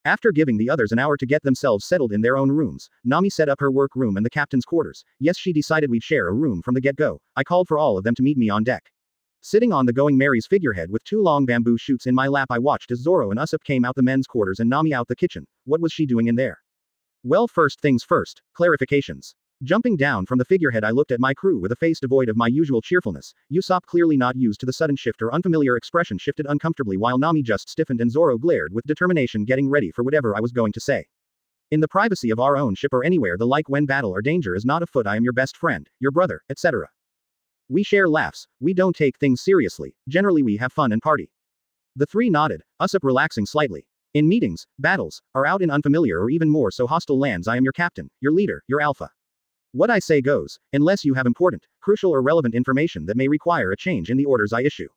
After giving the others an hour to get themselves settled in their own rooms, Nami set up her work room and the captain's quarters. Yes, she decided we'd share a room from the get-go. I called for all of them to meet me on deck. Sitting on the Going Merry's figurehead with two long bamboo shoots in my lap, I watched as Zoro and Usopp came out the men's quarters and Nami out the kitchen. What was she doing in there? Well, first things first, clarifications. Jumping down from the figurehead, I looked at my crew with a face devoid of my usual cheerfulness. Usopp, clearly not used to the sudden shift or unfamiliar expression, shifted uncomfortably while Nami just stiffened and Zoro glared with determination, getting ready for whatever I was going to say. In the privacy of our own ship or anywhere the like, when battle or danger is not afoot, I am your best friend, your brother, etc. We share laughs, we don't take things seriously, generally we have fun and party. The three nodded, Usopp relaxing slightly. In meetings, battles, or out in unfamiliar or even more so hostile lands, I am your captain, your leader, your alpha. What I say goes, unless you have important, crucial or relevant information that may require a change in the orders I issue.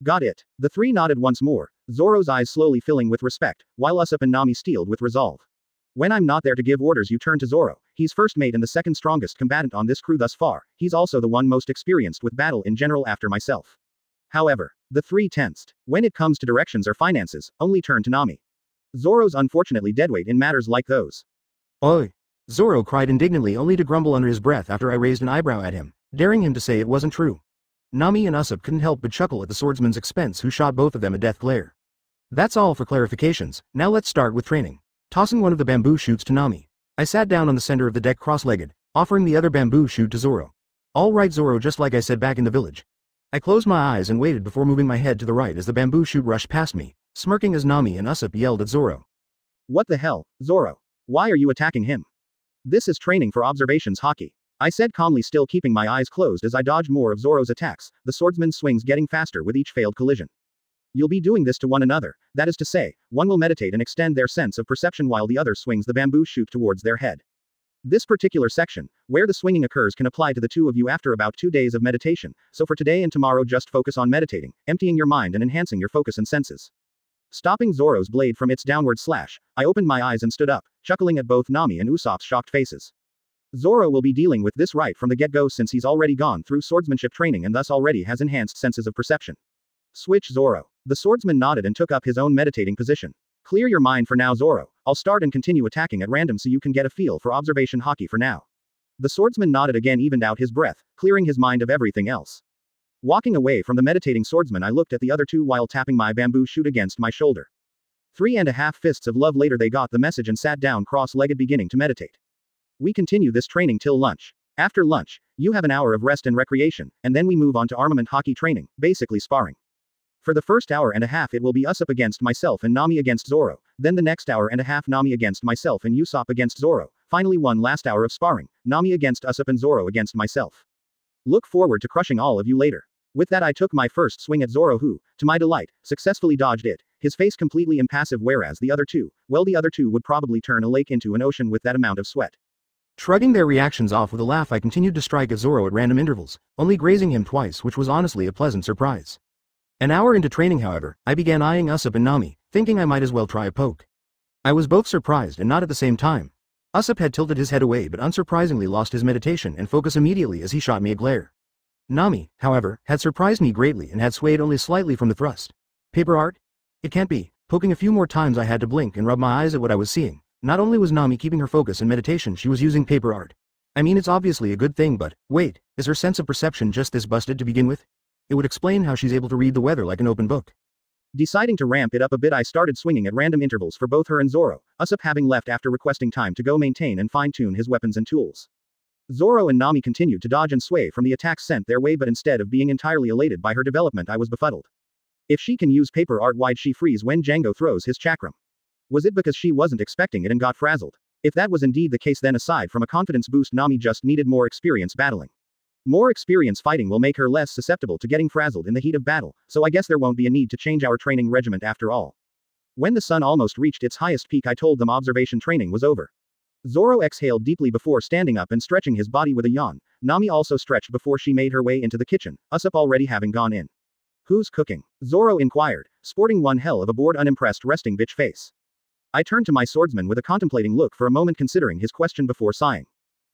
Got it. The three nodded once more, Zoro's eyes slowly filling with respect, while Usopp and Nami steeled with resolve. When I'm not there to give orders, you turn to Zoro. He's first mate and the second strongest combatant on this crew thus far. He's also the one most experienced with battle in general after myself. However, the three tensed. When it comes to directions or finances, only turn to Nami. Zoro's unfortunately deadweight in matters like those. Oi! Zoro cried indignantly, only to grumble under his breath after I raised an eyebrow at him, daring him to say it wasn't true. Nami and Usopp couldn't help but chuckle at the swordsman's expense, who shot both of them a death glare. That's all for clarifications. Now let's start with training. Tossing one of the bamboo shoots to Nami, I sat down on the center of the deck cross-legged, offering the other bamboo shoot to Zoro. All right Zoro, just like I said back in the village. I closed my eyes and waited before moving my head to the right as the bamboo shoot rushed past me, smirking as Nami and Usopp yelled at Zoro. What the hell, Zoro? Why are you attacking him? This is training for observations haki. I said calmly, still keeping my eyes closed as I dodged more of Zoro's attacks, the swordsman's swings getting faster with each failed collision. You'll be doing this to one another, that is to say, one will meditate and extend their sense of perception while the other swings the bamboo shoot towards their head. This particular section, where the swinging occurs, can apply to the two of you after about 2 days of meditation, so for today and tomorrow just focus on meditating, emptying your mind and enhancing your focus and senses. Stopping Zoro's blade from its downward slash, I opened my eyes and stood up, chuckling at both Nami and Usopp's shocked faces. Zoro will be dealing with this right from the get-go since he's already gone through swordsmanship training and thus already has enhanced senses of perception. Switch Zoro. The swordsman nodded and took up his own meditating position. Clear your mind for now Zoro, I'll start and continue attacking at random so you can get a feel for observation haki for now. The swordsman nodded again, evened out his breath, clearing his mind of everything else. Walking away from the meditating swordsman, I looked at the other two while tapping my bamboo shoot against my shoulder. 3.5 fists of love later they got the message and sat down cross-legged beginning to meditate. We continue this training till lunch. After lunch, you have an hour of rest and recreation, and then we move on to armament haki training, basically sparring. For the first hour and a half it will be Usopp against myself and Nami against Zoro, then the next hour and a half Nami against myself and Usopp against Zoro, finally one last hour of sparring, Nami against Usopp and Zoro against myself. Look forward to crushing all of you later. With that I took my first swing at Zoro who, to my delight, successfully dodged it, his face completely impassive, whereas the other two would probably turn a lake into an ocean with that amount of sweat. Shrugging their reactions off with a laugh, I continued to strike at Zoro at random intervals, only grazing him twice, which was honestly a pleasant surprise. An hour into training, however, I began eyeing Usopp and Nami, thinking I might as well try a poke. I was both surprised and not at the same time. Usopp had tilted his head away but unsurprisingly lost his meditation and focus immediately as he shot me a glare. Nami, however, had surprised me greatly and had swayed only slightly from the thrust. Paper art? It can't be. Poking a few more times I had to blink and rub my eyes at what I was seeing. Not only was Nami keeping her focus and meditation, she was using paper art. I mean, it's obviously a good thing, but, wait, is her sense of perception just this busted to begin with? It would explain how she's able to read the weather like an open book. Deciding to ramp it up a bit, I started swinging at random intervals for both her and Zoro, Usopp having left after requesting time to go maintain and fine-tune his weapons and tools. Zoro and Nami continued to dodge and sway from the attacks sent their way, but instead of being entirely elated by her development, I was befuddled. If she can use paper art, why'd she freeze when Django throws his chakram? Was it because she wasn't expecting it and got frazzled? If that was indeed the case, then aside from a confidence boost, Nami just needed more experience battling. More experience fighting will make her less susceptible to getting frazzled in the heat of battle, so I guess there won't be a need to change our training regimen after all. When the sun almost reached its highest peak, I told them observation training was over. Zoro exhaled deeply before standing up and stretching his body with a yawn. Nami also stretched before she made her way into the kitchen, Usopp already having gone in. Who's cooking? Zoro inquired, sporting one hell of a bored, unimpressed resting bitch face. I turned to my swordsman with a contemplating look for a moment, considering his question before sighing.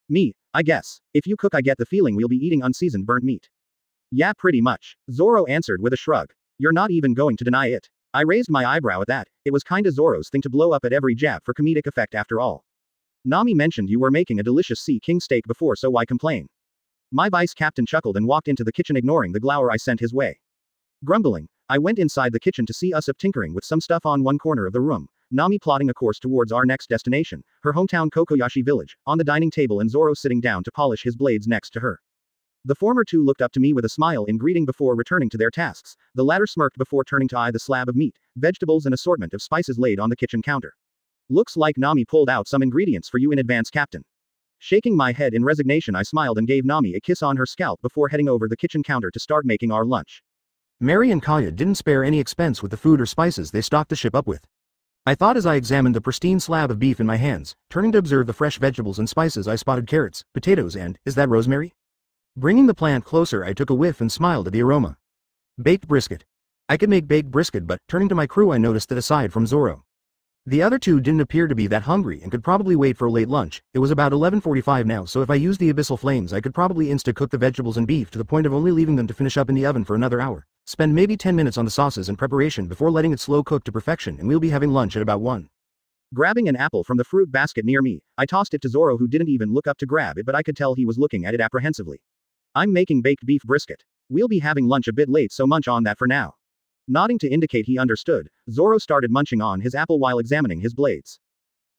Me, I guess. If you cook, I get the feeling we'll be eating unseasoned burnt meat. Yeah, pretty much, Zoro answered with a shrug. You're not even going to deny it. I raised my eyebrow at that. It was kinda Zoro's thing to blow up at every jab for comedic effect after all. Nami mentioned you were making a delicious sea king steak before, so why complain? My vice captain chuckled and walked into the kitchen, ignoring the glower I sent his way. Grumbling, I went inside the kitchen to see Usopp tinkering with some stuff on one corner of the room, Nami plotting a course towards our next destination, her hometown Kokoyashi village, on the dining table, and Zoro sitting down to polish his blades next to her. The former two looked up to me with a smile in greeting before returning to their tasks, the latter smirked before turning to eye the slab of meat, vegetables and assortment of spices laid on the kitchen counter. Looks like Nami pulled out some ingredients for you in advance, Captain. Shaking my head in resignation, I smiled and gave Nami a kiss on her scalp before heading over the kitchen counter to start making our lunch. Mary and Kaya didn't spare any expense with the food or spices they stocked the ship up with. I thought as I examined the pristine slab of beef in my hands, turning to observe the fresh vegetables and spices. I spotted carrots, potatoes and, is that rosemary? Bringing the plant closer, I took a whiff and smiled at the aroma. Baked brisket. I could make baked brisket, but, turning to my crew, I noticed that aside from Zoro, the other two didn't appear to be that hungry and could probably wait for a late lunch. It was about 11:45 now, so if I used the abyssal flames I could probably insta-cook the vegetables and beef to the point of only leaving them to finish up in the oven for another hour. Spend maybe 10 minutes on the sauces and preparation before letting it slow cook to perfection, and we'll be having lunch at about 1. Grabbing an apple from the fruit basket near me, I tossed it to Zoro, who didn't even look up to grab it, but I could tell he was looking at it apprehensively. I'm making baked beef brisket. We'll be having lunch a bit late, so munch on that for now. Nodding to indicate he understood, Zoro started munching on his apple while examining his blades.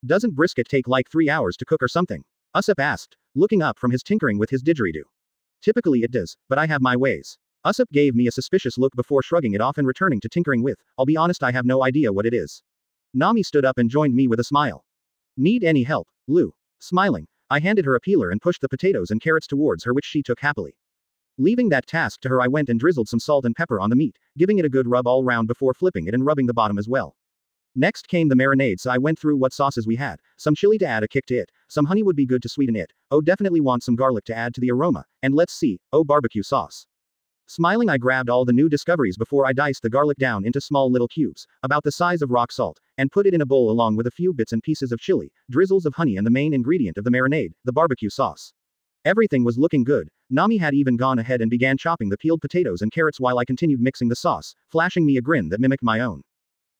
Doesn't brisket take like 3 hours to cook or something? Usopp asked, looking up from his tinkering with his didgeridoo. Typically it does, but I have my ways. Usopp gave me a suspicious look before shrugging it off and returning to tinkering with, I'll be honest, I have no idea what it is. Nami stood up and joined me with a smile. Need any help, Lou? Smiling, I handed her a peeler and pushed the potatoes and carrots towards her, which she took happily. Leaving that task to her, I went and drizzled some salt and pepper on the meat, giving it a good rub all round before flipping it and rubbing the bottom as well. Next came the marinade, so I went through what sauces we had, some chili to add a kick to it, some honey would be good to sweeten it, oh definitely want some garlic to add to the aroma, and let's see, oh barbecue sauce. Smiling, I grabbed all the new discoveries before I diced the garlic down into small little cubes, about the size of rock salt, and put it in a bowl along with a few bits and pieces of chili, drizzles of honey and the main ingredient of the marinade, the barbecue sauce. Everything was looking good. Nami had even gone ahead and began chopping the peeled potatoes and carrots while I continued mixing the sauce, flashing me a grin that mimicked my own.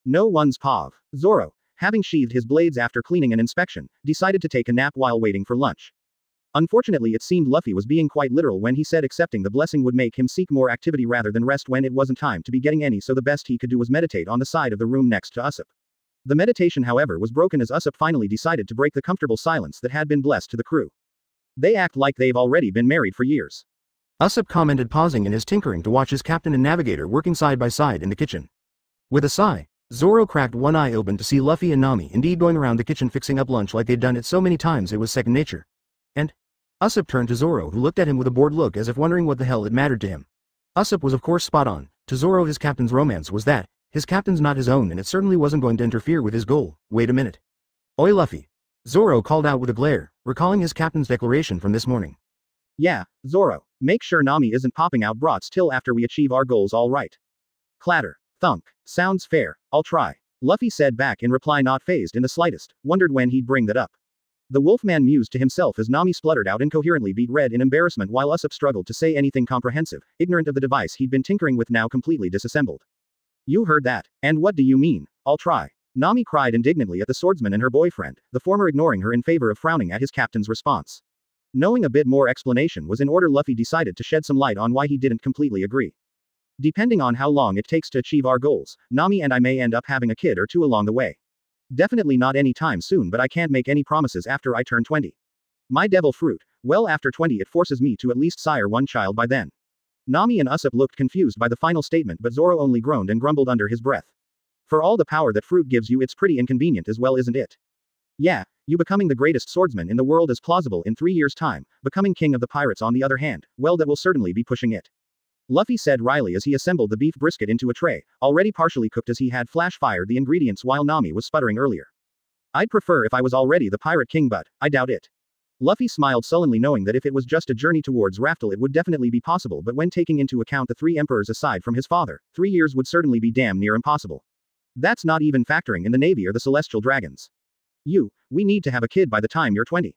No one's pav. Zoro, having sheathed his blades after cleaning and inspection, decided to take a nap while waiting for lunch. Unfortunately, it seemed Luffy was being quite literal when he said accepting the blessing would make him seek more activity rather than rest when it wasn't time to be getting any, so the best he could do was meditate on the side of the room next to Usopp. The meditation, however, was broken as Usopp finally decided to break the comfortable silence that had been blessed to the crew. They act like they've already been married for years. Usopp commented, pausing in his tinkering to watch his captain and navigator working side by side in the kitchen. With a sigh, Zoro cracked one eye open to see Luffy and Nami indeed going around the kitchen fixing up lunch like they'd done it so many times it was second nature. And Usopp turned to Zoro, who looked at him with a bored look as if wondering what the hell it mattered to him. Usopp was of course spot on. To Zoro, his captain's romance was that, his captain's not his own, and it certainly wasn't going to interfere with his goal. Wait a minute. Oi Luffy. Zoro called out with a glare, recalling his captain's declaration from this morning. Yeah, Zoro, make sure Nami isn't popping out brats till after we achieve our goals, all right? Clatter. Thunk. Sounds fair, I'll try. Luffy said back in reply, not fazed in the slightest, wondered when he'd bring that up. The Wolfman mused to himself as Nami spluttered out incoherently, beat red in embarrassment, while Usopp struggled to say anything comprehensive, ignorant of the device he'd been tinkering with now completely disassembled. You heard that, and what do you mean, I'll try? Nami cried indignantly at the swordsman and her boyfriend, the former ignoring her in favor of frowning at his captain's response. Knowing a bit more explanation was in order, Luffy decided to shed some light on why he didn't completely agree. Depending on how long it takes to achieve our goals, Nami and I may end up having a kid or two along the way. Definitely not any time soon, but I can't make any promises after I turn 20. My devil fruit, well, after 20 it forces me to at least sire one child by then. Nami and Usopp looked confused by the final statement, but Zoro only groaned and grumbled under his breath. For all the power that fruit gives you, it's pretty inconvenient as well, isn't it? Yeah, you becoming the greatest swordsman in the world is plausible in 3 years' time, becoming king of the pirates on the other hand, well, that will certainly be pushing it. Luffy said wryly as he assembled the beef brisket into a tray, already partially cooked as he had flash-fired the ingredients while Nami was sputtering earlier. I'd prefer if I was already the pirate king, but I doubt it. Luffy smiled sullenly, knowing that if it was just a journey towards Raftel it would definitely be possible, but when taking into account the 3 emperors aside from his father, 3 years would certainly be damn near impossible. That's not even factoring in the navy or the celestial dragons. We need to have a kid by the time you're 20.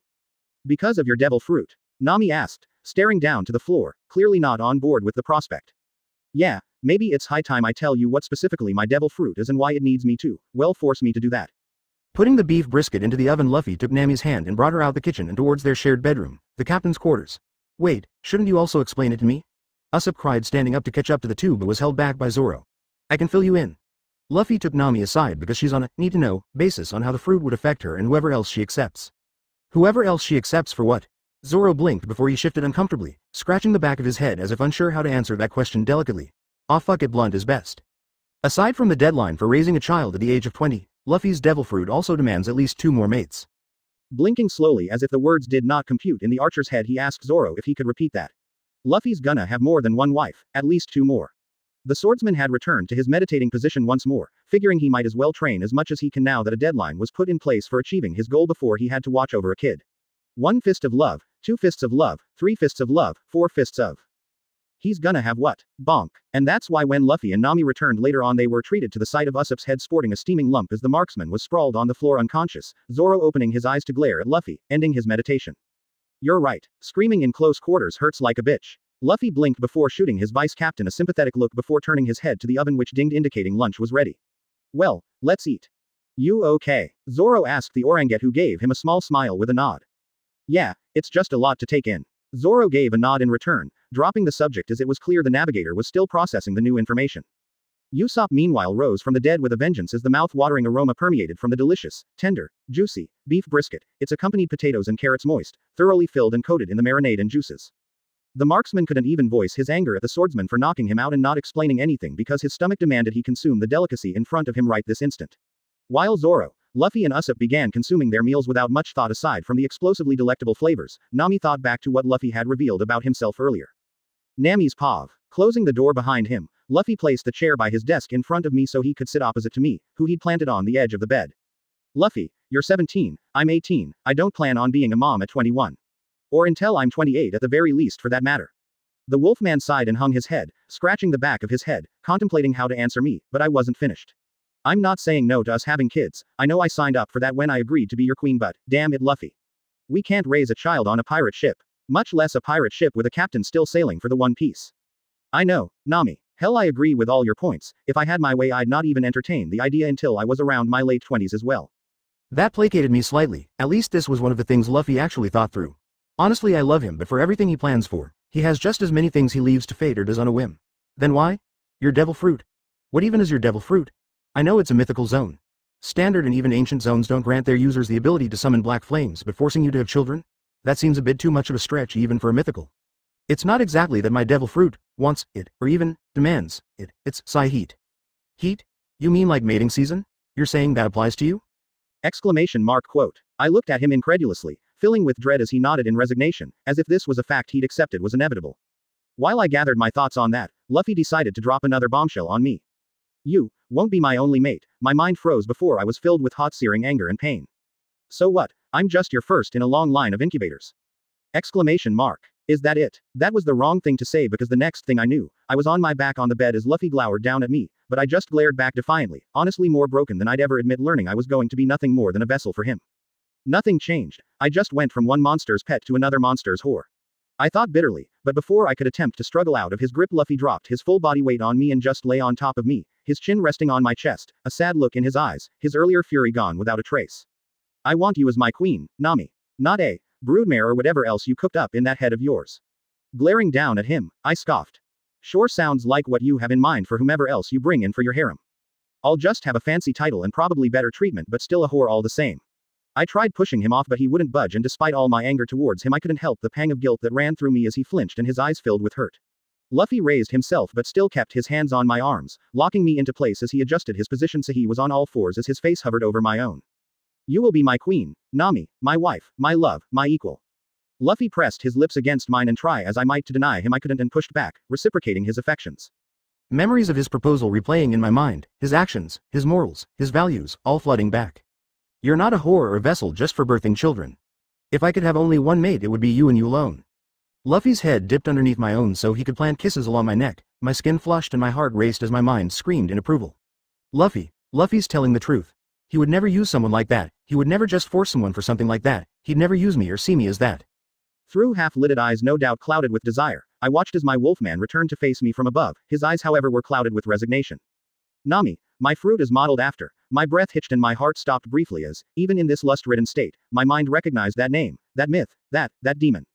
Because of your devil fruit? Nami asked, staring down to the floor, clearly not on board with the prospect. Yeah, maybe it's high time I tell you what specifically my devil fruit is and why it needs me to, well, force me to do that. Putting the beef brisket into the oven, Luffy took Nami's hand and brought her out the kitchen and towards their shared bedroom, the captain's quarters. Wait, shouldn't you also explain it to me? Usopp cried, standing up to catch up to the two, but was held back by Zoro. I can fill you in. Luffy took Nami aside because she's on a need-to-know basis on how the fruit would affect her and whoever else she accepts. Whoever else she accepts for what? Zoro blinked before he shifted uncomfortably, scratching the back of his head as if unsure how to answer that question delicately. Ah, fuck it, blunt is best. Aside from the deadline for raising a child at the age of 20, Luffy's devil fruit also demands at least 2 more mates. Blinking slowly as if the words did not compute in the archer's head, he asked Zoro if he could repeat that. Luffy's gonna have more than 1 wife, at least 2 more. The swordsman had returned to his meditating position once more, figuring he might as well train as much as he can now that a deadline was put in place for achieving his goal before he had to watch over a kid. 1 fist of love, 2 fists of love, 3 fists of love, 4 fists of. He's gonna have what? Bonk. And that's why when Luffy and Nami returned later on they were treated to the sight of Usopp's head sporting a steaming lump as the marksman was sprawled on the floor unconscious, Zoro opening his eyes to glare at Luffy, ending his meditation. You're right. Screaming in close quarters hurts like a bitch. Luffy blinked before shooting his vice captain a sympathetic look before turning his head to the oven which dinged indicating lunch was ready. Well, let's eat. You okay? Zoro asked the Oranget who gave him a small smile with a nod. Yeah, it's just a lot to take in. Zoro gave a nod in return, dropping the subject as it was clear the navigator was still processing the new information. Usopp meanwhile rose from the dead with a vengeance as the mouth-watering aroma permeated from the delicious, tender, juicy, beef brisket, its accompanied potatoes and carrots moist, thoroughly filled and coated in the marinade and juices. The marksman couldn't even voice his anger at the swordsman for knocking him out and not explaining anything because his stomach demanded he consume the delicacy in front of him right this instant. While Zoro, Luffy and Usopp began consuming their meals without much thought aside from the explosively delectable flavors, Nami thought back to what Luffy had revealed about himself earlier. Nami's pav. Closing the door behind him, Luffy placed the chair by his desk in front of me so he could sit opposite to me, who he'd planted on the edge of the bed. Luffy, you're 17, I'm 18, I don't plan on being a mom at 21. Or until I'm 28 at the very least for that matter. The wolfman sighed and hung his head, scratching the back of his head, contemplating how to answer me, but I wasn't finished. I'm not saying no to us having kids, I know I signed up for that when I agreed to be your queen but, damn it Luffy. We can't raise a child on a pirate ship. Much less a pirate ship with a captain still sailing for the One Piece. I know, Nami. Hell I agree with all your points, if I had my way I'd not even entertain the idea until I was around my late 20s as well. That placated me slightly, at least this was one of the things Luffy actually thought through. Honestly I love him but for everything he plans for, he has just as many things he leaves to fate or does on a whim. Then why? Your devil fruit. What even is your devil fruit? I know it's a mythical zone. Standard and even ancient zones don't grant their users the ability to summon black flames but forcing you to have children? That seems a bit too much of a stretch even for a mythical. It's not exactly that my devil fruit wants it, or even demands it, it's psi heat. Heat? You mean like mating season? You're saying that applies to you? Exclamation mark quote. I looked at him incredulously, filling with dread as he nodded in resignation, as if this was a fact he'd accepted was inevitable. While I gathered my thoughts on that, Luffy decided to drop another bombshell on me. You won't be my only mate. My mind froze before I was filled with hot searing anger and pain. So what? I'm just your first in a long line of incubators. Exclamation mark. Is that it? That was the wrong thing to say because the next thing I knew, I was on my back on the bed as Luffy glowered down at me, but I just glared back defiantly, honestly more broken than I'd ever admit learning I was going to be nothing more than a vessel for him. Nothing changed. I just went from one monster's pet to another monster's whore. I thought bitterly, but before I could attempt to struggle out of his grip Luffy dropped his full body weight on me and just lay on top of me, his chin resting on my chest, a sad look in his eyes, his earlier fury gone without a trace. I want you as my queen, Nami. Not a broodmare or whatever else you cooked up in that head of yours. Glaring down at him, I scoffed. Sure sounds like what you have in mind for whomever else you bring in for your harem. I'll just have a fancy title and probably better treatment but still a whore all the same. I tried pushing him off but he wouldn't budge and despite all my anger towards him I couldn't help the pang of guilt that ran through me as he flinched and his eyes filled with hurt. Luffy raised himself but still kept his hands on my arms, locking me into place as he adjusted his position so he was on all fours as his face hovered over my own. You will be my queen, Nami, my wife, my love, my equal. Luffy pressed his lips against mine and try as I might to deny him I couldn't and pushed back, reciprocating his affections. Memories of his proposal replaying in my mind, his actions, his morals, his values, all flooding back. You're not a whore or a vessel just for birthing children. If I could have only one mate it would be you and you alone. Luffy's head dipped underneath my own so he could plant kisses along my neck, my skin flushed and my heart raced as my mind screamed in approval. Luffy's telling the truth. He would never use someone like that, he would never just force someone for something like that, he'd never use me or see me as that. Through half-lidded eyes no doubt clouded with desire, I watched as my wolfman returned to face me from above, his eyes however were clouded with resignation. Nami, my fruit is modeled after, my breath hitched and my heart stopped briefly as, even in this lust-ridden state, my mind recognized that name, that myth, that demon.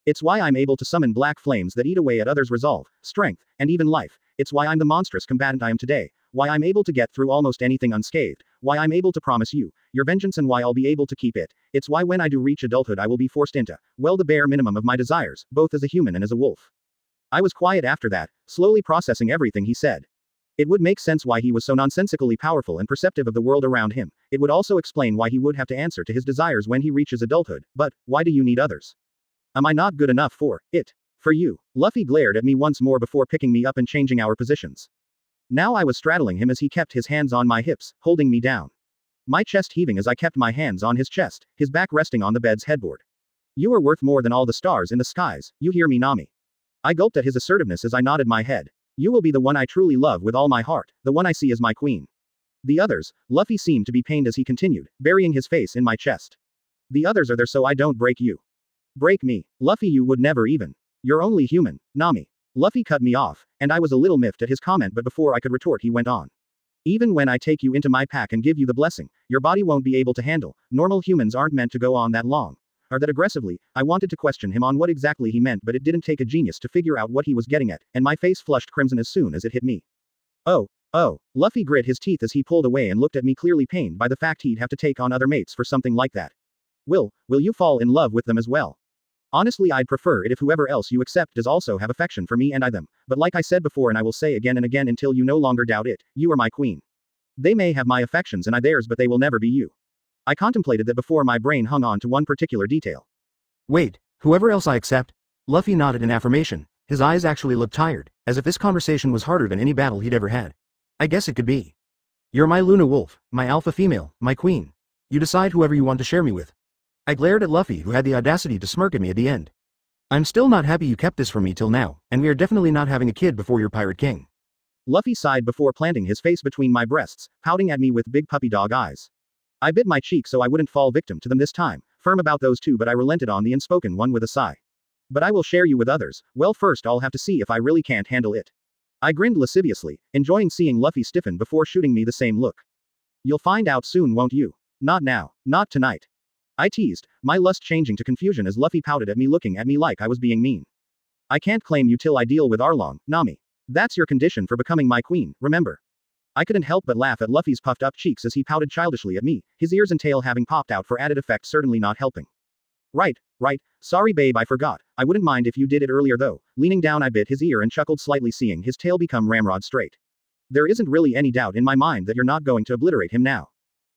It's why I'm able to summon black flames that eat away at others' resolve, strength, and even life. It's why I'm the monstrous combatant I am today, why I'm able to get through almost anything unscathed, why I'm able to promise you your vengeance and why I'll be able to keep it. It's why when I do reach adulthood I will be forced into, well, the bare minimum of my desires, both as a human and as a wolf. I was quiet after that, slowly processing everything he said. It would make sense why he was so nonsensically powerful and perceptive of the world around him. It would also explain why he would have to answer to his desires when he reaches adulthood, but why do you need others? Am I not good enough for it? For you. Luffy glared at me once more before picking me up and changing our positions. Now I was straddling him as he kept his hands on my hips, holding me down. My chest heaving as I kept my hands on his chest, his back resting on the bed's headboard. You are worth more than all the stars in the skies, you hear me, Nami. I gulped at his assertiveness as I nodded my head. You will be the one I truly love with all my heart, the one I see as my queen. The others, Luffy seemed to be pained as he continued, burying his face in my chest. The others are there so I don't break you. Break me. Luffy, you would never even. You're only human, Nami. Luffy cut me off, and I was a little miffed at his comment, but before I could retort he went on. Even when I take you into my pack and give you the blessing, your body won't be able to handle. Normal humans aren't meant to go on that long. Or that aggressively. I wanted to question him on what exactly he meant, but it didn't take a genius to figure out what he was getting at, and my face flushed crimson as soon as it hit me. Oh. Luffy grit his teeth as he pulled away and looked at me, clearly pained by the fact he'd have to take on other mates for something like that. Will you fall in love with them as well? Honestly, I'd prefer it if whoever else you accept does also have affection for me and I them, but like I said before and I will say again and again until you no longer doubt it, you are my queen. They may have my affections and I theirs, but they will never be you. I contemplated that before my brain hung on to one particular detail. Wait, whoever else I accept? Luffy nodded in affirmation. His eyes actually looked tired, as if this conversation was harder than any battle he'd ever had. I guess it could be. You're my Luna Wolf, my alpha female, my queen. You decide whoever you want to share me with. I glared at Luffy, who had the audacity to smirk at me at the end. I'm still not happy you kept this from me till now, and we are definitely not having a kid before your pirate king. Luffy sighed before planting his face between my breasts, pouting at me with big puppy dog eyes. I bit my cheek so I wouldn't fall victim to them this time, firm about those two, but I relented on the unspoken one with a sigh. But I will share you with others. Well, first I'll have to see if I really can't handle it. I grinned lasciviously, enjoying seeing Luffy stiffen before shooting me the same look. You'll find out soon, won't you? Not now, not tonight. I teased, my lust changing to confusion as Luffy pouted at me, looking at me like I was being mean. I can't claim you till I deal with Arlong, Nami. That's your condition for becoming my queen, remember? I couldn't help but laugh at Luffy's puffed up cheeks as he pouted childishly at me, his ears and tail having popped out for added effect, certainly not helping. Right. Sorry babe, I forgot. I wouldn't mind if you did it earlier though. Leaning down I bit his ear and chuckled slightly, seeing his tail become ramrod straight. There isn't really any doubt in my mind that you're not going to obliterate him now.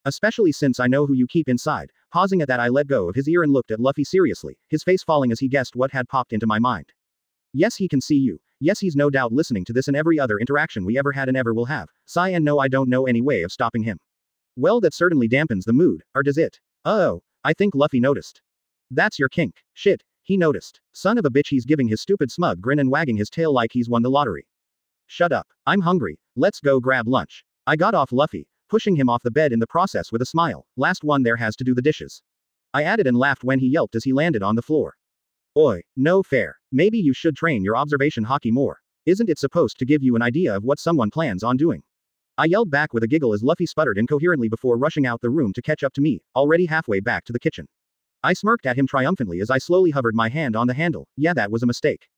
Especially since I know who you keep inside. Pausing at that, I let go of his ear and looked at Luffy seriously, his face falling as he guessed what had popped into my mind. Yes, he can see you. Yes, he's no doubt listening to this and every other interaction we ever had and ever will have. Sigh, and no, I don't know any way of stopping him. Well, that certainly dampens the mood, or does it? Oh, I think Luffy noticed. That's your kink. Shit, he noticed. Son of a bitch, he's giving his stupid smug grin and wagging his tail like he's won the lottery. Shut up. I'm hungry. Let's go grab lunch. I got off Luffy, pushing him off the bed in the process with a smile. Last one there has to do the dishes. I added and laughed when he yelped as he landed on the floor. Oi, no fair. Maybe you should train your observation hockey more. Isn't it supposed to give you an idea of what someone plans on doing? I yelled back with a giggle as Luffy sputtered incoherently before rushing out the room to catch up to me, already halfway back to the kitchen. I smirked at him triumphantly as I slowly hovered my hand on the handle. Yeah, that was a mistake.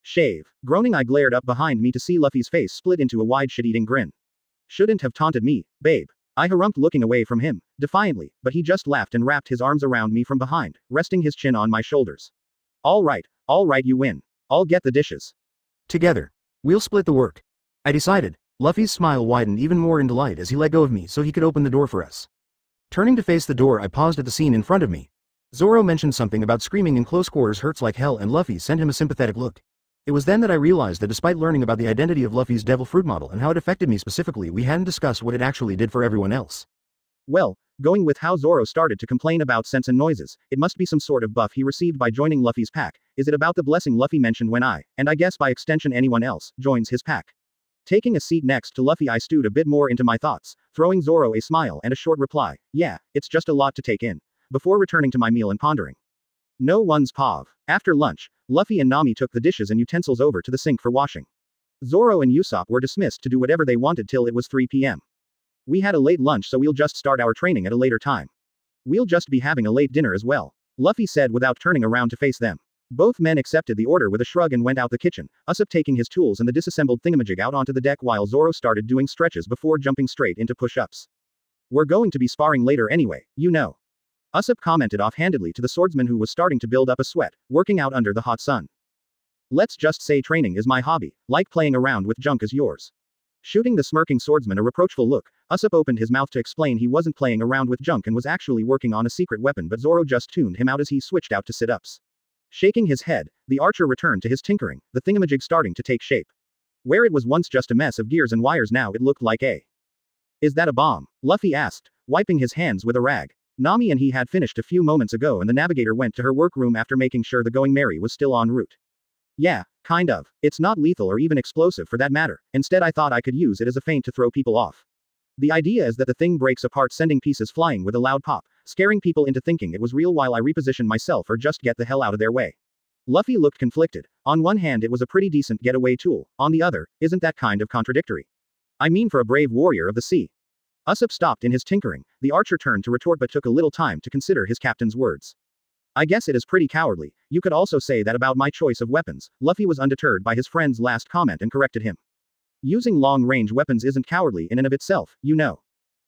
Shave. Groaning, I glared up behind me to see Luffy's face split into a wide shit-eating grin. Shouldn't have taunted me, babe. I harumphed, looking away from him, defiantly, but he just laughed and wrapped his arms around me from behind, resting his chin on my shoulders. All right, you win. I'll get the dishes. Together. We'll split the work. I decided. Luffy's smile widened even more in delight as he let go of me so he could open the door for us. Turning to face the door, I paused at the scene in front of me. Zoro mentioned something about screaming in close quarters hurts like hell, and Luffy sent him a sympathetic look. It was then that I realized that despite learning about the identity of Luffy's devil fruit model and how it affected me specifically, we hadn't discussed what it actually did for everyone else. Well, going with how Zoro started to complain about scents and noises, it must be some sort of buff he received by joining Luffy's pack. Is it about the blessing Luffy mentioned when I, and I guess by extension anyone else, joins his pack? Taking a seat next to Luffy, I stewed a bit more into my thoughts, throwing Zoro a smile and a short reply. Yeah, it's just a lot to take in. Before returning to my meal and pondering. No one's pav. After lunch, Luffy and Nami took the dishes and utensils over to the sink for washing. Zoro and Usopp were dismissed to do whatever they wanted till it was 3 p.m. We had a late lunch, so we'll just start our training at a later time. We'll just be having a late dinner as well, Luffy said without turning around to face them. Both men accepted the order with a shrug and went out the kitchen, Usopp taking his tools and the disassembled thingamajig out onto the deck while Zoro started doing stretches before jumping straight into push-ups. We're going to be sparring later anyway, you know. Usopp commented offhandedly to the swordsman who was starting to build up a sweat, working out under the hot sun. Let's just say training is my hobby, like playing around with junk is yours. Shooting the smirking swordsman a reproachful look, Usopp opened his mouth to explain he wasn't playing around with junk and was actually working on a secret weapon, but Zoro just tuned him out as he switched out to sit-ups. Shaking his head, the archer returned to his tinkering, the thingamajig starting to take shape. Where it was once just a mess of gears and wires, now it looked like a. Is that a bomb? Luffy asked, wiping his hands with a rag. Nami and he had finished a few moments ago and the navigator went to her workroom after making sure the Going Merry was still en route. Yeah, kind of. It's not lethal or even explosive for that matter, instead I thought I could use it as a feint to throw people off. The idea is that the thing breaks apart sending pieces flying with a loud pop, scaring people into thinking it was real while I reposition myself or just get the hell out of their way. Luffy looked conflicted. On one hand it was a pretty decent getaway tool, on the other, isn't that kind of contradictory? I mean for a brave warrior of the sea. Usopp stopped in his tinkering, the archer turned to retort but took a little time to consider his captain's words. I guess it is pretty cowardly. You could also say that about my choice of weapons. Luffy was undeterred by his friend's last comment and corrected him. Using long-range weapons isn't cowardly in and of itself, you know.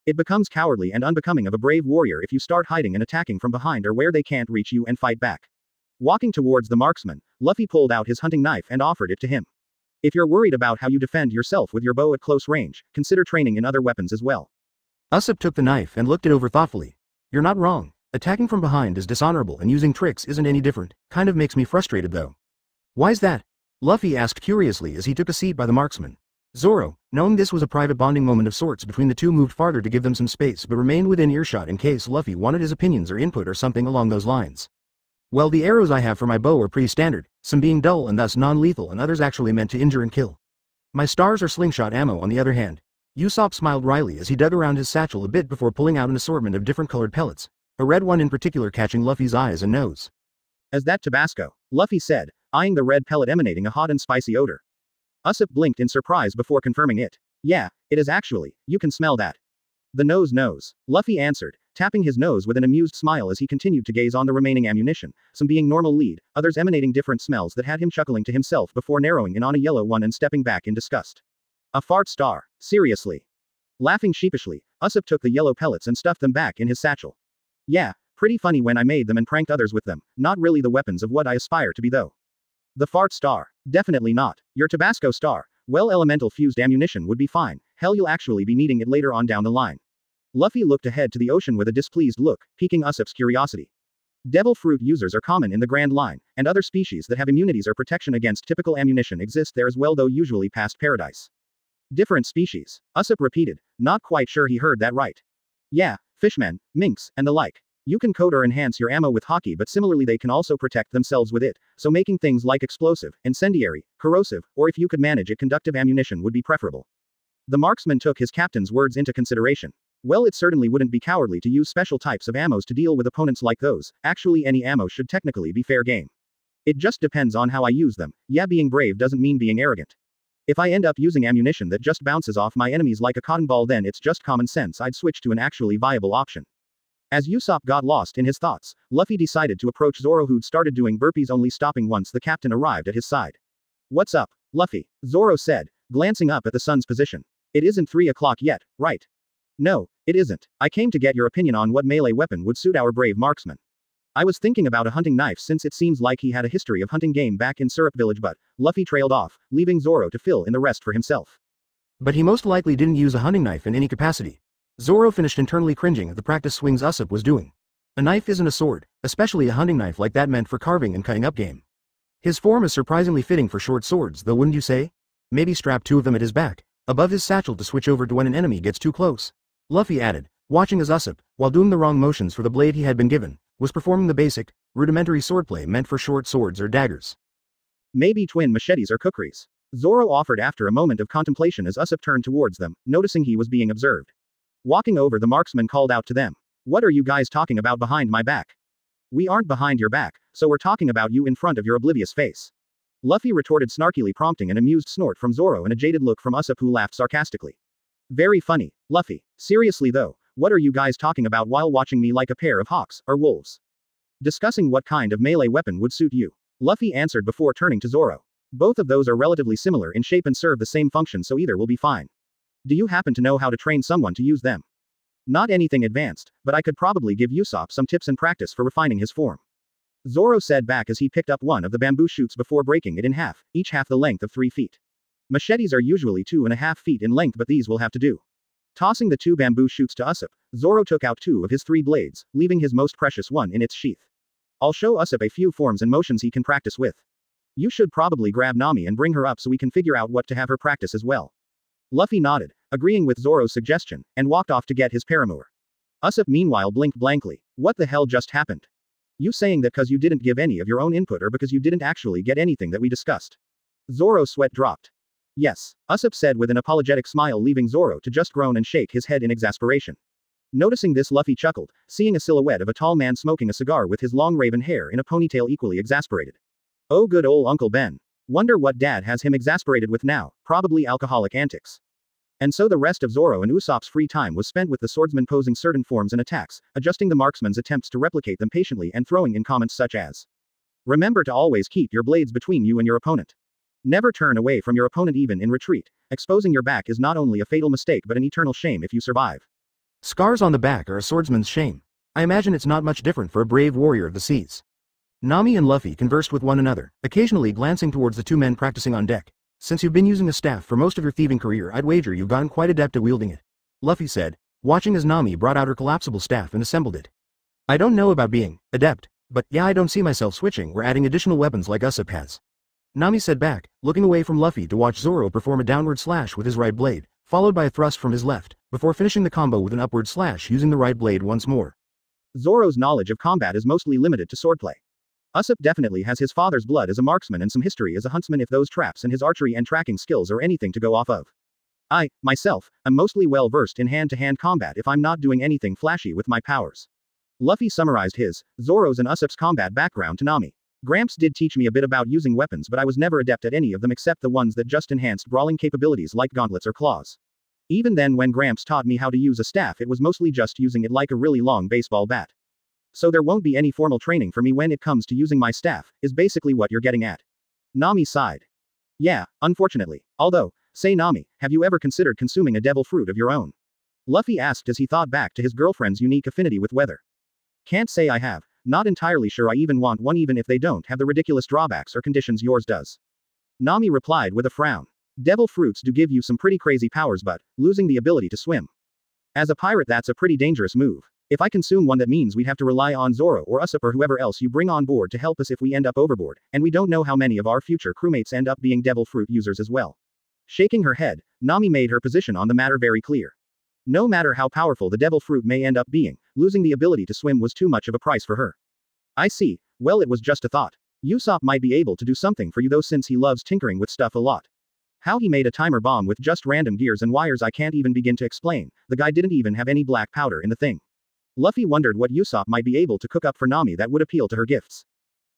It becomes cowardly and unbecoming of a brave warrior if you start hiding and attacking from behind or where they can't reach you and fight back. Walking towards the marksman, Luffy pulled out his hunting knife and offered it to him. If you're worried about how you defend yourself with your bow at close range, consider training in other weapons as well. Usopp took the knife and looked it over thoughtfully. You're not wrong. Attacking from behind is dishonorable and using tricks isn't any different, kind of makes me frustrated though. Why's that? Luffy asked curiously as he took a seat by the marksman. Zoro, knowing this was a private bonding moment of sorts between the two, moved farther to give them some space but remained within earshot in case Luffy wanted his opinions or input or something along those lines. Well, the arrows I have for my bow are pretty standard, some being dull and thus non-lethal and others actually meant to injure and kill. My stars are slingshot ammo on the other hand. Usopp smiled wryly as he dug around his satchel a bit before pulling out an assortment of different colored pellets, a red one in particular catching Luffy's eyes and nose. Is that Tabasco? Luffy said, eyeing the red pellet emanating a hot and spicy odor. Usopp blinked in surprise before confirming it. Yeah, it is actually, you can smell that. The nose. Luffy answered, tapping his nose with an amused smile as he continued to gaze on the remaining ammunition, some being normal lead, others emanating different smells that had him chuckling to himself before narrowing in on a yellow one and stepping back in disgust. A fart star. Seriously. Laughing sheepishly, Usopp took the yellow pellets and stuffed them back in his satchel. Yeah, pretty funny when I made them and pranked others with them, not really the weapons of what I aspire to be though. The fart star. Definitely not. Your Tabasco star. Well, elemental fused ammunition would be fine, hell you'll actually be needing it later on down the line. Luffy looked ahead to the ocean with a displeased look, piquing Usopp's curiosity. Devil fruit users are common in the Grand Line, and other species that have immunities or protection against typical ammunition exist there as well, though usually past paradise. Different species. Usopp repeated, not quite sure he heard that right. Yeah, fishmen, minks, and the like. You can coat or enhance your ammo with hockey, but similarly they can also protect themselves with it, so making things like explosive, incendiary, corrosive, or if you could manage it, conductive ammunition would be preferable. The marksman took his captain's words into consideration. Well, it certainly wouldn't be cowardly to use special types of ammos to deal with opponents like those, actually any ammo should technically be fair game. It just depends on how I use them. Yeah, being brave doesn't mean being arrogant. If I end up using ammunition that just bounces off my enemies like a cotton ball, then it's just common sense I'd switch to an actually viable option. As Usopp got lost in his thoughts, Luffy decided to approach Zoro, who'd started doing burpees, only stopping once the captain arrived at his side. What's up, Luffy? Zoro said, glancing up at the sun's position. It isn't 3 o'clock yet, right? No, it isn't. I came to get your opinion on what melee weapon would suit our brave marksman. I was thinking about a hunting knife since it seems like he had a history of hunting game back in Syrup Village, but Luffy trailed off, leaving Zoro to fill in the rest for himself. But he most likely didn't use a hunting knife in any capacity. Zoro finished internally cringing at the practice swings Usopp was doing. A knife isn't a sword, especially a hunting knife like that meant for carving and cutting up game. His form is surprisingly fitting for short swords, though, wouldn't you say? Maybe strap 2 of them at his back, above his satchel to switch over to when an enemy gets too close. Luffy added, watching as Usopp, while doing the wrong motions for the blade he had been given, was performing the basic, rudimentary swordplay meant for short swords or daggers. Maybe twin machetes or kukris. Zoro offered after a moment of contemplation as Usopp turned towards them, noticing he was being observed. Walking over, the marksman called out to them. What are you guys talking about behind my back? We aren't behind your back, so we're talking about you in front of your oblivious face. Luffy retorted snarkily, prompting an amused snort from Zoro and a jaded look from Usopp, who laughed sarcastically. Very funny, Luffy. Seriously though, what are you guys talking about while watching me like a pair of hawks, or wolves? Discussing what kind of melee weapon would suit you. Luffy answered before turning to Zoro. Both of those are relatively similar in shape and serve the same function, so either will be fine. Do you happen to know how to train someone to use them? Not anything advanced, but I could probably give Usopp some tips and practice for refining his form. Zoro said back as he picked up one of the bamboo shoots before breaking it in half, each half the length of 3 feet. Machetes are usually 2.5 feet in length, but these will have to do. Tossing the 2 bamboo shoots to Usopp, Zoro took out 2 of his 3 blades, leaving his most precious one in its sheath. I'll show Usopp a few forms and motions he can practice with. You should probably grab Nami and bring her up so we can figure out what to have her practice as well. Luffy nodded, agreeing with Zoro's suggestion, and walked off to get his paramour. Usopp meanwhile blinked blankly. What the hell just happened? You saying that cause you didn't give any of your own input or because you didn't actually get anything that we discussed? Zoro's sweat dropped. Yes, Usopp said with an apologetic smile, leaving Zoro to just groan and shake his head in exasperation. Noticing this, Luffy chuckled, seeing a silhouette of a tall man smoking a cigar with his long raven hair in a ponytail, equally exasperated. Oh, good ol' Uncle Ben. Wonder what Dad has him exasperated with now, probably alcoholic antics. And so the rest of Zoro and Usopp's free time was spent with the swordsman posing certain forms and attacks, adjusting the marksman's attempts to replicate them patiently and throwing in comments such as, "Remember to always keep your blades between you and your opponent. Never turn away from your opponent even in retreat. Exposing your back is not only a fatal mistake but an eternal shame if you survive." Scars on the back are a swordsman's shame. I imagine it's not much different for a brave warrior of the seas. Nami and Luffy conversed with one another, occasionally glancing towards the two men practicing on deck. Since you've been using a staff for most of your thieving career, I'd wager you've gotten quite adept at wielding it, Luffy said, watching as Nami brought out her collapsible staff and assembled it. I don't know about being adept, but yeah, I don't see myself switching or adding additional weapons like Usopp has. Nami said back, looking away from Luffy to watch Zoro perform a downward slash with his right blade, followed by a thrust from his left, before finishing the combo with an upward slash using the right blade once more. Zoro's knowledge of combat is mostly limited to swordplay. Usopp definitely has his father's blood as a marksman and some history as a huntsman if those traps and his archery and tracking skills are anything to go off of. I, myself, am mostly well versed in hand-to-hand combat if I'm not doing anything flashy with my powers. Luffy summarized his, Zoro's and Usopp's combat background to Nami. Gramps did teach me a bit about using weapons, but I was never adept at any of them except the ones that just enhanced brawling capabilities like gauntlets or claws. Even then, when Gramps taught me how to use a staff, it was mostly just using it like a really long baseball bat. So there won't be any formal training for me when it comes to using my staff, is basically what you're getting at. Nami sighed. Yeah, unfortunately. Although, say Nami, have you ever considered consuming a devil fruit of your own? Luffy asked as he thought back to his girlfriend's unique affinity with weather. Can't say I have. Not entirely sure I even want one, even if they don't have the ridiculous drawbacks or conditions yours does. Nami replied with a frown. Devil fruits do give you some pretty crazy powers, but losing the ability to swim. As a pirate, that's a pretty dangerous move. If I consume one, that means we'd have to rely on Zoro or Usopp or whoever else you bring on board to help us if we end up overboard, and we don't know how many of our future crewmates end up being devil fruit users as well. Shaking her head, Nami made her position on the matter very clear. No matter how powerful the devil fruit may end up being, losing the ability to swim was too much of a price for her. I see. Well, it was just a thought. Usopp might be able to do something for you though, since he loves tinkering with stuff a lot. How he made a timer bomb with just random gears and wires I can't even begin to explain. The guy didn't even have any black powder in the thing. Luffy wondered what Usopp might be able to cook up for Nami that would appeal to her gifts.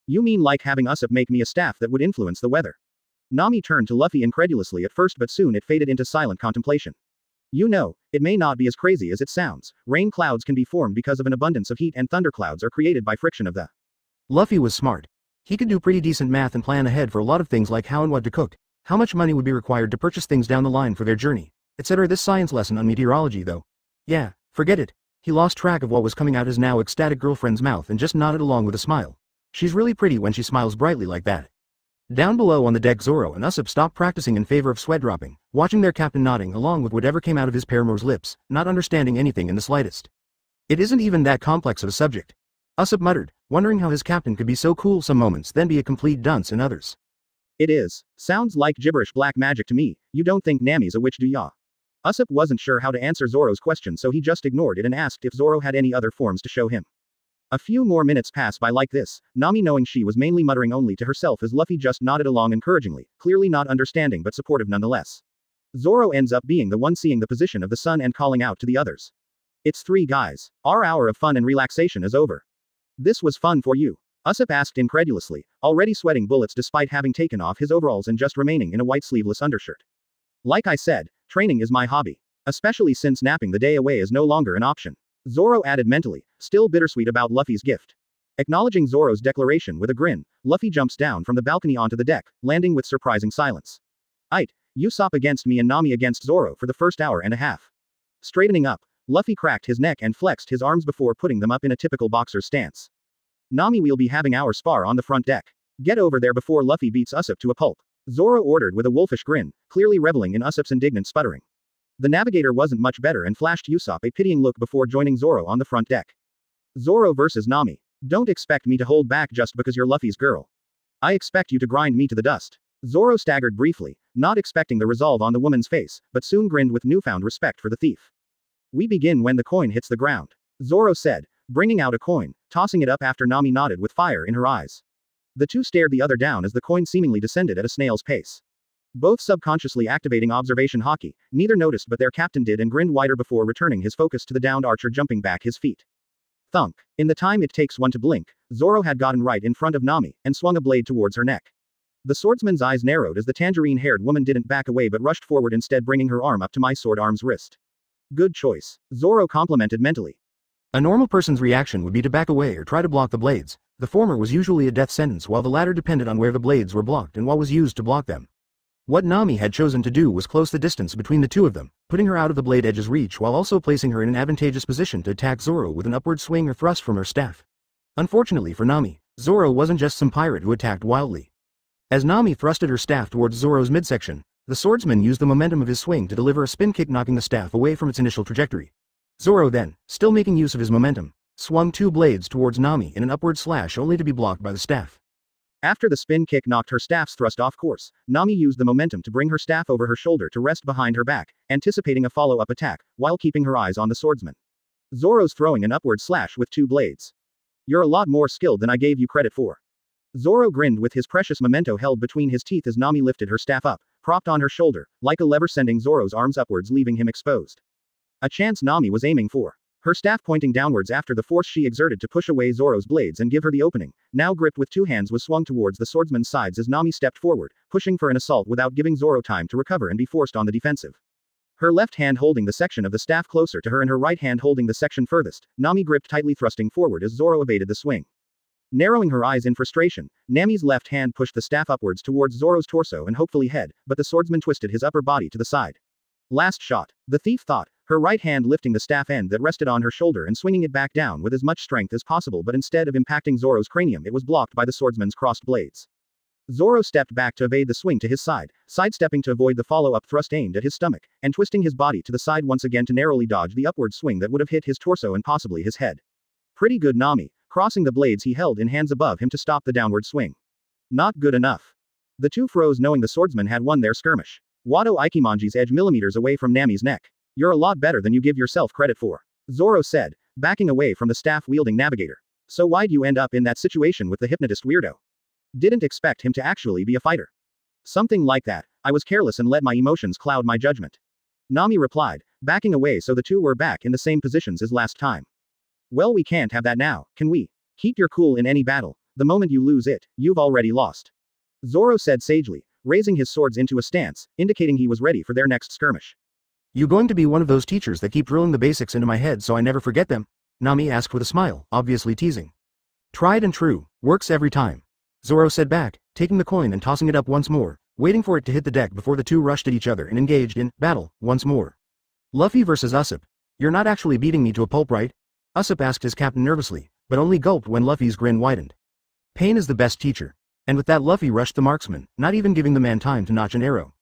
You mean like having Usopp make me a staff that would influence the weather? Nami turned to Luffy incredulously at first, but soon it faded into silent contemplation. You know, it may not be as crazy as it sounds. Rain clouds can be formed because of an abundance of heat, and thunderclouds are created by friction of the. Luffy was smart. He could do pretty decent math and plan ahead for a lot of things like how and what to cook, how much money would be required to purchase things down the line for their journey, etc. This science lesson on meteorology though. Yeah, forget it. He lost track of what was coming out his now ecstatic girlfriend's mouth and just nodded along with a smile. She's really pretty when she smiles brightly like that. Down below on the deck, Zoro and Usopp stopped practicing in favor of sweat dropping, watching their captain nodding along with whatever came out of his paramour's lips, not understanding anything in the slightest. It isn't even that complex of a subject, Usopp muttered, wondering how his captain could be so cool some moments then be a complete dunce in others. It is. Sounds like gibberish black magic to me. You don't think Nami's a witch, do ya? Usopp wasn't sure how to answer Zoro's question, so he just ignored it and asked if Zoro had any other forms to show him. A few more minutes passed by like this, Nami knowing she was mainly muttering only to herself as Luffy just nodded along encouragingly, clearly not understanding but supportive nonetheless. Zoro ends up being the one seeing the position of the sun and calling out to the others. It's 3 guys. Our hour of fun and relaxation is over. This was fun for you? Usopp asked incredulously, already sweating bullets despite having taken off his overalls and just remaining in a white sleeveless undershirt. Like I said, training is my hobby. Especially since napping the day away is no longer an option. Zoro added mentally, still bittersweet about Luffy's gift. Acknowledging Zoro's declaration with a grin, Luffy jumps down from the balcony onto the deck, landing with surprising silence. Aight, Usopp against me and Nami against Zoro for the first hour and a half. Straightening up, Luffy cracked his neck and flexed his arms before putting them up in a typical boxer's stance. Nami, we'll be having our spar on the front deck. Get over there before Luffy beats Usopp to a pulp. Zoro ordered with a wolfish grin, clearly reveling in Usopp's indignant sputtering. The navigator wasn't much better and flashed Usopp a pitying look before joining Zoro on the front deck. Zoro versus Nami. Don't expect me to hold back just because you're Luffy's girl. I expect you to grind me to the dust. Zoro staggered briefly, not expecting the resolve on the woman's face, but soon grinned with newfound respect for the thief. We begin when the coin hits the ground, Zoro said, bringing out a coin, tossing it up after Nami nodded with fire in her eyes. The two stared the other down as the coin seemingly descended at a snail's pace. Both subconsciously activating observation haki, neither noticed but their captain did and grinned wider before returning his focus to the downed archer jumping back his feet. Thunk. In the time it takes one to blink, Zoro had gotten right in front of Nami, and swung a blade towards her neck. The swordsman's eyes narrowed as the tangerine-haired woman didn't back away but rushed forward instead bringing her arm up to my sword arm's wrist. Good choice. Zoro complimented mentally. A normal person's reaction would be to back away or try to block the blades. The former was usually a death sentence while the latter depended on where the blades were blocked and what was used to block them. What Nami had chosen to do was close the distance between the two of them, putting her out of the blade edge's reach while also placing her in an advantageous position to attack Zoro with an upward swing or thrust from her staff. Unfortunately for Nami, Zoro wasn't just some pirate who attacked wildly. As Nami thrusted her staff towards Zoro's midsection, the swordsman used the momentum of his swing to deliver a spin kick knocking the staff away from its initial trajectory. Zoro then, still making use of his momentum, swung two blades towards Nami in an upward slash only to be blocked by the staff. After the spin kick knocked her staff's thrust off course, Nami used the momentum to bring her staff over her shoulder to rest behind her back, anticipating a follow-up attack, while keeping her eyes on the swordsman. Zoro's throwing an upward slash with two blades. You're a lot more skilled than I gave you credit for. Zoro grinned with his precious memento held between his teeth as Nami lifted her staff up, propped on her shoulder, like a lever sending Zoro's arms upwards leaving him exposed. A chance Nami was aiming for. Her staff pointing downwards after the force she exerted to push away Zoro's blades and give her the opening, now gripped with two hands was swung towards the swordsman's sides as Nami stepped forward, pushing for an assault without giving Zoro time to recover and be forced on the defensive. Her left hand holding the section of the staff closer to her and her right hand holding the section furthest, Nami gripped tightly thrusting forward as Zoro evaded the swing. Narrowing her eyes in frustration, Nami's left hand pushed the staff upwards towards Zoro's torso and hopefully head, but the swordsman twisted his upper body to the side. Last shot, the thief thought, her right hand lifting the staff end that rested on her shoulder and swinging it back down with as much strength as possible but instead of impacting Zoro's cranium it was blocked by the swordsman's crossed blades. Zoro stepped back to evade the swing to his side, sidestepping to avoid the follow-up thrust aimed at his stomach, and twisting his body to the side once again to narrowly dodge the upward swing that would have hit his torso and possibly his head. Pretty good Nami, crossing the blades he held in hands above him to stop the downward swing. Not good enough. The two froze knowing the swordsman had won their skirmish. Wado Ikimonji's edge millimeters away from Nami's neck. You're a lot better than you give yourself credit for, Zoro said, backing away from the staff-wielding navigator. So why'd you end up in that situation with the hypnotist weirdo? Didn't expect him to actually be a fighter. Something like that. I was careless and let my emotions cloud my judgment. Nami replied, backing away so the two were back in the same positions as last time. Well, we can't have that now, can we? Keep your cool in any battle. The moment you lose it, you've already lost. Zoro said sagely, raising his swords into a stance, indicating he was ready for their next skirmish. You going to be one of those teachers that keep drilling the basics into my head so I never forget them? Nami asked with a smile, obviously teasing. Tried and true, works every time. Zoro said back, taking the coin and tossing it up once more, waiting for it to hit the deck before the two rushed at each other and engaged in battle, once more. Luffy versus Usopp. You're not actually beating me to a pulp, right? Usopp asked his captain nervously, but only gulped when Luffy's grin widened. Pain is the best teacher. And with that Luffy rushed the marksman, not even giving the man time to notch an arrow.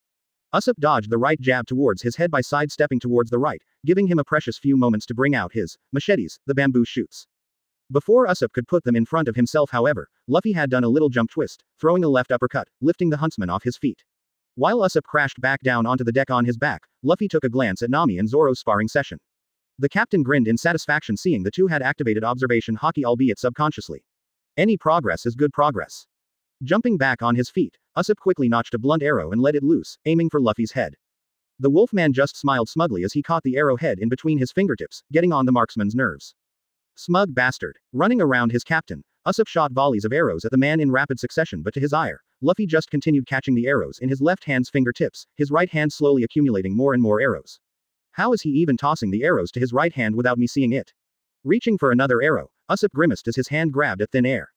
Usopp dodged the right jab towards his head by sidestepping towards the right, giving him a precious few moments to bring out his machetes, the bamboo shoots. Before Usopp could put them in front of himself however, Luffy had done a little jump twist, throwing a left uppercut, lifting the huntsman off his feet. While Usopp crashed back down onto the deck on his back, Luffy took a glance at Nami and Zoro's sparring session. The captain grinned in satisfaction seeing the two had activated observation haki albeit subconsciously. Any progress is good progress. Jumping back on his feet, Usopp quickly notched a blunt arrow and let it loose, aiming for Luffy's head. The Wolfman just smiled smugly as he caught the arrowhead in between his fingertips, getting on the marksman's nerves. Smug bastard. Running around his captain, Usopp shot volleys of arrows at the man in rapid succession but to his ire, Luffy just continued catching the arrows in his left hand's fingertips, his right hand slowly accumulating more and more arrows. How is he even tossing the arrows to his right hand without me seeing it? Reaching for another arrow, Usopp grimaced as his hand grabbed at thin air.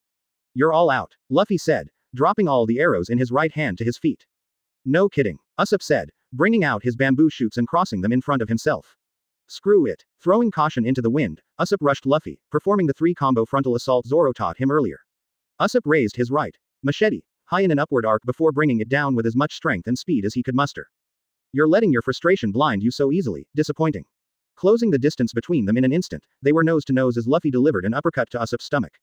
You're all out, Luffy said, dropping all the arrows in his right hand to his feet. No kidding, Usopp said, bringing out his bamboo shoots and crossing them in front of himself. Screw it. Throwing caution into the wind, Usopp rushed Luffy, performing the 3-combo frontal assault Zoro taught him earlier. Usopp raised his right machete high in an upward arc before bringing it down with as much strength and speed as he could muster. You're letting your frustration blind you so easily, disappointing. Closing the distance between them in an instant, they were nose to nose as Luffy delivered an uppercut to Usopp's stomach.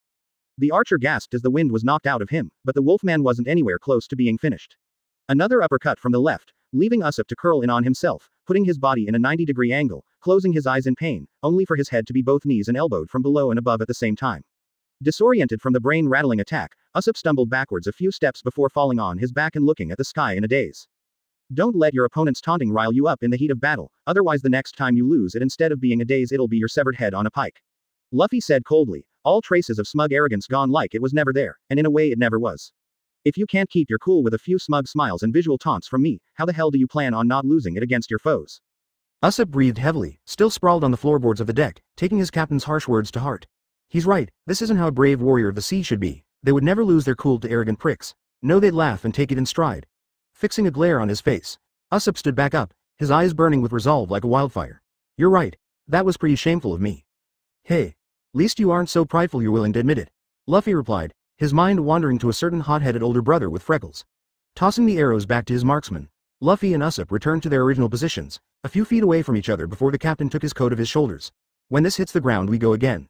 The archer gasped as the wind was knocked out of him, but the wolfman wasn't anywhere close to being finished. Another uppercut from the left, leaving Usopp to curl in on himself, putting his body in a 90-degree angle, closing his eyes in pain, only for his head to be both knees and elbowed from below and above at the same time. Disoriented from the brain-rattling attack, Usopp stumbled backwards a few steps before falling on his back and looking at the sky in a daze. Don't let your opponent's taunting rile you up in the heat of battle, otherwise the next time you lose it instead of being a daze it'll be your severed head on a pike. Luffy said coldly, all traces of smug arrogance gone like it was never there, and in a way it never was. If you can't keep your cool with a few smug smiles and visual taunts from me, how the hell do you plan on not losing it against your foes? Usopp breathed heavily, still sprawled on the floorboards of the deck, taking his captain's harsh words to heart. He's right, this isn't how a brave warrior of the sea should be. They would never lose their cool to arrogant pricks. No, they'd laugh and take it in stride. Fixing a glare on his face, Usopp stood back up, his eyes burning with resolve like a wildfire. You're right, that was pretty shameful of me. Hey, least you aren't so prideful you're willing to admit it. Luffy replied, his mind wandering to a certain hot-headed older brother with freckles. Tossing the arrows back to his marksman, Luffy and Usopp returned to their original positions, a few feet away from each other before the captain took his coat of his shoulders. When this hits the ground we go again.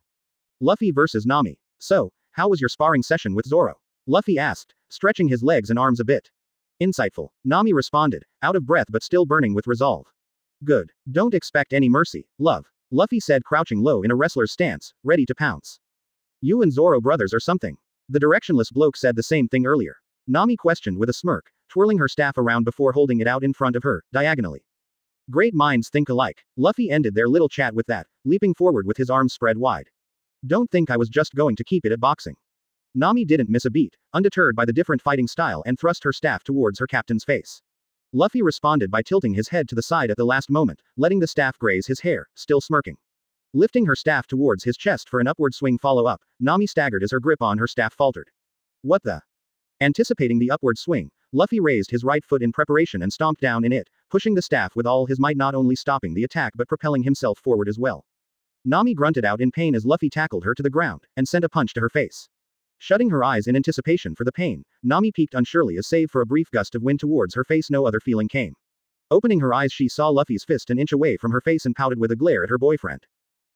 Luffy versus Nami. So, how was your sparring session with Zoro? Luffy asked, stretching his legs and arms a bit. Insightful. Nami responded, out of breath but still burning with resolve. Good. Don't expect any mercy, love. Luffy said, crouching low in a wrestler's stance, ready to pounce. You and Zoro brothers or something. The directionless bloke said the same thing earlier. Nami questioned with a smirk, twirling her staff around before holding it out in front of her, diagonally. Great minds think alike. Luffy ended their little chat with that, leaping forward with his arms spread wide. Don't think I was just going to keep it at boxing. Nami didn't miss a beat, undeterred by the different fighting style, and thrust her staff towards her captain's face. Luffy responded by tilting his head to the side at the last moment, letting the staff graze his hair, still smirking. Lifting her staff towards his chest for an upward swing follow-up, Nami staggered as her grip on her staff faltered. What the? Anticipating the upward swing, Luffy raised his right foot in preparation and stomped down in it, pushing the staff with all his might, not only stopping the attack but propelling himself forward as well. Nami grunted out in pain as Luffy tackled her to the ground, and sent a punch to her face. Shutting her eyes in anticipation for the pain, Nami peeked unsurely as save for a brief gust of wind towards her face no other feeling came. Opening her eyes she saw Luffy's fist an inch away from her face and pouted with a glare at her boyfriend.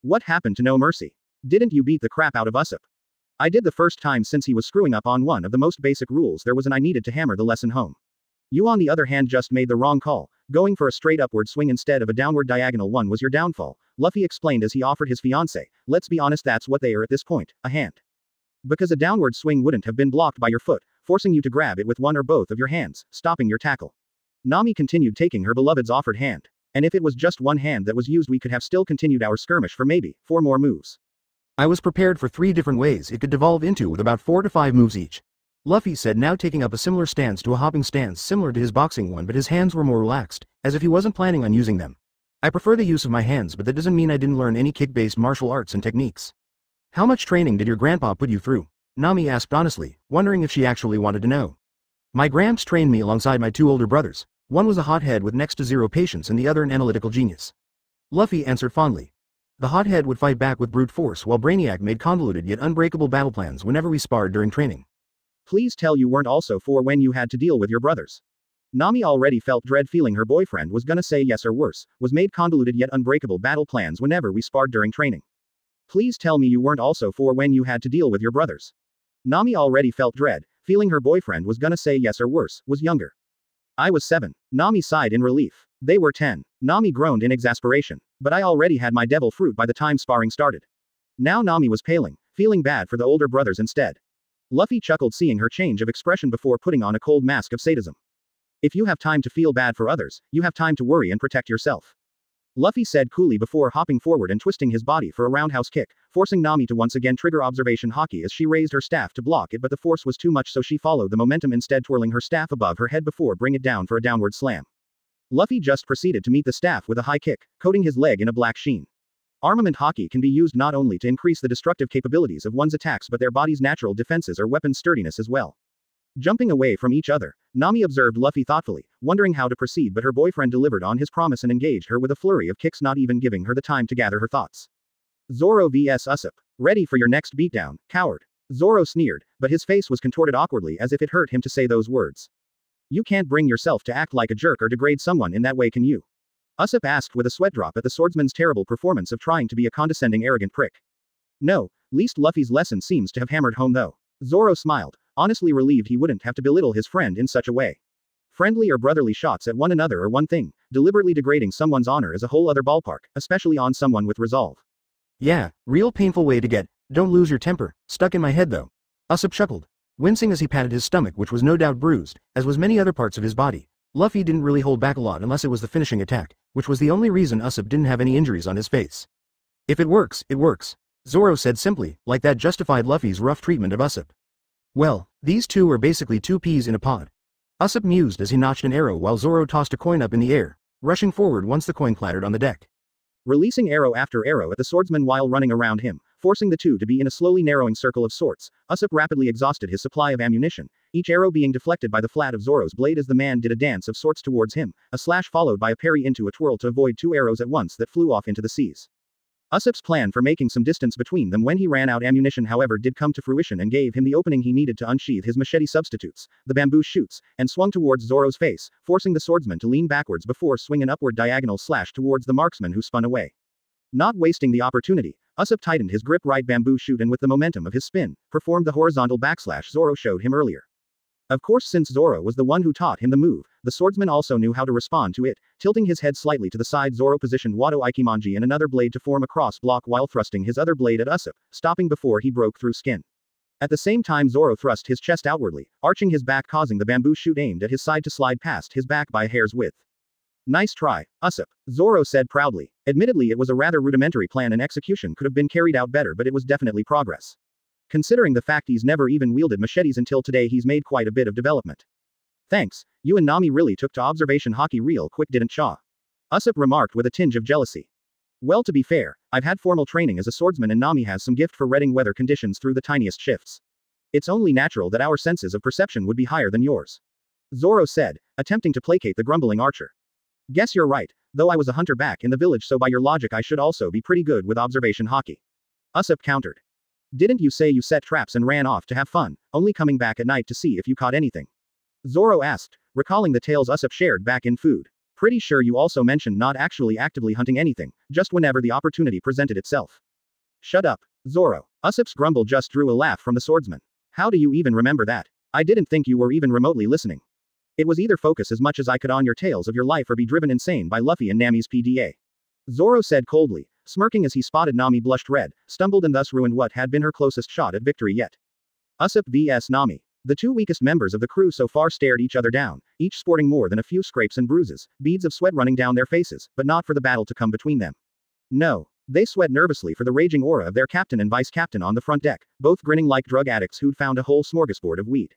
What happened to no mercy? Didn't you beat the crap out of Usopp? I did the first time since he was screwing up on one of the most basic rules there was, and I needed to hammer the lesson home. You on the other hand just made the wrong call. Going for a straight upward swing instead of a downward diagonal one was your downfall, Luffy explained as he offered his fiancée. Let's be honest, that's what they are at this point, a hand. Because a downward swing wouldn't have been blocked by your foot, forcing you to grab it with one or both of your hands, stopping your tackle. Nami continued taking her beloved's offered hand. And if it was just one hand that was used we could have still continued our skirmish for maybe 4 more moves. I was prepared for 3 different ways it could devolve into with about 4 to 5 moves each. Luffy said, now taking up a similar stance to a hopping stance similar to his boxing one, but his hands were more relaxed, as if he wasn't planning on using them. I prefer the use of my hands, but that doesn't mean I didn't learn any kick-based martial arts and techniques. How much training did your grandpa put you through? Nami asked honestly, wondering if she actually wanted to know. My gramps trained me alongside my 2 older brothers. One was a hothead with next to zero patience and the other an analytical genius. Luffy answered fondly. The hothead would fight back with brute force while Brainiac made convoluted yet unbreakable battle plans whenever we sparred during training. Please tell you weren't also 4 when you had to deal with your brothers. Nami already felt dread feeling her boyfriend was gonna say yes or worse, was made convoluted yet unbreakable battle plans whenever we sparred during training. Please tell me you weren't also 4 when you had to deal with your brothers. Nami already felt dread, feeling her boyfriend was gonna say yes or worse, was younger. I was 7. Nami sighed in relief. They were 10. Nami groaned in exasperation. But I already had my devil fruit by the time sparring started. Now Nami was paling, feeling bad for the older brothers instead. Luffy chuckled seeing her change of expression before putting on a cold mask of sadism. If you have time to feel bad for others, you have time to worry and protect yourself. Luffy said coolly before hopping forward and twisting his body for a roundhouse kick, forcing Nami to once again trigger observation haki as she raised her staff to block it, but the force was too much so she followed the momentum instead, twirling her staff above her head before bring it down for a downward slam. Luffy just proceeded to meet the staff with a high kick, coating his leg in a black sheen. Armament haki can be used not only to increase the destructive capabilities of one's attacks but their body's natural defenses or weapon sturdiness as well. Jumping away from each other, Nami observed Luffy thoughtfully, wondering how to proceed, but her boyfriend delivered on his promise and engaged her with a flurry of kicks, not even giving her the time to gather her thoughts. Zoro vs Usopp. Ready for your next beatdown, coward. Zoro sneered, but his face was contorted awkwardly as if it hurt him to say those words. You can't bring yourself to act like a jerk or degrade someone in that way, can you? Usopp asked with a sweat drop at the swordsman's terrible performance of trying to be a condescending arrogant prick. No, Least Luffy's lesson seems to have hammered home though. Zoro smiled, honestly relieved he wouldn't have to belittle his friend in such a way. Friendly or brotherly shots at one another are one thing, deliberately degrading someone's honor is a whole other ballpark, especially on someone with resolve. Yeah, real painful way to get, don't lose your temper, stuck in my head though. Usopp chuckled, wincing as he patted his stomach, which was no doubt bruised, as was many other parts of his body. Luffy didn't really hold back a lot unless it was the finishing attack, which was the only reason Usopp didn't have any injuries on his face. If it works, it works, Zoro said simply, like that justified Luffy's rough treatment of Usopp. Well, these two are basically two peas in a pod. Usopp mused as he notched an arrow while Zoro tossed a coin up in the air, rushing forward once the coin clattered on the deck. Releasing arrow after arrow at the swordsman while running around him, forcing the two to be in a slowly narrowing circle of sorts, Usopp rapidly exhausted his supply of ammunition, each arrow being deflected by the flat of Zoro's blade as the man did a dance of sorts towards him, a slash followed by a parry into a twirl to avoid two arrows at once that flew off into the seas. Usopp's plan for making some distance between them when he ran out ammunition however did come to fruition and gave him the opening he needed to unsheath his machete substitutes, the bamboo shoots, and swung towards Zoro's face, forcing the swordsman to lean backwards before swing an upward diagonal slash towards the marksman who spun away. Not wasting the opportunity, Usopp tightened his grip right bamboo shoot and with the momentum of his spin, performed the horizontal backslash Zoro showed him earlier. Of course, since Zoro was the one who taught him the move, the swordsman also knew how to respond to it, tilting his head slightly to the side. Zoro positioned Wado Ikimonji and another blade to form a cross block while thrusting his other blade at Usopp, stopping before he broke through skin. At the same time Zoro thrust his chest outwardly, arching his back causing the bamboo shoot aimed at his side to slide past his back by a hair's width. Nice try, Usopp, Zoro said proudly. Admittedly it was a rather rudimentary plan and execution could have been carried out better but it was definitely progress. Considering the fact he's never even wielded machetes until today he's made quite a bit of development. Thanks, you and Nami really took to observation haki real quick didn't ya? Usopp remarked with a tinge of jealousy. Well to be fair, I've had formal training as a swordsman and Nami has some gift for reading weather conditions through the tiniest shifts. It's only natural that our senses of perception would be higher than yours. Zoro said, attempting to placate the grumbling archer. Guess you're right, though I was a hunter back in the village so by your logic I should also be pretty good with observation haki. Usopp countered. Didn't you say you set traps and ran off to have fun, only coming back at night to see if you caught anything? Zoro asked, recalling the tales Usopp shared back in Food. Pretty sure you also mentioned not actually actively hunting anything, just whenever the opportunity presented itself. Shut up, Zoro. Usopp's grumble just drew a laugh from the swordsman. How do you even remember that? I didn't think you were even remotely listening. It was either focus as much as I could on your tales of your life or be driven insane by Luffy and Nami's PDA. Zoro said coldly, smirking as he spotted Nami blushed red, stumbled and thus ruined what had been her closest shot at victory yet. Usopp vs Nami. The two weakest members of the crew so far stared each other down, each sporting more than a few scrapes and bruises, beads of sweat running down their faces, but not for the battle to come between them. No. They sweat nervously for the raging aura of their captain and vice-captain on the front deck, both grinning like drug addicts who'd found a whole smorgasbord of weed.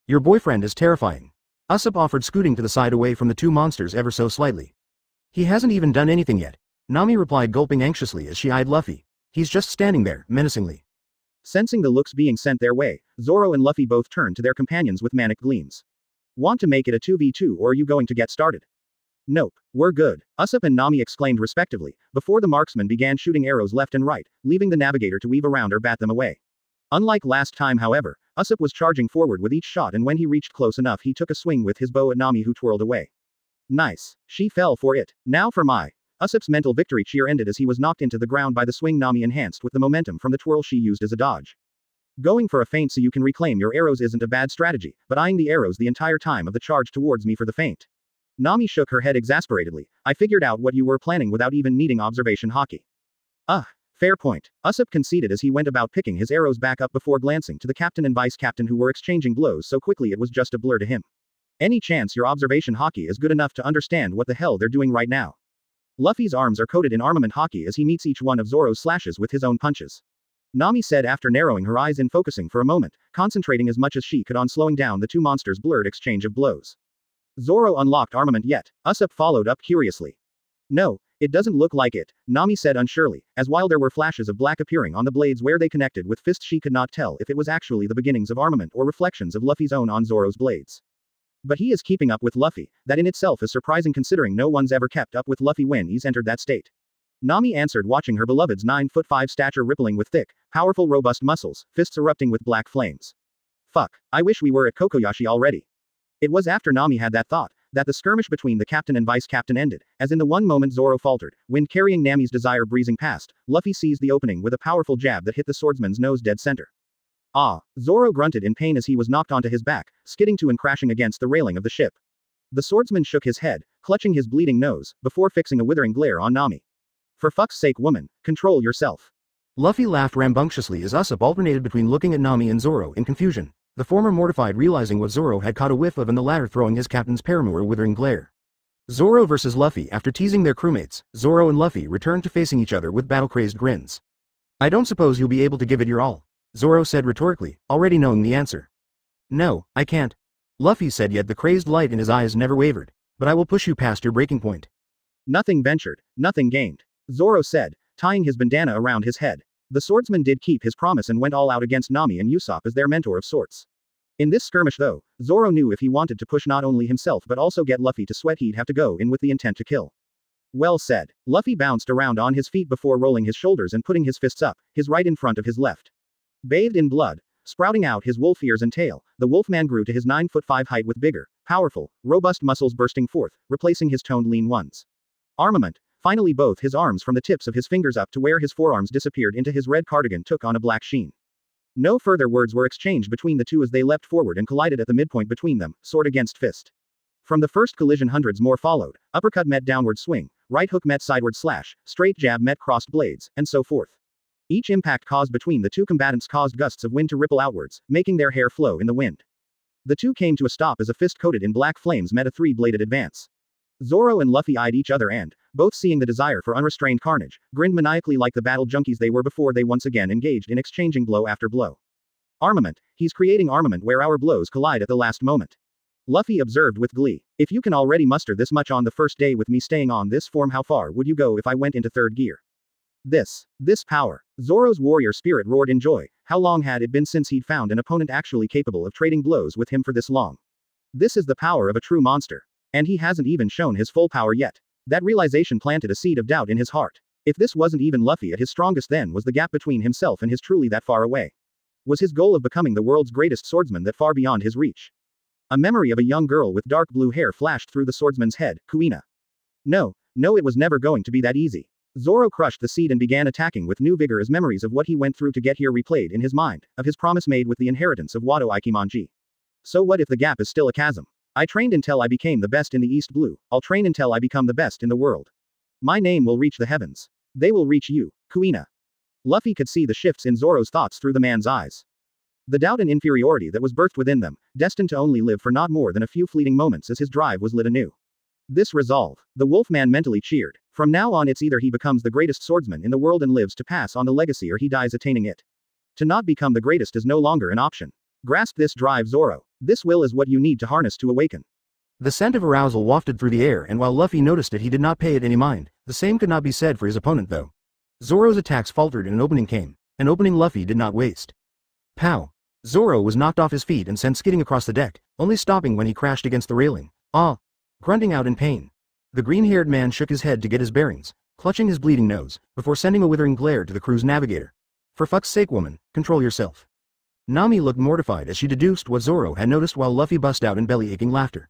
Your boyfriend is terrifying. Usopp offered, scooting to the side away from the two monsters ever so slightly. He hasn't even done anything yet, Nami replied, gulping anxiously as she eyed Luffy. He's just standing there, menacingly. Sensing the looks being sent their way, Zoro and Luffy both turned to their companions with manic gleams. Want to make it a 2v2 or are you going to get started? Nope, we're good, Usopp and Nami exclaimed respectively, before the marksman began shooting arrows left and right, leaving the navigator to weave around or bat them away. Unlike last time however, Usopp was charging forward with each shot and when he reached close enough he took a swing with his bow at Nami who twirled away. Nice. She fell for it. Now for my. Usopp's mental victory cheer ended as he was knocked into the ground by the swing Nami enhanced with the momentum from the twirl she used as a dodge. Going for a feint so you can reclaim your arrows isn't a bad strategy, but eyeing the arrows the entire time of the charge towards me for the feint. Nami shook her head exasperatedly. I figured out what you were planning without even needing observation haki. Fair point. Usopp conceded as he went about picking his arrows back up before glancing to the captain and vice-captain who were exchanging blows so quickly it was just a blur to him. Any chance your observation haki is good enough to understand what the hell they're doing right now? Luffy's arms are coated in armament haki as he meets each one of Zoro's slashes with his own punches. Nami said after narrowing her eyes in focusing for a moment, concentrating as much as she could on slowing down the two monsters' blurred exchange of blows. Zoro unlocked armament yet? Usopp followed up curiously. No, it doesn't look like it, Nami said unsurely, as while there were flashes of black appearing on the blades where they connected with fists she could not tell if it was actually the beginnings of armament or reflections of Luffy's own on Zoro's blades. But he is keeping up with Luffy, that in itself is surprising considering no one's ever kept up with Luffy when he's entered that state. Nami answered watching her beloved's 9'5" stature rippling with thick, powerful robust muscles, fists erupting with black flames. Fuck, I wish we were at Kokoyashi already. It was after Nami had that thought, that the skirmish between the captain and vice-captain ended, as in the one moment Zoro faltered, wind carrying Nami's desire breezing past, Luffy seized the opening with a powerful jab that hit the swordsman's nose dead center. Ah! Zoro grunted in pain as he was knocked onto his back, skidding to and crashing against the railing of the ship. The swordsman shook his head, clutching his bleeding nose, before fixing a withering glare on Nami. For fuck's sake, woman, control yourself. Luffy laughed rambunctiously as Usopp alternated between looking at Nami and Zoro in confusion, the former mortified realizing what Zoro had caught a whiff of and the latter throwing his captain's paramour a withering glare. Zoro versus Luffy. After teasing their crewmates, Zoro and Luffy returned to facing each other with battle-crazed grins. I don't suppose you'll be able to give it your all, Zoro said rhetorically, already knowing the answer. No, I can't. Luffy said, yet the crazed light in his eyes never wavered. But I will push you past your breaking point. Nothing ventured, nothing gained, Zoro said, tying his bandana around his head. The swordsman did keep his promise and went all out against Nami and Usopp as their mentor of sorts. In this skirmish though, Zoro knew if he wanted to push not only himself but also get Luffy to sweat, he'd have to go in with the intent to kill. Well said. Luffy bounced around on his feet before rolling his shoulders and putting his fists up, his right in front of his left. Bathed in blood, sprouting out his wolf ears and tail, the wolfman grew to his 9'5" height with bigger, powerful, robust muscles bursting forth, replacing his toned lean ones. Armament. Finally both his arms from the tips of his fingers up to where his forearms disappeared into his red cardigan took on a black sheen. No further words were exchanged between the two as they leapt forward and collided at the midpoint between them, sword against fist. From the first collision hundreds more followed, uppercut met downward swing, right hook met sideward slash, straight jab met crossed blades, and so forth. Each impact caused between the two combatants caused gusts of wind to ripple outwards, making their hair flow in the wind. The two came to a stop as a fist coated in black flames met a three-bladed advance. Zoro and Luffy eyed each other and, both seeing the desire for unrestrained carnage, grinned maniacally like the battle junkies they were before they once again engaged in exchanging blow after blow. Armament. He's creating armament where our blows collide at the last moment. Luffy observed with glee. If you can already muster this much on the first day with me staying on this form, how far would you go if I went into third gear? This power. Zoro's warrior spirit roared in joy. How long had it been since he'd found an opponent actually capable of trading blows with him for this long? This is the power of a true monster. And he hasn't even shown his full power yet. That realization planted a seed of doubt in his heart. If this wasn't even Luffy at his strongest, then was the gap between himself and his truly that far away? Was his goal of becoming the world's greatest swordsman that far beyond his reach? A memory of a young girl with dark blue hair flashed through the swordsman's head, Kuina. No, it was never going to be that easy. Zoro crushed the seed and began attacking with new vigor as memories of what he went through to get here replayed in his mind, of his promise made with the inheritance of Wado Ikimonji. So what if the gap is still a chasm? I trained until I became the best in the East Blue, I'll train until I become the best in the world. My name will reach the heavens. They will reach you, Kuina. Luffy could see the shifts in Zoro's thoughts through the man's eyes. The doubt and inferiority that was birthed within them, destined to only live for not more than a few fleeting moments as his drive was lit anew. This resolve, the Wolfman mentally cheered. From now on it's either he becomes the greatest swordsman in the world and lives to pass on the legacy, or he dies attaining it. To not become the greatest is no longer an option. Grasp this drive, Zoro. This will is what you need to harness to awaken. The scent of arousal wafted through the air, and while Luffy noticed it, he did not pay it any mind. The same could not be said for his opponent though. Zoro's attacks faltered and an opening came. An opening Luffy did not waste. Pow! Zoro was knocked off his feet and sent skidding across the deck, only stopping when he crashed against the railing. Ah! Grunting out in pain. The green-haired man shook his head to get his bearings, clutching his bleeding nose, before sending a withering glare to the crew's navigator. For fuck's sake, woman, control yourself. Nami looked mortified as she deduced what Zoro had noticed while Luffy bust out in belly-aching laughter.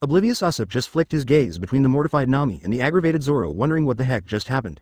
Oblivious Usopp just flicked his gaze between the mortified Nami and the aggravated Zoro, wondering what the heck just happened.